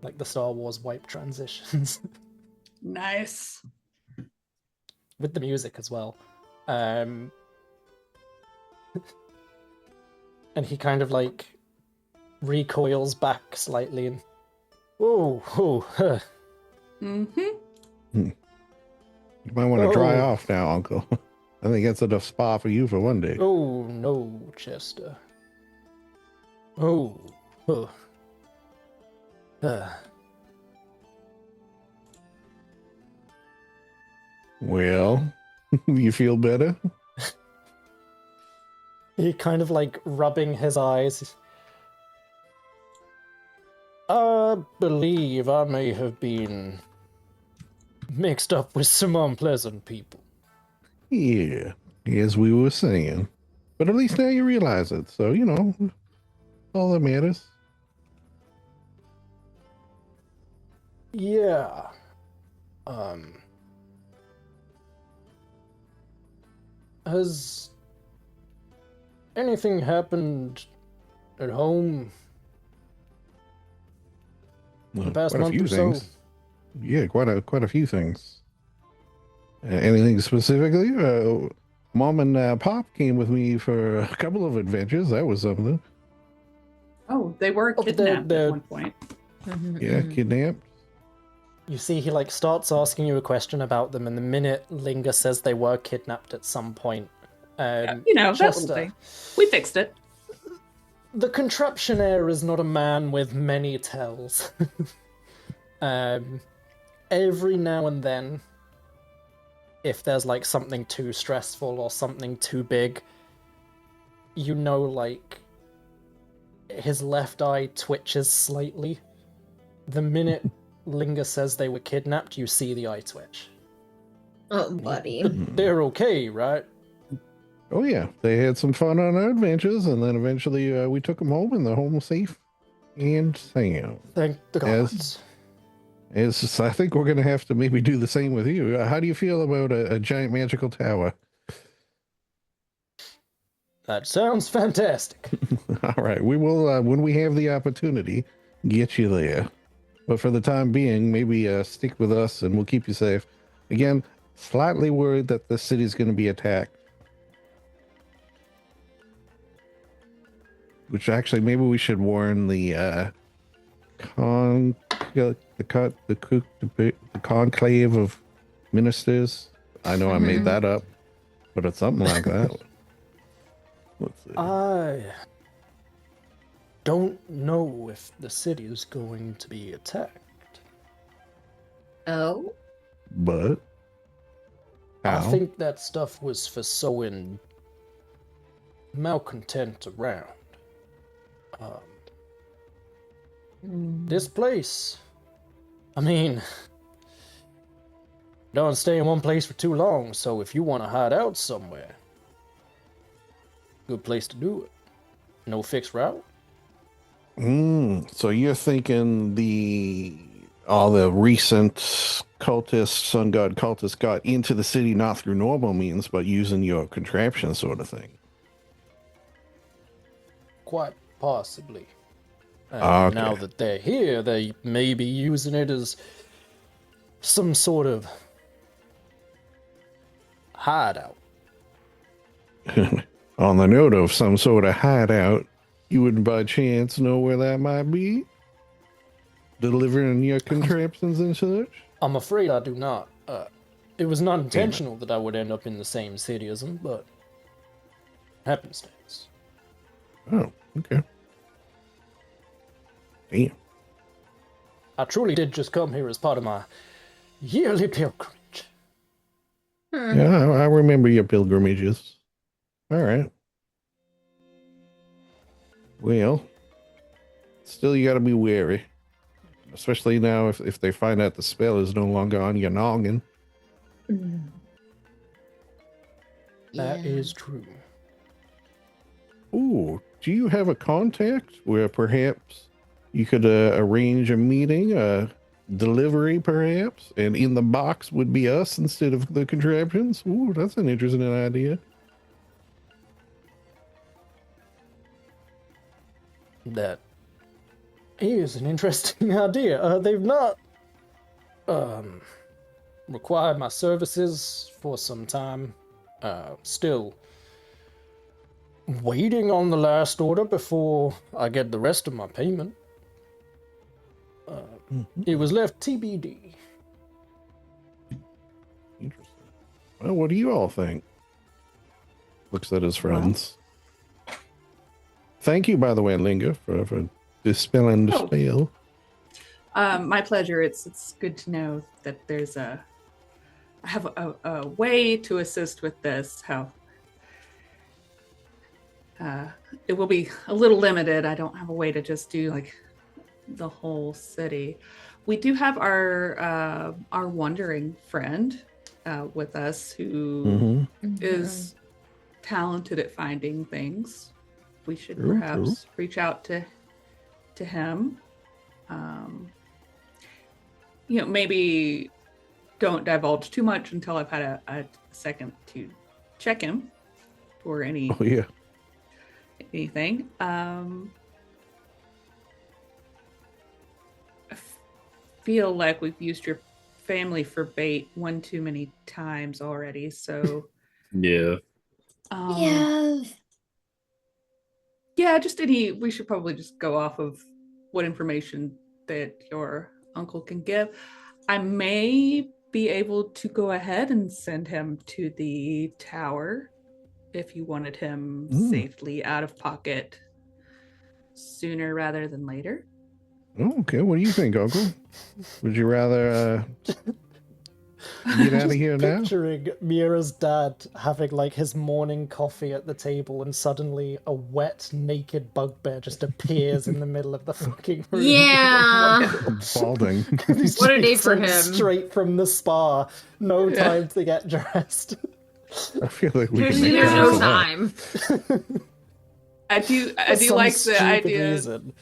Like the Star Wars wipe transitions. Nice. With the music as well. And he kind of, like, recoils back slightly and... huh. Mm-hmm. You might want to dry Oh. off now, Uncle. I think that's enough spa for you for one day. Oh, no, Chester. Oh. Well, you feel better? He kind of like rubbing his eyes. I believe I may have been mixed up with some unpleasant people. Yeah, as we were saying. But at least now you realize it, so, you know, all that matters. Yeah. Has anything happened at home in the past Quite a month few or so? things. Yeah, quite a few things. Anything specifically? Mom and Pop came with me for a couple of adventures. That was something. Oh, they were Oh, kidnapped they're- at one point. Yeah, kidnapped. You see, he like starts asking you a question about them, and the minute Linger says they were kidnapped at some point, You know, that Chester, little thing. We fixed it. the Contraptionaire is not a man with many tells. Every now and then, if there's like something too stressful or something too big, you know, like his left eye twitches slightly. The minute Linger says they were kidnapped, you see the eye twitch. Oh, buddy. But they're okay, right? Oh yeah, they had some fun on our adventures, and then eventually we took them home, and they're home safe and sound. Thank the gods. As I think we're going to have to maybe do the same with you. How do you feel about a giant magical tower? That sounds fantastic. All right, we will when we have the opportunity get you there. But for the time being, maybe stick with us, and we'll keep you safe. Again, slightly worried that the city's going to be attacked. Which actually, maybe we should warn the conclave of ministers. I know I made that up, but it's something like that. Let's see. I don't know if the city is going to be attacked. Oh? But how? I think that stuff was for sowing malcontent around. This place, I mean, don't stay in one place for too long, so if you want to hide out somewhere, good place to do it. No fixed route. So you're thinking the all the recent cultists, sun god cultists, got into the city not through normal means, but using your contraption sort of thing. Quite possibly. And Okay. now that they're here, they may be using it as some sort of hideout. On the note of some sort of hideout, you wouldn't by chance know where that might be? Delivering your contraptions and such? I'm afraid I do not. It was not intentional that I would end up in the same city as them, but happenstance. Oh, okay. Damn. I truly did just come here as part of my yearly pilgrimage. Yeah, I remember your pilgrimages. All right. Well, still you gotta be wary. Especially now if they find out the spell is no longer on your noggin. That is true. Ooh, do you have a contact where perhaps you could arrange a meeting, a delivery perhaps, and in the box would be us instead of the contraptions? Ooh, that's an interesting idea. That is an interesting idea. They've not required my services for some time. Still waiting on the last order before I get the rest of my payment. It was left TBD. Interesting. Well, what do you all think? Looks at his friends. Thank you, by the way, Linger, for dispelling the spell. My pleasure. It's good to know that I have a way to assist with this. How it will be a little limited. I don't have a way to just do like the whole city. We do have our wandering friend with us who is talented at finding things. We should perhaps reach out to him. Maybe don't divulge too much until I've had a second to check him for anything. I feel like we've used your family for bait one too many times already, so Yeah. We should probably just go off of what information that your uncle can give. I may be able to go ahead and send him to the tower if you wanted him safely out of pocket sooner rather than later. Oh, okay, what do you think, Uncle? Would you rather get out of here now? Picturing Mira's dad having like his morning coffee at the table, and suddenly a wet, naked bugbear just appears in the middle of the fucking room. Yeah. Balding. What a day for him. Straight from the spa. No time to get dressed. I feel like we There's can make no that. time. I do Some like the stupid idea reason.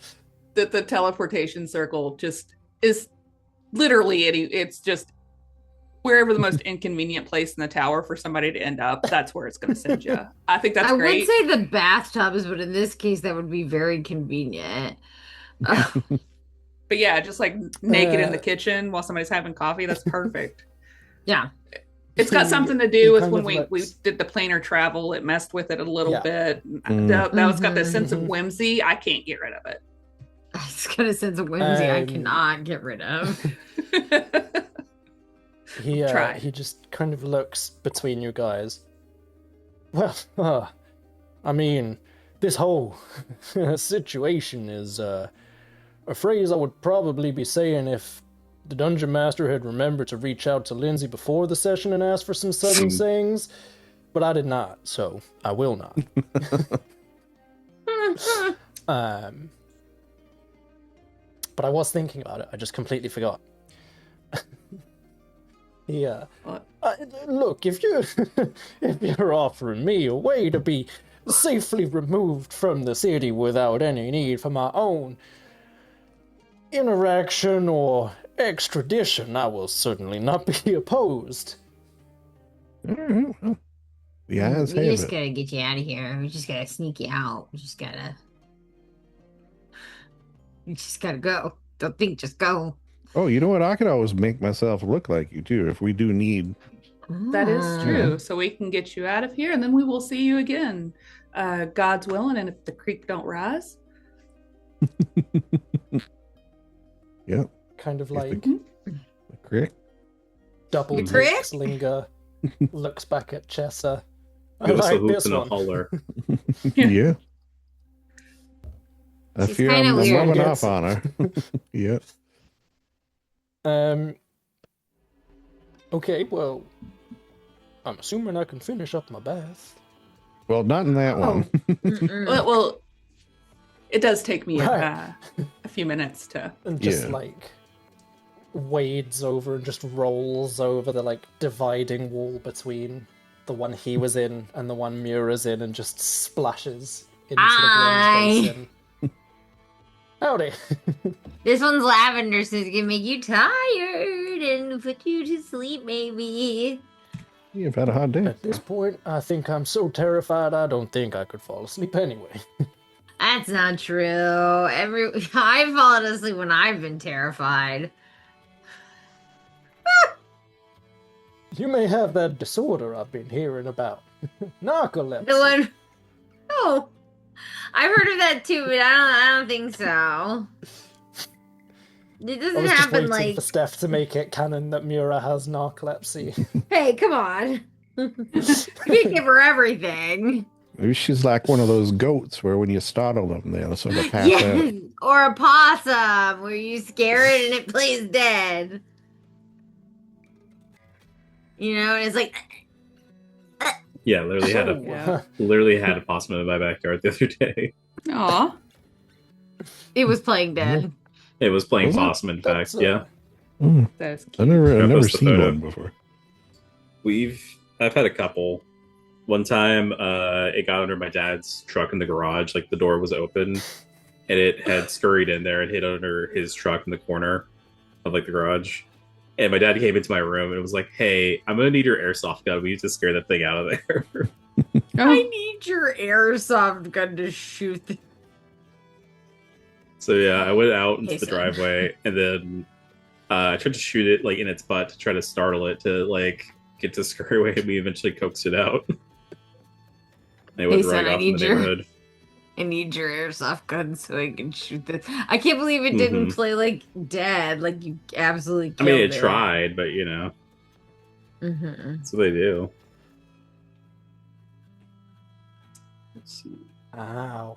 that the teleportation circle just is literally it's just wherever the most inconvenient place in the tower for somebody to end up, that's where it's going to send you. I think that's great. I would say the bathtubs, but in this case, that would be very convenient. But yeah, just like naked in the kitchen while somebody's having coffee, that's perfect. Yeah. It's got something to do with kind when of we did the planar travel. It messed with it a little bit. That was got this sense of whimsy. I can't get rid of it. It's got a sense of whimsy I cannot get rid of. He just kind of looks between you guys. Well, I mean, this whole situation is a phrase I would probably be saying if the dungeon master had remembered to reach out to Lindsay before the session and ask for some sudden sayings, but I did not, so I will not. But I was thinking about it. I just completely forgot. Yeah. Look, if you're offering me a way to be safely removed from the city without any need for my own interaction or extradition, I will certainly not be opposed. All right, well, the eyes We have just it. gotta get you out of here. We just gotta sneak you out. We just gotta. You just gotta go. Don't think, just go. Oh, you know what? I could always make myself look like you too if we do need. That is Ah. true. So we can get you out of here, and then we will see you again, God's willing. And if the creek don't rise, Yep, Kind of Is the- like the crick. double The takes Linger, looks back at Chester. I Give us a like hoot this and a one. holler. Yeah. I She's fear kinda I'm weird. rubbing Gets off on her. Yep. Okay, well, I'm assuming I can finish up my bath. Well, not in that one. Mm-mm. well, it does take me Right. a few minutes to. And just Yeah. like wades over and just rolls over the like dividing wall between the one he was in and the one Mura's in and just splashes into the bronze basin. Howdy. This one's lavender, so it's gonna make you tired and put you to sleep, maybe. You've had a hot day. At this point, I think I'm so terrified I don't think I could fall asleep anyway. That's not true. I've fallen asleep when I've been terrified. You may have that disorder I've been hearing about. Narcolepsy. The one. Oh, I've heard of that too, but I don't think so. It I doesn't was just happen waiting like. for Steph to make it canon that Mura has narcolepsy. Hey, come on. You can't give her everything. Maybe she's like one of those goats where when you startle them, they'll sort of pass Yes, out. or a possum where you scare it and it plays dead. You know, and it's like, Yeah, literally had a possum in my backyard the other day. Aw. it was playing dead. It was playing Was it? possum, in fact. That's, Yeah, Mm, That's I've cute. never Yeah, post the seen photo. one before. I've had a couple. One time, it got under my dad's truck in the garage. Like the door was open, and it had scurried in there and hid under his truck in the corner of like the garage. And my dad came into my room and was like, "Hey, I'm gonna need your airsoft gun. We need to scare that thing out of there." I Oh, need your airsoft gun to shoot the. So yeah, I went out into Hey, the son. driveway and then I tried to shoot it like in its butt to try to startle it to like get to scurry away, and we eventually coaxed it out. They went Hey, right son, I off in the need your- neighborhood. I need your airsoft gun so I can shoot this. I can't believe it didn't play like dead. Like you absolutely I killed mean, it. it tried, but you know, Mm-hmm. that's what they do. Let's see. Ow.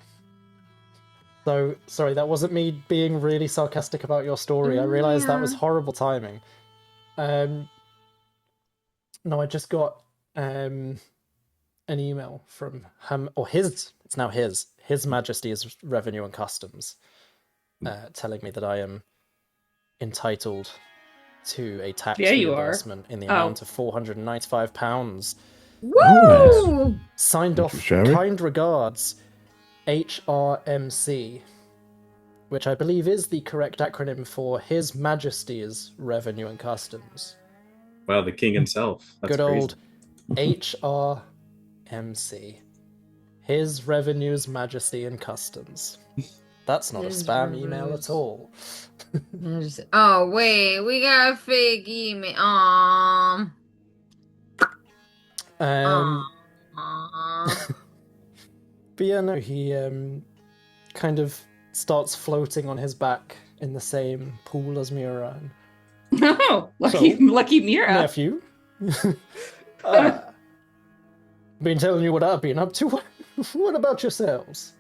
So, sorry, that wasn't me being really sarcastic about your story. I realized that was Yeah. horrible timing. No, I just got an email from him, or his, it's now His Majesty's Revenue and Customs, telling me that I am entitled to a tax Yeah, you are. reimbursement in the Oh. amount of £495. Woo! Signed off, Shall we? kind regards, HRMC, which I believe is the correct acronym for His Majesty's Revenue and Customs. Wow, the king himself. That's Good crazy. old HRMC. His Revenues, Majesty and Customs. That's not a His spam email Revenues. at all. Oh wait, we got a fake email. Aww. Aww. But yeah, no, he kind of starts floating on his back in the same pool as Mura. And, Oh, lucky Mira. nephew, been telling you what I've been up to. What about yourselves?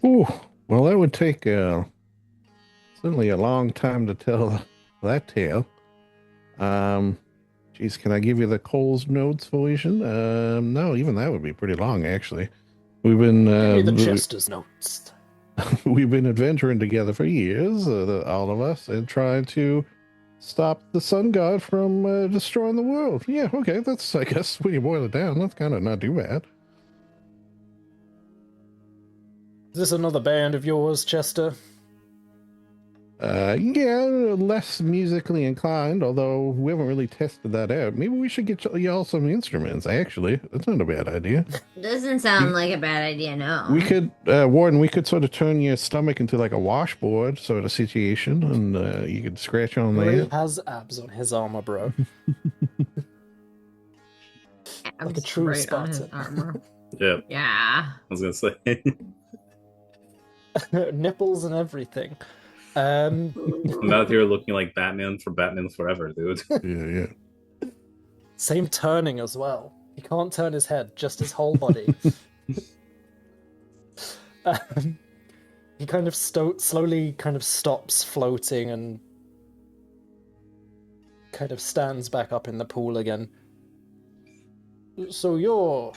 Ooh, well, that would take certainly a long time to tell that tale. Geez, can I give you the Coles notes, Felician? No, even that would be pretty long, actually. We've been Give me the Chester's notes. we've been adventuring together for years, all of us, and trying to stop the sun god from destroying the world. Yeah, okay, that's, I guess, when you boil it down, that's kind of not too bad. Is this another band of yours, Chester? Yeah, less musically inclined, although we haven't really tested that out. Maybe we should get y'all some instruments, actually. That's not a bad idea. Doesn't sound like a bad idea, no. We could, Warden, we could sort of turn your stomach into like a washboard sort of situation, and you could scratch on He that. has abs on his armor, bro. Like a true Right on his Spartan. armor. Yeah, Yeah. I was gonna say. Nipples and everything. I'm out here looking like Batman from Batman Forever, dude. Yeah. Same turning as well. He can't turn his head, just his whole body. He kind of slowly kind of stops floating and kind of stands back up in the pool again. So you're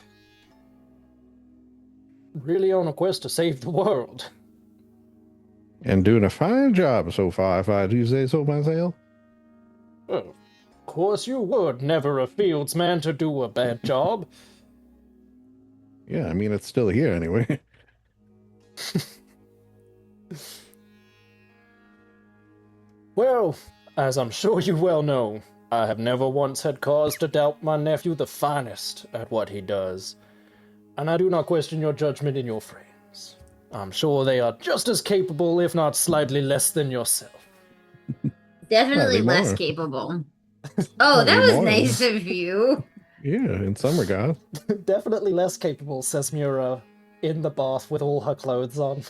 really on a quest to save the world. And doing a fine job so far, if I do say so myself. Oh, of course you would. Never a fields man to do a bad job. Yeah, I mean, it's still here anyway. Well, as I'm sure you well know, I have never once had cause to doubt my nephew the finest at what he does, and I do not question your judgment in your frames. I'm sure they are just as capable, if not slightly less than yourself. Definitely Slightly less more. capable. Oh, that Slightly was more. nice of you. Yeah, in some regard. Definitely less capable, says Mura, in the bath with all her clothes on.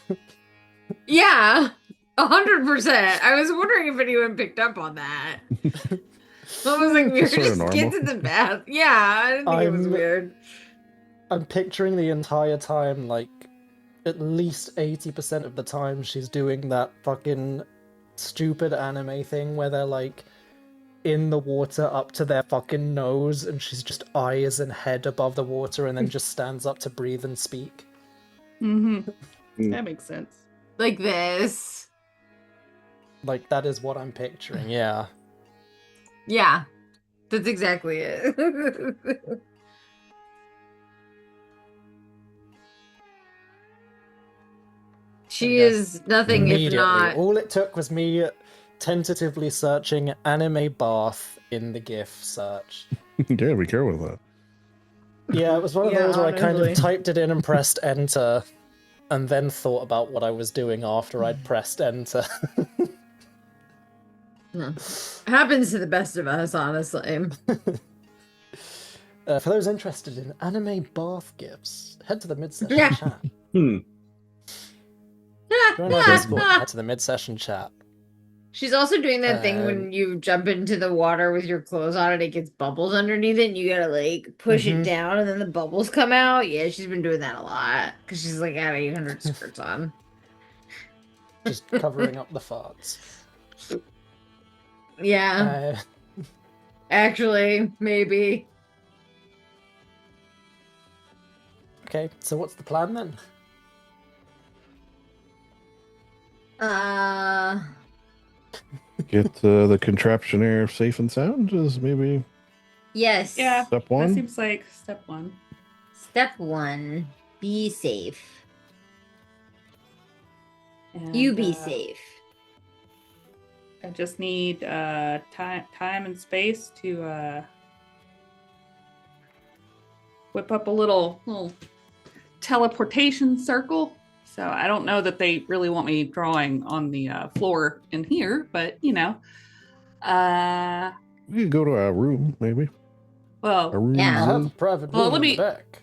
Yeah, 100%. I was wondering if anyone picked up on that. I was like, Mira Sorta just normal. gets in the bath. Yeah, I didn't think it was I'm- weird. I'm picturing the entire time, like, at least 80% of the time she's doing that fucking stupid anime thing where they're, like, in the water up to their fucking nose, and she's just eyes and head above the water and then just stands up to breathe and speak. Mm-hmm. That makes sense. Like this. Like, that is what I'm picturing, yeah. Yeah, that's exactly it. She Yes. is nothing if Immediately. not. All it took was me tentatively searching anime bath in the GIF search. Yeah, be careful with that. Yeah, it was one of Yeah, those where I kind of honestly. typed it in and pressed enter, and then thought about what I was doing after I'd pressed enter. Happens to the best of us, honestly. For those interested in anime bath GIFs, head to the mid-session Yeah. chat. Join our Discord, head to the mid-session chat. She's also doing that thing when you jump into the water with your clothes on and it gets bubbles underneath it and you gotta like push it Mhm. down and then the bubbles come out. Yeah, she's been doing that a lot because she's like got 800 skirts on. Just covering up the farts. Yeah, Uh, actually, maybe. okay, so what's the plan then? Get the Contraptionaire safe and sound is maybe Yes. Yeah. step That one. seems like step one. Step 1, be safe. And, You be safe. I just need time and space to whip up a little teleportation circle. So I don't know that they really want me drawing on the floor in here, but you know, We could go to our room, maybe. A well, room. Yeah. I have a room. private Well, room let in me- the back.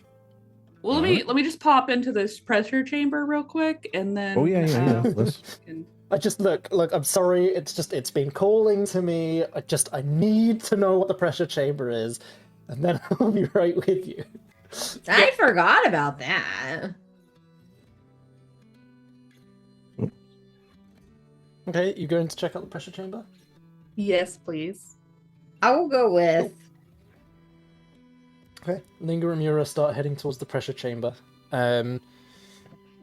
well, let me just pop into this pressure chamber real quick, and then Oh yeah. Let's. can- I just look, I'm sorry, it's been calling to me. I need to know what the pressure chamber is, and then I'll be right with you. I forgot about that. Okay, you going to check out the pressure chamber? yes, please. I will go with. Okay, Linger and Mura start heading towards the pressure chamber.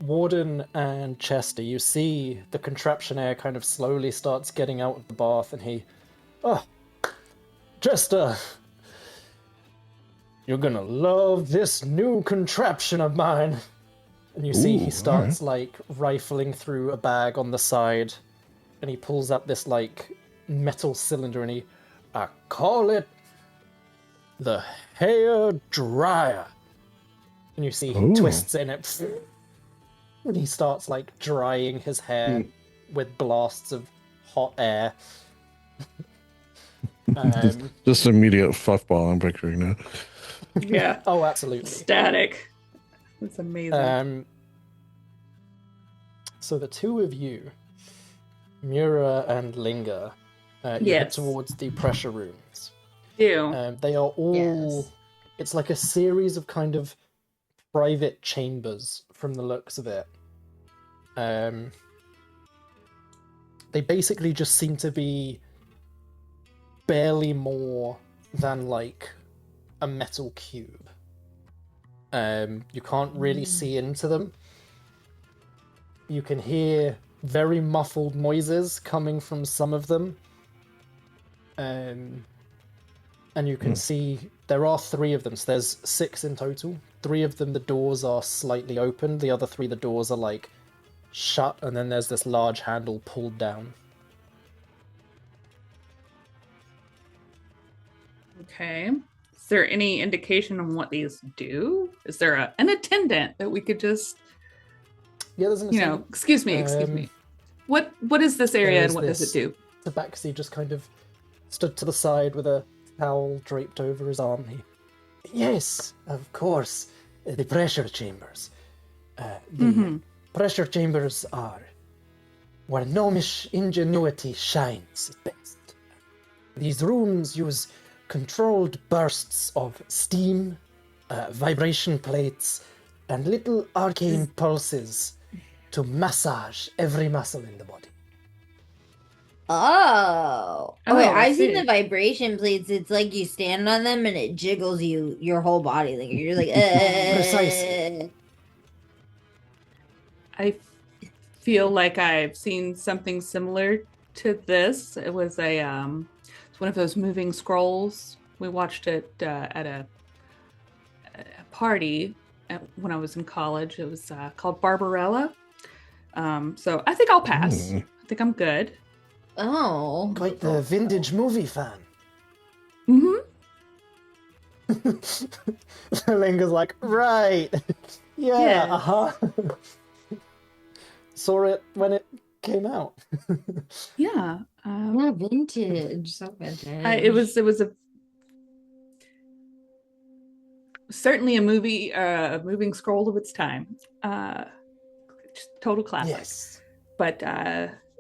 Warden and Chester, you see the Contraptionaire kind of slowly starts getting out of the bath, and he... Oh, Chester! You're gonna love this new contraption of mine! And you see Ooh, he starts, like, rifling through a bag on the side, and he pulls up this like metal cylinder, and I call it the hair dryer. And you see he Ooh. twists it in it, and he starts like drying his hair with blasts of hot air. Just immediate fuffball I'm picturing now. Yeah. Oh, absolutely. Static. That's amazing. So the two of you, Mura and Linger, you head Yes. towards the pressure rooms. Do. They are all... Yes. It's like a series of kind of private chambers from the looks of it. They basically just seem to be barely more than like a metal cube. You can't really see into them. You can hear very muffled noises coming from some of them. And you can see there are 3 of them, so there's 6 in total. 3 of them, the doors are slightly open. The other 3, the doors are like shut, and then there's this large handle pulled down. Okay. Is there any indication on what these do? Is there an attendant that we could just, Yeah, there's an assistant. excuse me. What is this area and what does it do? Tabaxi just kind of stood to the side with a towel draped over his arm. Yes, of course. The pressure chambers. The pressure chambers are where gnomish ingenuity shines at best. These rooms use controlled bursts of steam, vibration plates, and little arcane pulses to massage every muscle in the body. Oh. Oh, Okay, I I've seen see. the vibration plates. It's like you stand on them and it jiggles your whole body. Like you're like, Precisely. I feel like I've seen something similar to this. It was it's one of those moving scrolls. We watched it at a party when I was in college. It was called Barbarella. So I think I'll pass. I think I'm good. Oh. Quite the vintage movie fan. Mm-hmm. Linger's like, right. Yeah, Yeah. uh-huh. Saw it when it came out. Yeah. Yeah, vintage. So vintage. It was a certainly a moving scroll of its time. Just total classic. Yes. But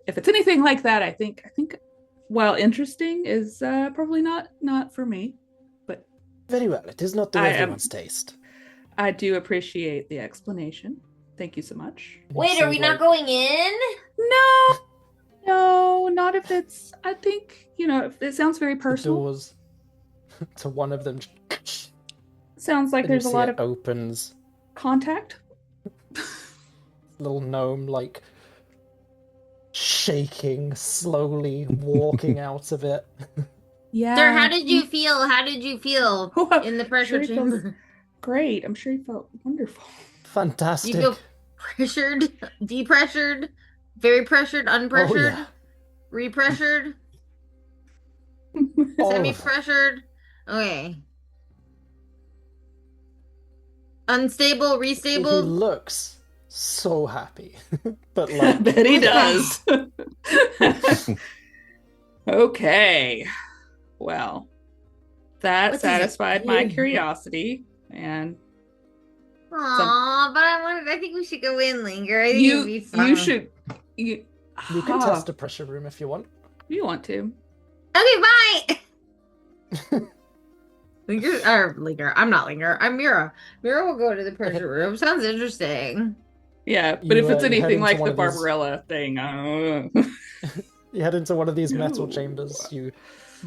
if it's anything like that, I think while interesting is probably not for me. But Very well. It is not to I am- everyone's taste. I do appreciate the explanation. Thank you so much. Wait, are we not going in? No, not if it's. I think if it sounds very personal. Doors to one of them. Sounds like And there's you a see lot it of opens. contact. Little gnome like shaking, slowly walking out of it. Yeah. Sir, how did you feel? How did you feel Oh, in the I'm pressure sure he feels chamber? great. I'm sure he felt wonderful. Fantastic. You feel pressured, depressured, very pressured, unpressured, Oh, yeah. repressured, All of them. semi-pressured? Okay. Unstable, He restable? looks so happy. But I like, bet he does. Okay. Well, that What does it satisfied my do? curiosity, and Aw, but I think we should go in, Linger. I think you it'd be fun. you should you you can Ah, test a pressure room if you want. you want to. Okay, bye! Linger. I'm not Linger. I'm Mira. Mira will go to the pressure room. Sounds interesting. Yeah, but You, if it's you head anything into like one the of these- Barbarella thing, I don't know. You head into one of these metal No. chambers. You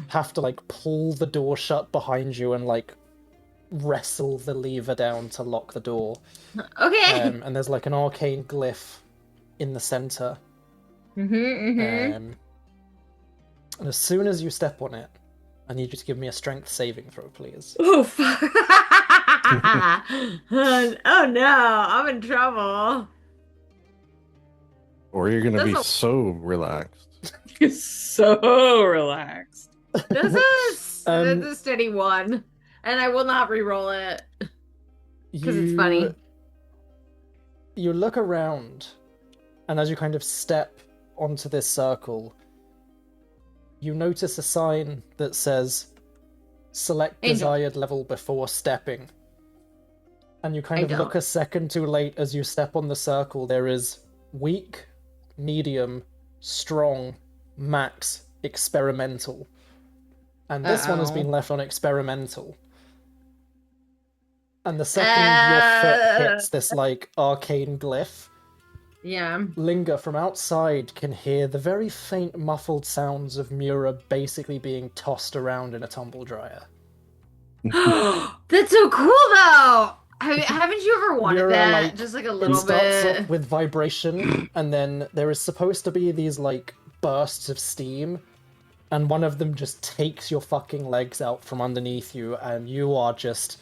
have to like pull the door shut behind you and like wrestle the lever down to lock the door. Okay. And there's like an arcane glyph in the center. And as soon as you step on it, I need you to give me a strength saving throw, please. Oof. Oh no, I'm in trouble. Or you're going to be That's a- so relaxed. He's so relaxed. That's Um, a steady one. And I will not re-roll it. Because it's funny. You look around, and as you kind of step onto this circle, you notice a sign that says, select Angel. desired level before stepping. And you kind I of don't. look a second too late as you step on the circle. There is weak, medium, strong, max, experimental. And this one has Uh-oh. been left on experimental. And the second your foot hits this, like, arcane glyph, Yeah. Linger from outside can hear the very faint, muffled sounds of Mura basically being tossed around in a tumble dryer. That's so cool, though. Haven't you ever wanted Mura, that? like, Just like a It little starts bit. off with vibration, and then there is supposed to be these, like, bursts of steam, and one of them just takes your fucking legs out from underneath you, and you are just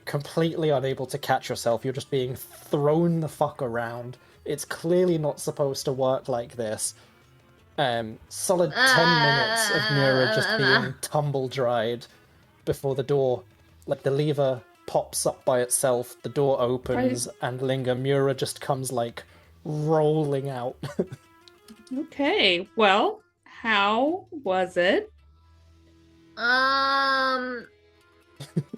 completely unable to catch yourself. You're just being thrown the fuck around. It's clearly not supposed to work like this. Solid 10 minutes of Mura just being tumble dried before the door, like the lever pops up by itself, the door opens, and Linger Mura just comes like rolling out. Okay, well, how was it?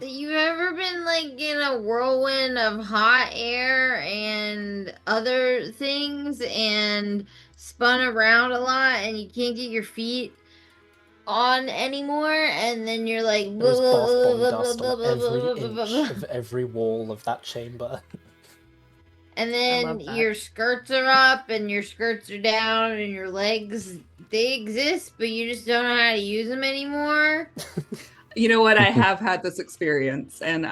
You ever been like in a whirlwind of hot air and other things and spun around a lot and you can't get your feet on anymore and then you're like There was bath bomb dust on every inch of every wall of that chamber. and I then love that. your skirts are up and your skirts are down and your legs, they exist but you just don't know how to use them anymore. You know what? I have had this experience, and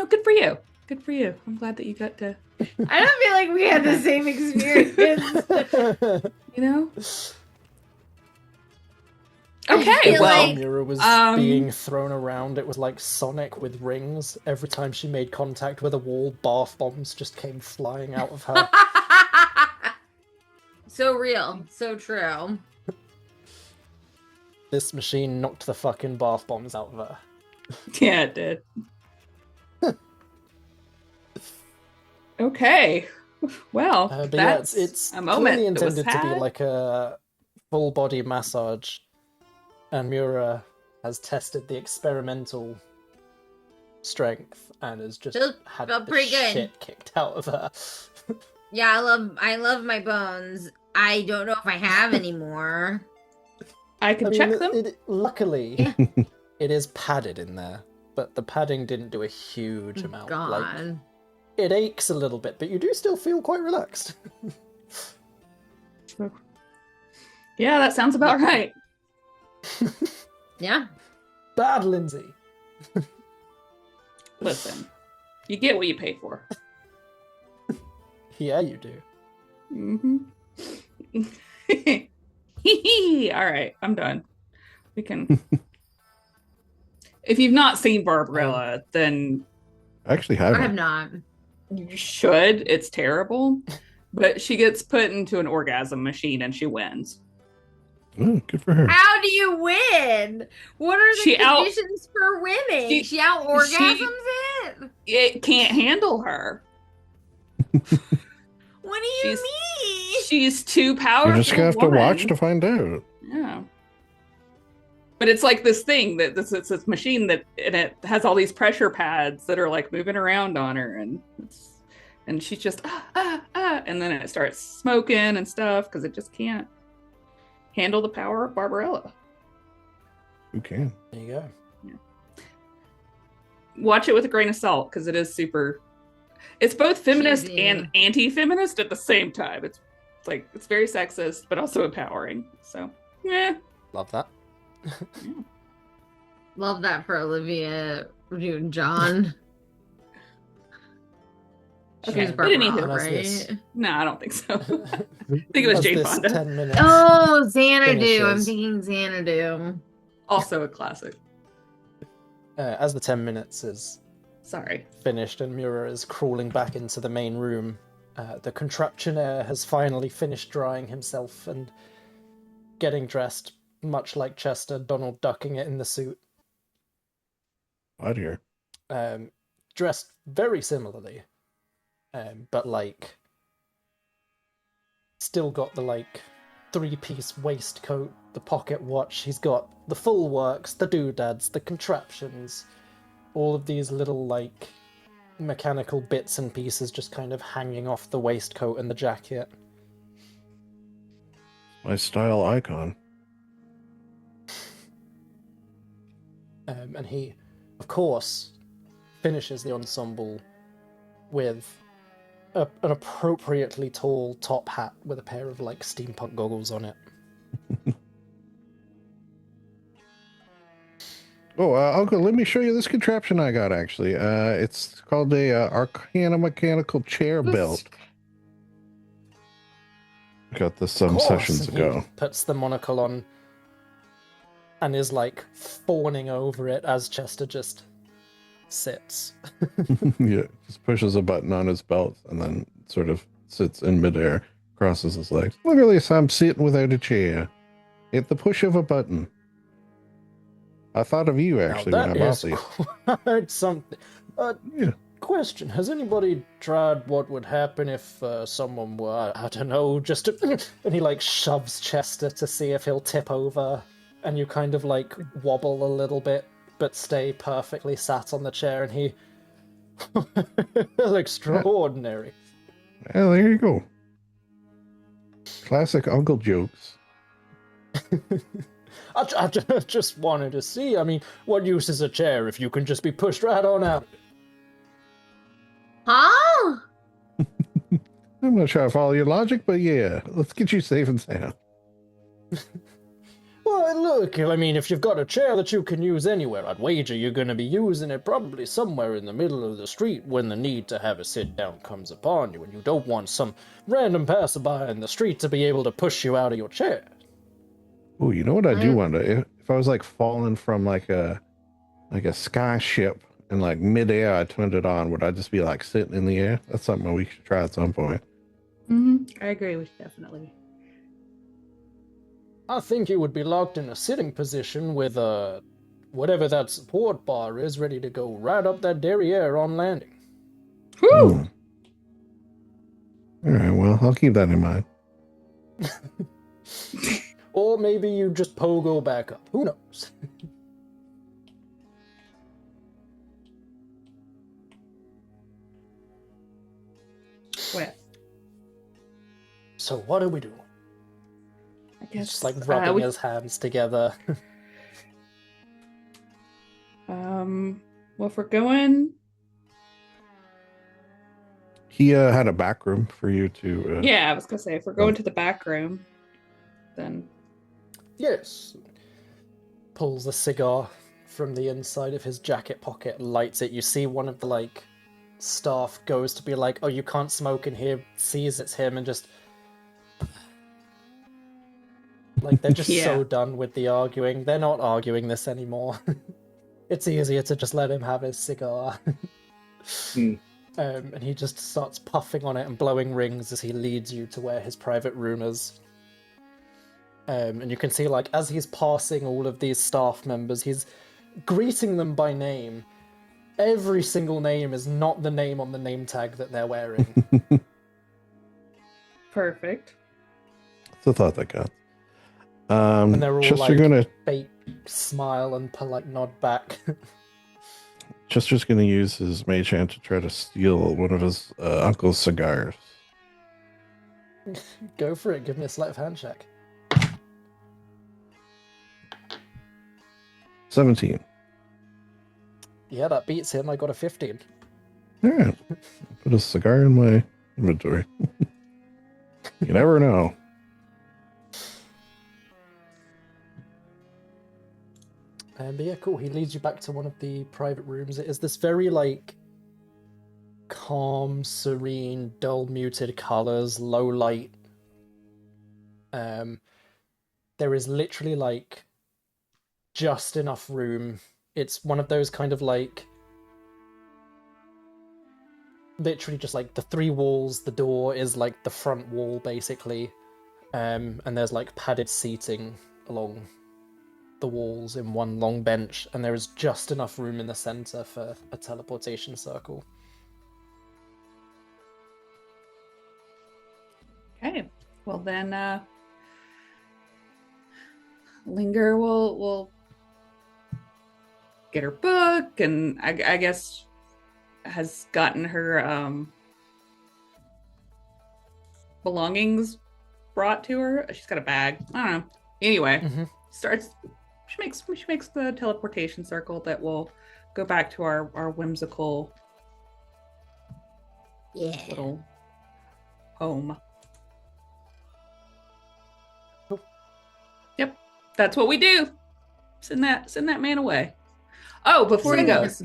good for you. Good for you. I'm glad that you got to. I don't feel like we had the same experience. You know. I Okay, feel well, like- Mura was being thrown around. It was like Sonic with rings. Every time she made contact with a wall, bath bombs just came flying out of her. So real, so true. This machine knocked the fucking bath bombs out of her. yeah, it did. Okay, well, But yeah, that's it's a moment clearly that was intended to be had. like a full body massage, and Mura has tested the experimental strength and has just Felt had the pretty good. shit kicked out of her. Yeah, I love my bones. I don't know if I have anymore. I can check them. Luckily, it is padded in there, but the padding didn't do a huge amount. God. Like, it aches a little bit, but you do still feel quite relaxed. Yeah, that sounds about right. Yeah. Bad, Lindsay. Listen, you get what you pay for. Yeah, you do. Mm-hmm. All right, I'm done. We can. If you've not seen Barbarella, then Actually, I have haven't. not. you should. It's terrible, but she gets put into an orgasm machine and she wins. Oh, good for her. How do you win? What are the She out- conditions for winning? she- She out orgasms it? It can't handle her. What do you mean? She's too powerful. You just have to watch woman. to find out. Yeah. But it's like this thing that it's this machine that and it has all these pressure pads that are like moving around on her and she's just and then it starts smoking and stuff because it just can't handle the power of Barbarella. Who can? There you go. Watch it with a grain of salt because it is super. It's both feminist Cheesy. and anti-feminist at the same time. It's like it's very sexist but also empowering. So yeah. Love that. Love that for Olivia Newton-John. She Okay, was but anywho, Barbara, that's this. right? No, I don't think so. I think it was As Jane this Fonda. 10 minutes. Oh, Xanadu. I'm Finishes. thinking Xanadu. Also a classic. As the 10 minutes is Sorry. finished and Mura is crawling back into the main room, the Contraptionaire has finally finished drying himself, and getting dressed, much like Chester, Donald ducking it in the suit. Out here. Dressed very similarly, but like still got the like 3-piece waistcoat, the pocket watch. He's got the full works, the doodads, the contraptions, all of these little like mechanical bits and pieces just kind of hanging off the waistcoat and the jacket. My style icon. And he, of course, finishes the ensemble with an appropriately tall top hat with a pair of like steampunk goggles on it. Oh, Uncle, let me show you this contraption I got, actually. It's called a Arcana Mechanical Chair Belt. Got this some sessions And he ago. puts the monocle on and is like fawning over it as Chester just sits. Yeah, just pushes a button on his belt and then sort of sits in midair, crosses his legs. Look at this, I'm sitting without a chair. At the push of a button. I thought of you, actually, now, when I bought these. quite something. Yeah. Question, has anybody tried what would happen if someone were, I don't know, just to... and he like shoves Chester to see if he'll tip over, and you kind of like wobble a little bit but stay perfectly sat on the chair, and he extraordinary. Well, there you go. Classic uncle jokes. I just wanted to see, I mean, what use is a chair if you can just be pushed right on out? Huh? I'm not sure I follow your logic, but yeah, let's get you safe and sound. Well, look, I mean, if you've got a chair that you can use anywhere, I'd wager you're going to be using it probably somewhere in the middle of the street when the need to have a sit-down comes upon you, and you don't want some random passerby in the street to be able to push you out of your chair. Oh, you know what I do wonder? If I was like falling from like a sky ship and like midair, I turned it on, would I just be like sitting in the air? That's something we should try at some point. I agree with you, definitely. I think you would be locked in a sitting position with whatever that support bar is ready to go right up that derriere on landing. Whew! All right, well, I'll keep that in mind. Or maybe you just pogo back up. Who knows? Well, So what do we do? I guess Just like rubbing we- his hands together. well, if we're going, He had a back room for you to... yeah, I was gonna say if we're going to the back room, then Yes. Pulls a cigar from the inside of his jacket pocket, lights it. You see one of the like staff goes to be like, "Oh, you can't smoke in here." Sees it's him and just like they're just Yeah. so done with the arguing. They're not arguing this anymore. It's easier to just let him have his cigar. And he just starts puffing on it and blowing rings as he leads you to where his private room is. And you can see, like, as he's passing all of these staff members, he's greeting them by name. Every single name is not the name on the name tag that they're wearing. perfect. It's a thought that counts. And they're all Chester like, gonna fake smile and polite nod back. Chester's gonna use his mage hand to try to steal one of his uncle's cigars. Go for it, give me a sleight of hand check. 17. Yeah, that beats him. I got a 15. All right. Put a cigar in my inventory. You never know. But yeah, cool. He leads you back to one of the private rooms. It is this very, like, calm, serene, dull, muted colors, low light. There is literally, like, just enough room. It's one of those kind of, like, literally just, like, the 3 walls, the door is, like, the front wall, basically. And there's like padded seating along the walls in one long bench, and there is just enough room in the center for a teleportation circle. Okay. Well then, Linger will get her book, and I guess has gotten her belongings brought to her. She's got a bag. I don't know. Anyway, starts. She makes the teleportation circle that will go back to our whimsical little home. Cool. Yep, that's what we do. Send that man away. Oh, before he goes,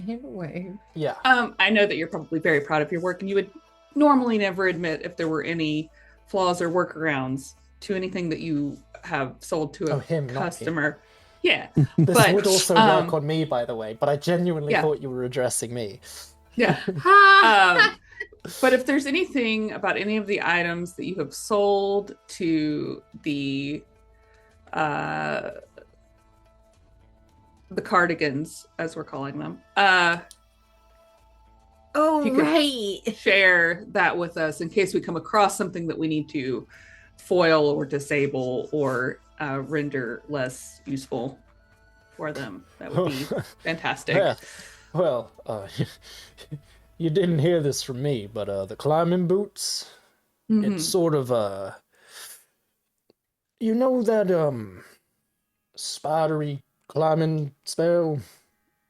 Yeah. I know that you're probably very proud of your work, and you would normally never admit if there were any flaws or workarounds to anything that you have sold to a customer. Yeah, this would also work on me, by the way, but I genuinely thought you were addressing me. Yeah. But if there's anything about any of the items that you have sold to the cardigans, as we're calling them, share that with us in case we come across something that we need to foil or disable or render less useful for them. That would be fantastic. Yeah. Well, you didn't hear this from me, but the climbing boots, it's sort of you know that spidery climbing spell?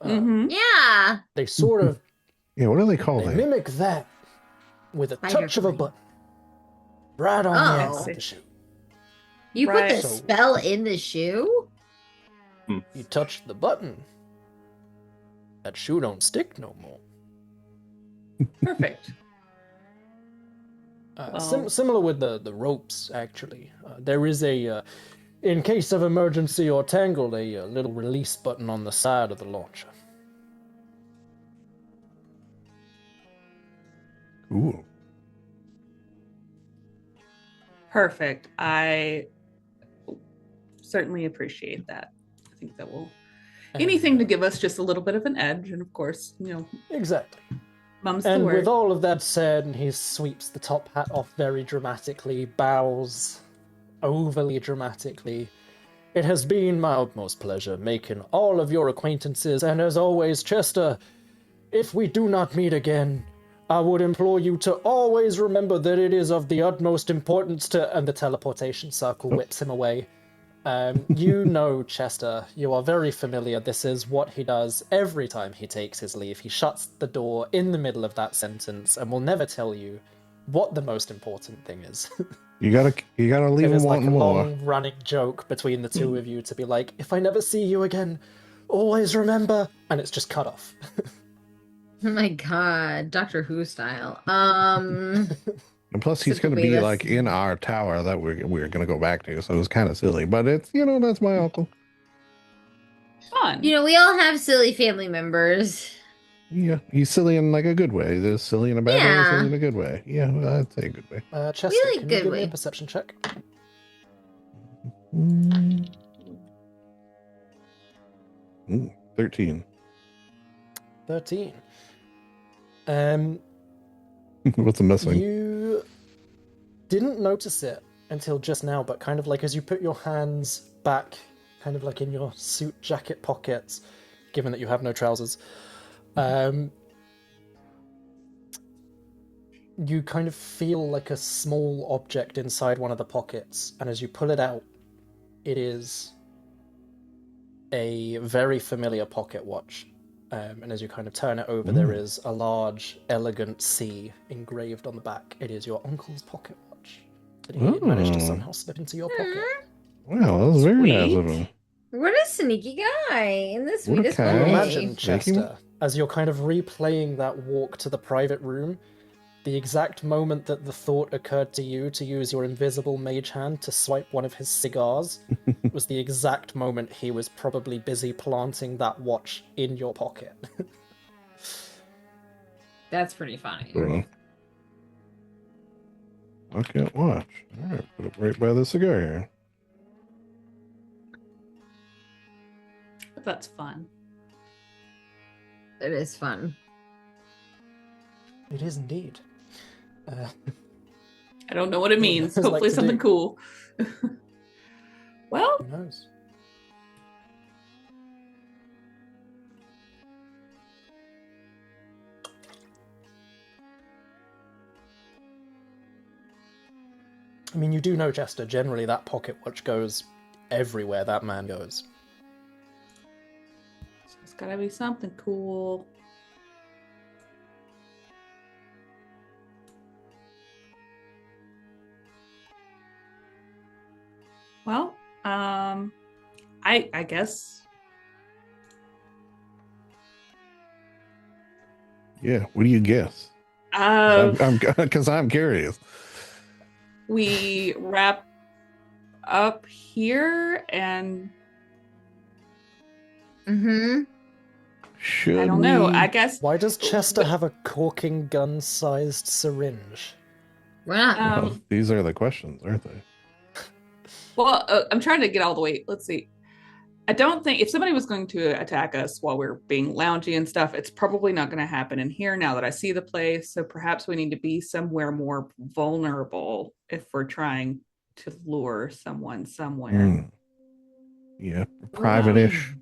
Yeah. They sort of what do they call they that? mimic that with a touch of a button. Right on the outside of the shoe. You put the spell in the shoe? You touch the button. That shoe don't stick no more. Perfect. Similar with the ropes, actually. There is a, in case of emergency or tangle, a little release button on the side of the launcher. Ooh. Perfect. I certainly appreciate that. I think that will anything to give us just a little bit of an edge, and of course, exactly. Mum's and the word. With all of that said, he sweeps the top hat off very dramatically, bows overly dramatically. It has been my utmost pleasure making all of your acquaintances, and as always, Chester, if we do not meet again, I would implore you to always remember that it is of the utmost importance to... And the teleportation circle whips him away. You know, Chester, you are very familiar. This is what he does every time he takes his leave. He shuts the door in the middle of that sentence and will never tell you what the most important thing is. You gotta leave him wanting more. It's like a long-running joke between the two of you to be like, if I never see you again, always remember... And it's just cut off. Oh my god, Doctor Who style. And plus, he's going to be like in our tower that we're going to go back to, so it's kind of silly. But it's that's my uncle. Fun. We all have silly family members. Yeah, he's silly in like a good way. There's silly in a bad way, silly in a good way. Yeah, I'd say a good way. Chester, really can good you give way. me a perception check? 13. 13. What's missing? You didn't notice it until just now, but kind of like as you put your hands back, kind of like in your suit jacket pockets, given that you have no trousers, you kind of feel like a small object inside one of the pockets, and as you pull it out, it is a very familiar pocket watch. And as you kind of turn it over, there is a large, elegant C engraved on the back. It is your uncle's pocket watch that he managed to somehow slip into your pocket. Wow, that was very nice of him. What a sneaky guy in the sweetest What a way. cat. Imagine, Chester, as you're kind of replaying that walk to the private room, the exact moment that the thought occurred to you to use your invisible mage hand to swipe one of his cigars was the exact moment he was probably busy planting that watch in your pocket. That's pretty funny. I can't watch. All right, put it right by the cigar here. That's fun. It is fun. It is indeed. I don't know what it means. It's like Hopefully to something do. cool. Well, Who knows? I mean, you do know, Jester, generally that pocket watch goes everywhere that man goes. it's gotta be something cool. Well, I guess Yeah, what do you guess? Because I'm curious. we wrap up here, and Mm-hmm. Should I don't know. we- I guess Why does Chester have a corking gun-sized syringe? Why not? Well, these are the questions, aren't they? Well, I'm trying to get all the way. Let's see. I don't think if somebody was going to attack us while we're being loungy and stuff, it's probably not going to happen in here now that I see the place. So perhaps we need to be somewhere more vulnerable if we're trying to lure someone somewhere. Hmm. Yeah, private-ish.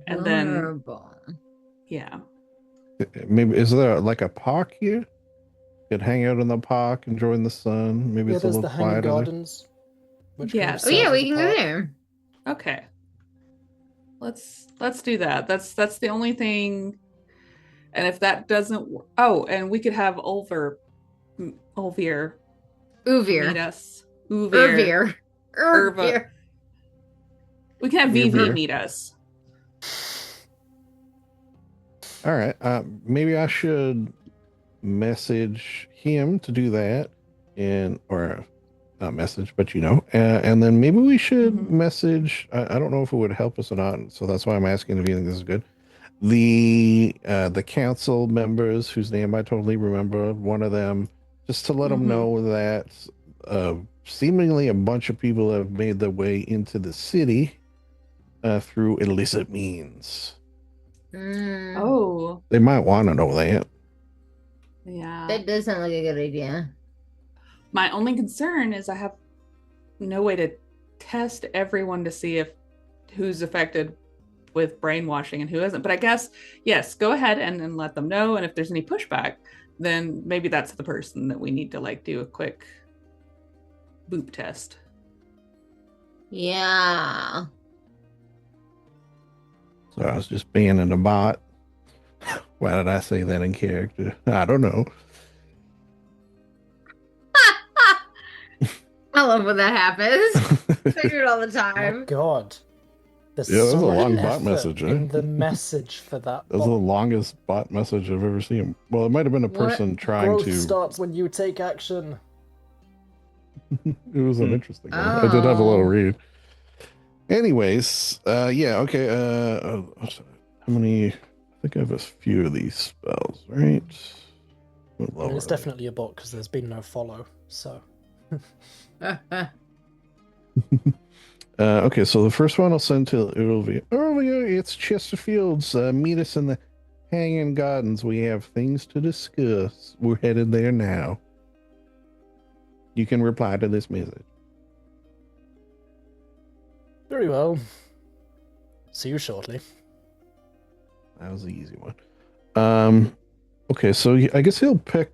And then, Vulnerable. yeah. Maybe is there like a park here? Could hang out in the park, enjoying the sun. Maybe Yeah, it's a there's little the Hanging quieter. Gardens. Which Yeah. kind of Oh yeah, serve we as a can go park. there. Okay. Let's do that. That's the only thing. And if that doesn't and we could have Ulvir meet Uvir. us. Uvir. Urvir. We can have VV Uvir. meet us. All right. Maybe I should message him to do that, or not message, but and then maybe we should Mhm. message. I don't know if it would help us or not, so that's why I'm asking if you think this is good. The council members whose name I totally remember, one of them, just to let them Mhm. know that seemingly a bunch of people have made their way into the city through illicit means. Mm, Oh, They might want to know that. yeah. that does sound like a good idea. My only concern is I have no way to test everyone to see if who's affected with brainwashing and who isn't. But I guess, yes, go ahead and let them know. And if there's any pushback, then maybe that's the person that we need to do a quick boop test. Yeah. So I was just banning a bot. Why did I say that in character? I don't know. I love when that happens. I do it all the My time. God. There's Yeah, that was so a much long bot effort message, eh? in the message for that. That was the longest bot message I've ever seen. Well, it might have been a What? person trying Growth to. starts when you take action. It was an interesting one. I did have a little Oh. read. Anyways, yeah, okay. How many? I think I have a few of these spells, right? What I level mean, it's are they? definitely a bot because there's been no follow. So Okay, so the first one I'll send to Ulvia. Ulvia, it's Chesterfield's. Meet us in the Hanging Gardens. We have things to discuss. We're headed there now. You can reply to this message. very well. See you shortly. That was the easy one. Okay, so I guess he'll pick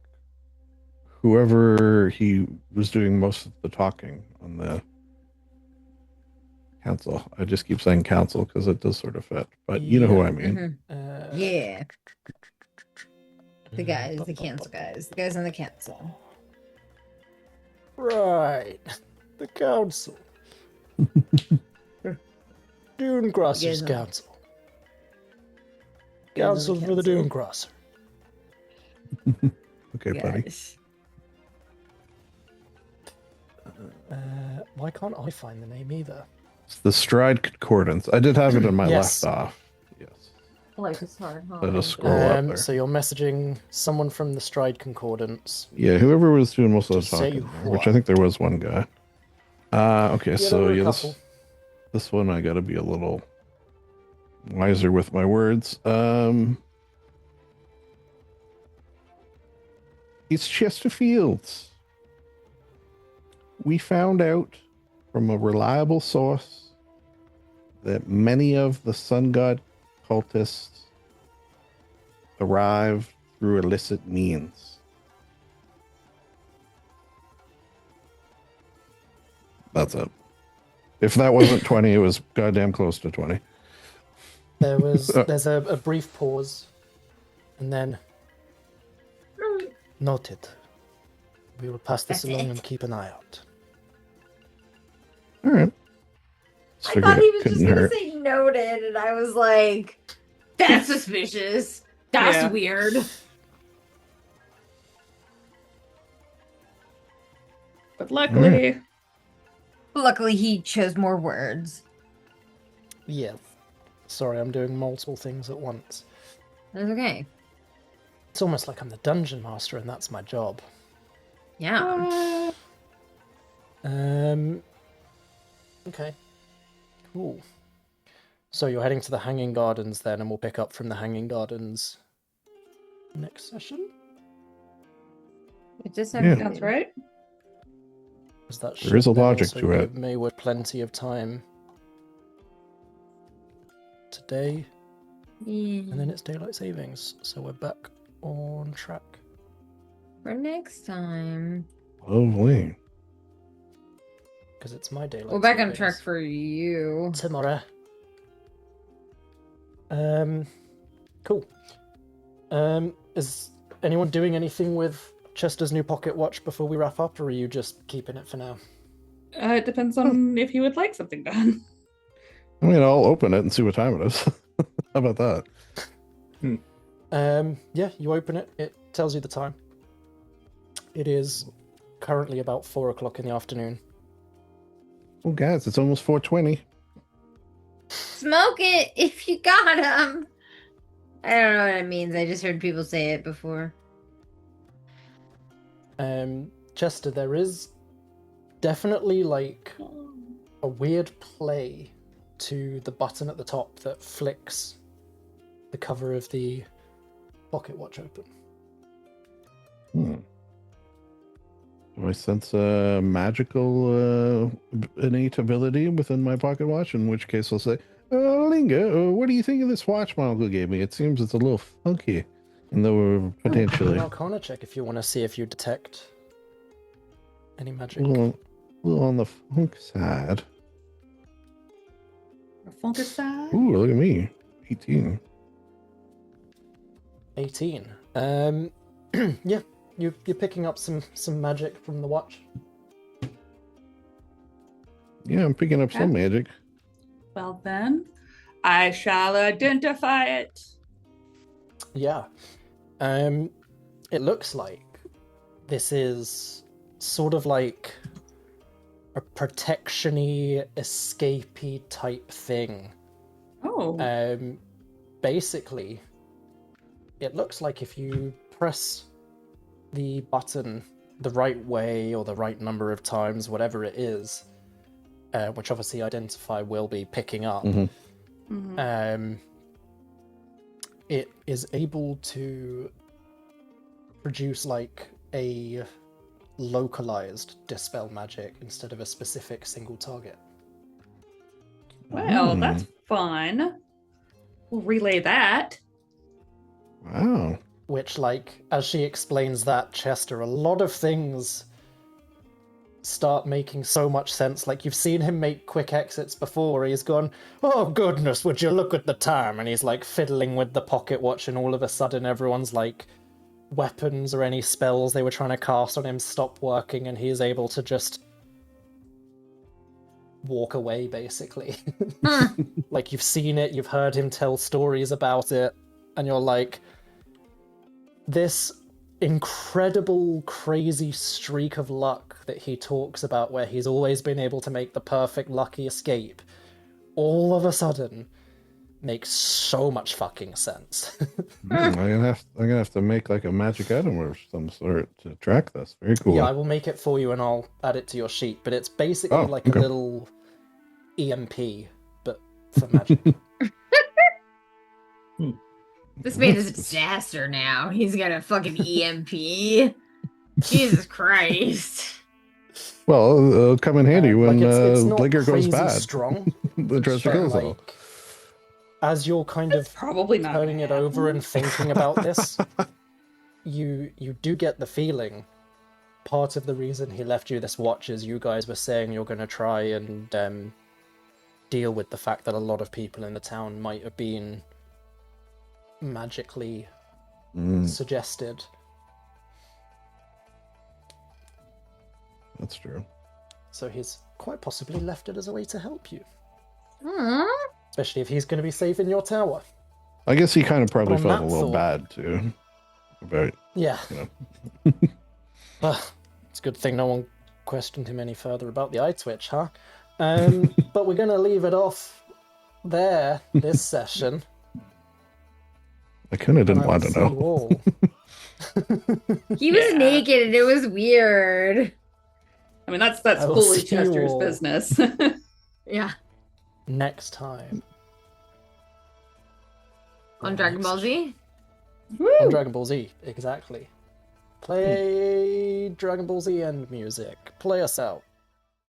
whoever he was doing most of the talking on the council. I just keep saying council because it does sort of fit, but you know who I mean. Mhm. Yeah. The guys, the council guys. The guys on the council. Right. The council. Dunecrosser's Yes, council. Guys on Council for the council. Dunecrosser. Okay, buddy. Guys. Why can't I find the name either? It's the Stride Concordance. I did have it in my Yes. left off. Yes. Life is hard, huh? Let us scroll up there. So you're messaging someone from the Stride Concordance. Yeah, whoever was doing most of the To say talking, there, which what? I think there was one guy. Okay, Yeah, so there were a yeah, couple. this one I got to be a little wiser with my words. It's Chesterfields. We found out from a reliable source that many of the sun god cultists arrived through illicit means. That's it. If that wasn't 20, it was goddamn close to 20. There's a brief pause, and then noted. We will pass this That's along it. and keep an eye out. All right. I thought he was just Couldn't gonna hurt. say noted, and I was like, that's suspicious. That's Yeah. weird. But luckily, Luckily, he chose more words. Yeah. Sorry, I'm doing multiple things at once. That's okay. It's almost like I'm the dungeon master and that's my job. Yeah. Okay. Cool. So you're heading to the Hanging Gardens then, and we'll pick up from the Hanging Gardens next session? It just Yeah. sounds right. Because that There is should a then logic also to it. give Maywood plenty of time today, and then it's daylight savings, so we're back on track. For next time. Lovely. Because it's my daylight We're back on savings track for you. tomorrow. Cool. Is anyone doing anything with Chester's new pocket watch before we wrap up, or are you just keeping it for now? It depends on if you would like something done. I mean, I'll open it and see what time it is. How about that? Yeah, you open it, it tells you the time. It is currently about 4 o'clock in the afternoon. Oh, guys, it's almost 4:20. Smoke it if you got him. I don't know what it means. I just heard people say it before. Chester, there is definitely like a weird play to the button at the top that flicks the cover of the pocket watch open. Do I sense a magical innate ability within my pocket watch? In which case I'll say, Linger, what do you think of this watch my uncle gave me? It seems it's a little funky. And though potentially... An Arcana check if you want to see if you detect any magic. A little on the funk side. Fungicide? Ooh, look at me. 18. 18. Yeah, you're picking up some magic from the watch. Yeah, I'm picking up some magic. Well then, I shall identify it. Yeah. It looks like this is sort of like a protection-y, escapey type thing. Oh. Basically, it looks like if you press the button the right way or the right number of times, whatever it is, which obviously Identify will be picking up, it is able to produce like a localized dispel magic instead of a specific single target. Well, that's fun. We'll relay that. Wow. Which, like, as she explains that, Chester, a lot of things start making so much sense. Like, you've seen him make quick exits before. He's gone, oh goodness, would you look at the time? And he's like fiddling with the pocket watch, and all of a sudden everyone's like weapons or any spells they were trying to cast on him stop working, and he is able to just walk away, basically. Like, you've seen it, you've heard him tell stories about it, and you're like, this incredible, crazy streak of luck that he talks about, where he's always been able to make the perfect lucky escape, all of a sudden makes so much fucking sense. I'm gonna have to make like a magic item or some sort to track this. Very cool. Yeah, I will make it for you and I'll add it to your sheet, but it's basically Oh, like okay. a little EMP, but for magic. This man is a disaster now. He's got a fucking EMP. Jesus Christ. Well, it'll come in handy when like it's not Linger goes crazy bad. strong. The treasure but, goes like, off. as you're kind of Probably not turning gonna it over happen. and thinking about this, you do get the feeling part of the reason he left you this watch is you guys were saying you're going to try and deal with the fact that a lot of people in the town might have been magically suggested. That's true. So he's quite possibly left it as a way to help you. Aww. Especially if he's going to be safe in your tower. I guess he kind of probably On felt a that little thought- bad too about, Yeah. you know. Well, it's a good thing no one questioned him any further about the eye twitch, huh? But we're going to leave it off there this session. I kind of didn't And I want will to see you know. all. He was Yeah. naked and it was weird. I mean, that's I will fully see you Chester's all. business. Yeah. Next time On Dragon Ball Z? on Dragon Ball Z, exactly. Play Dragon Ball Z end music. Play us out.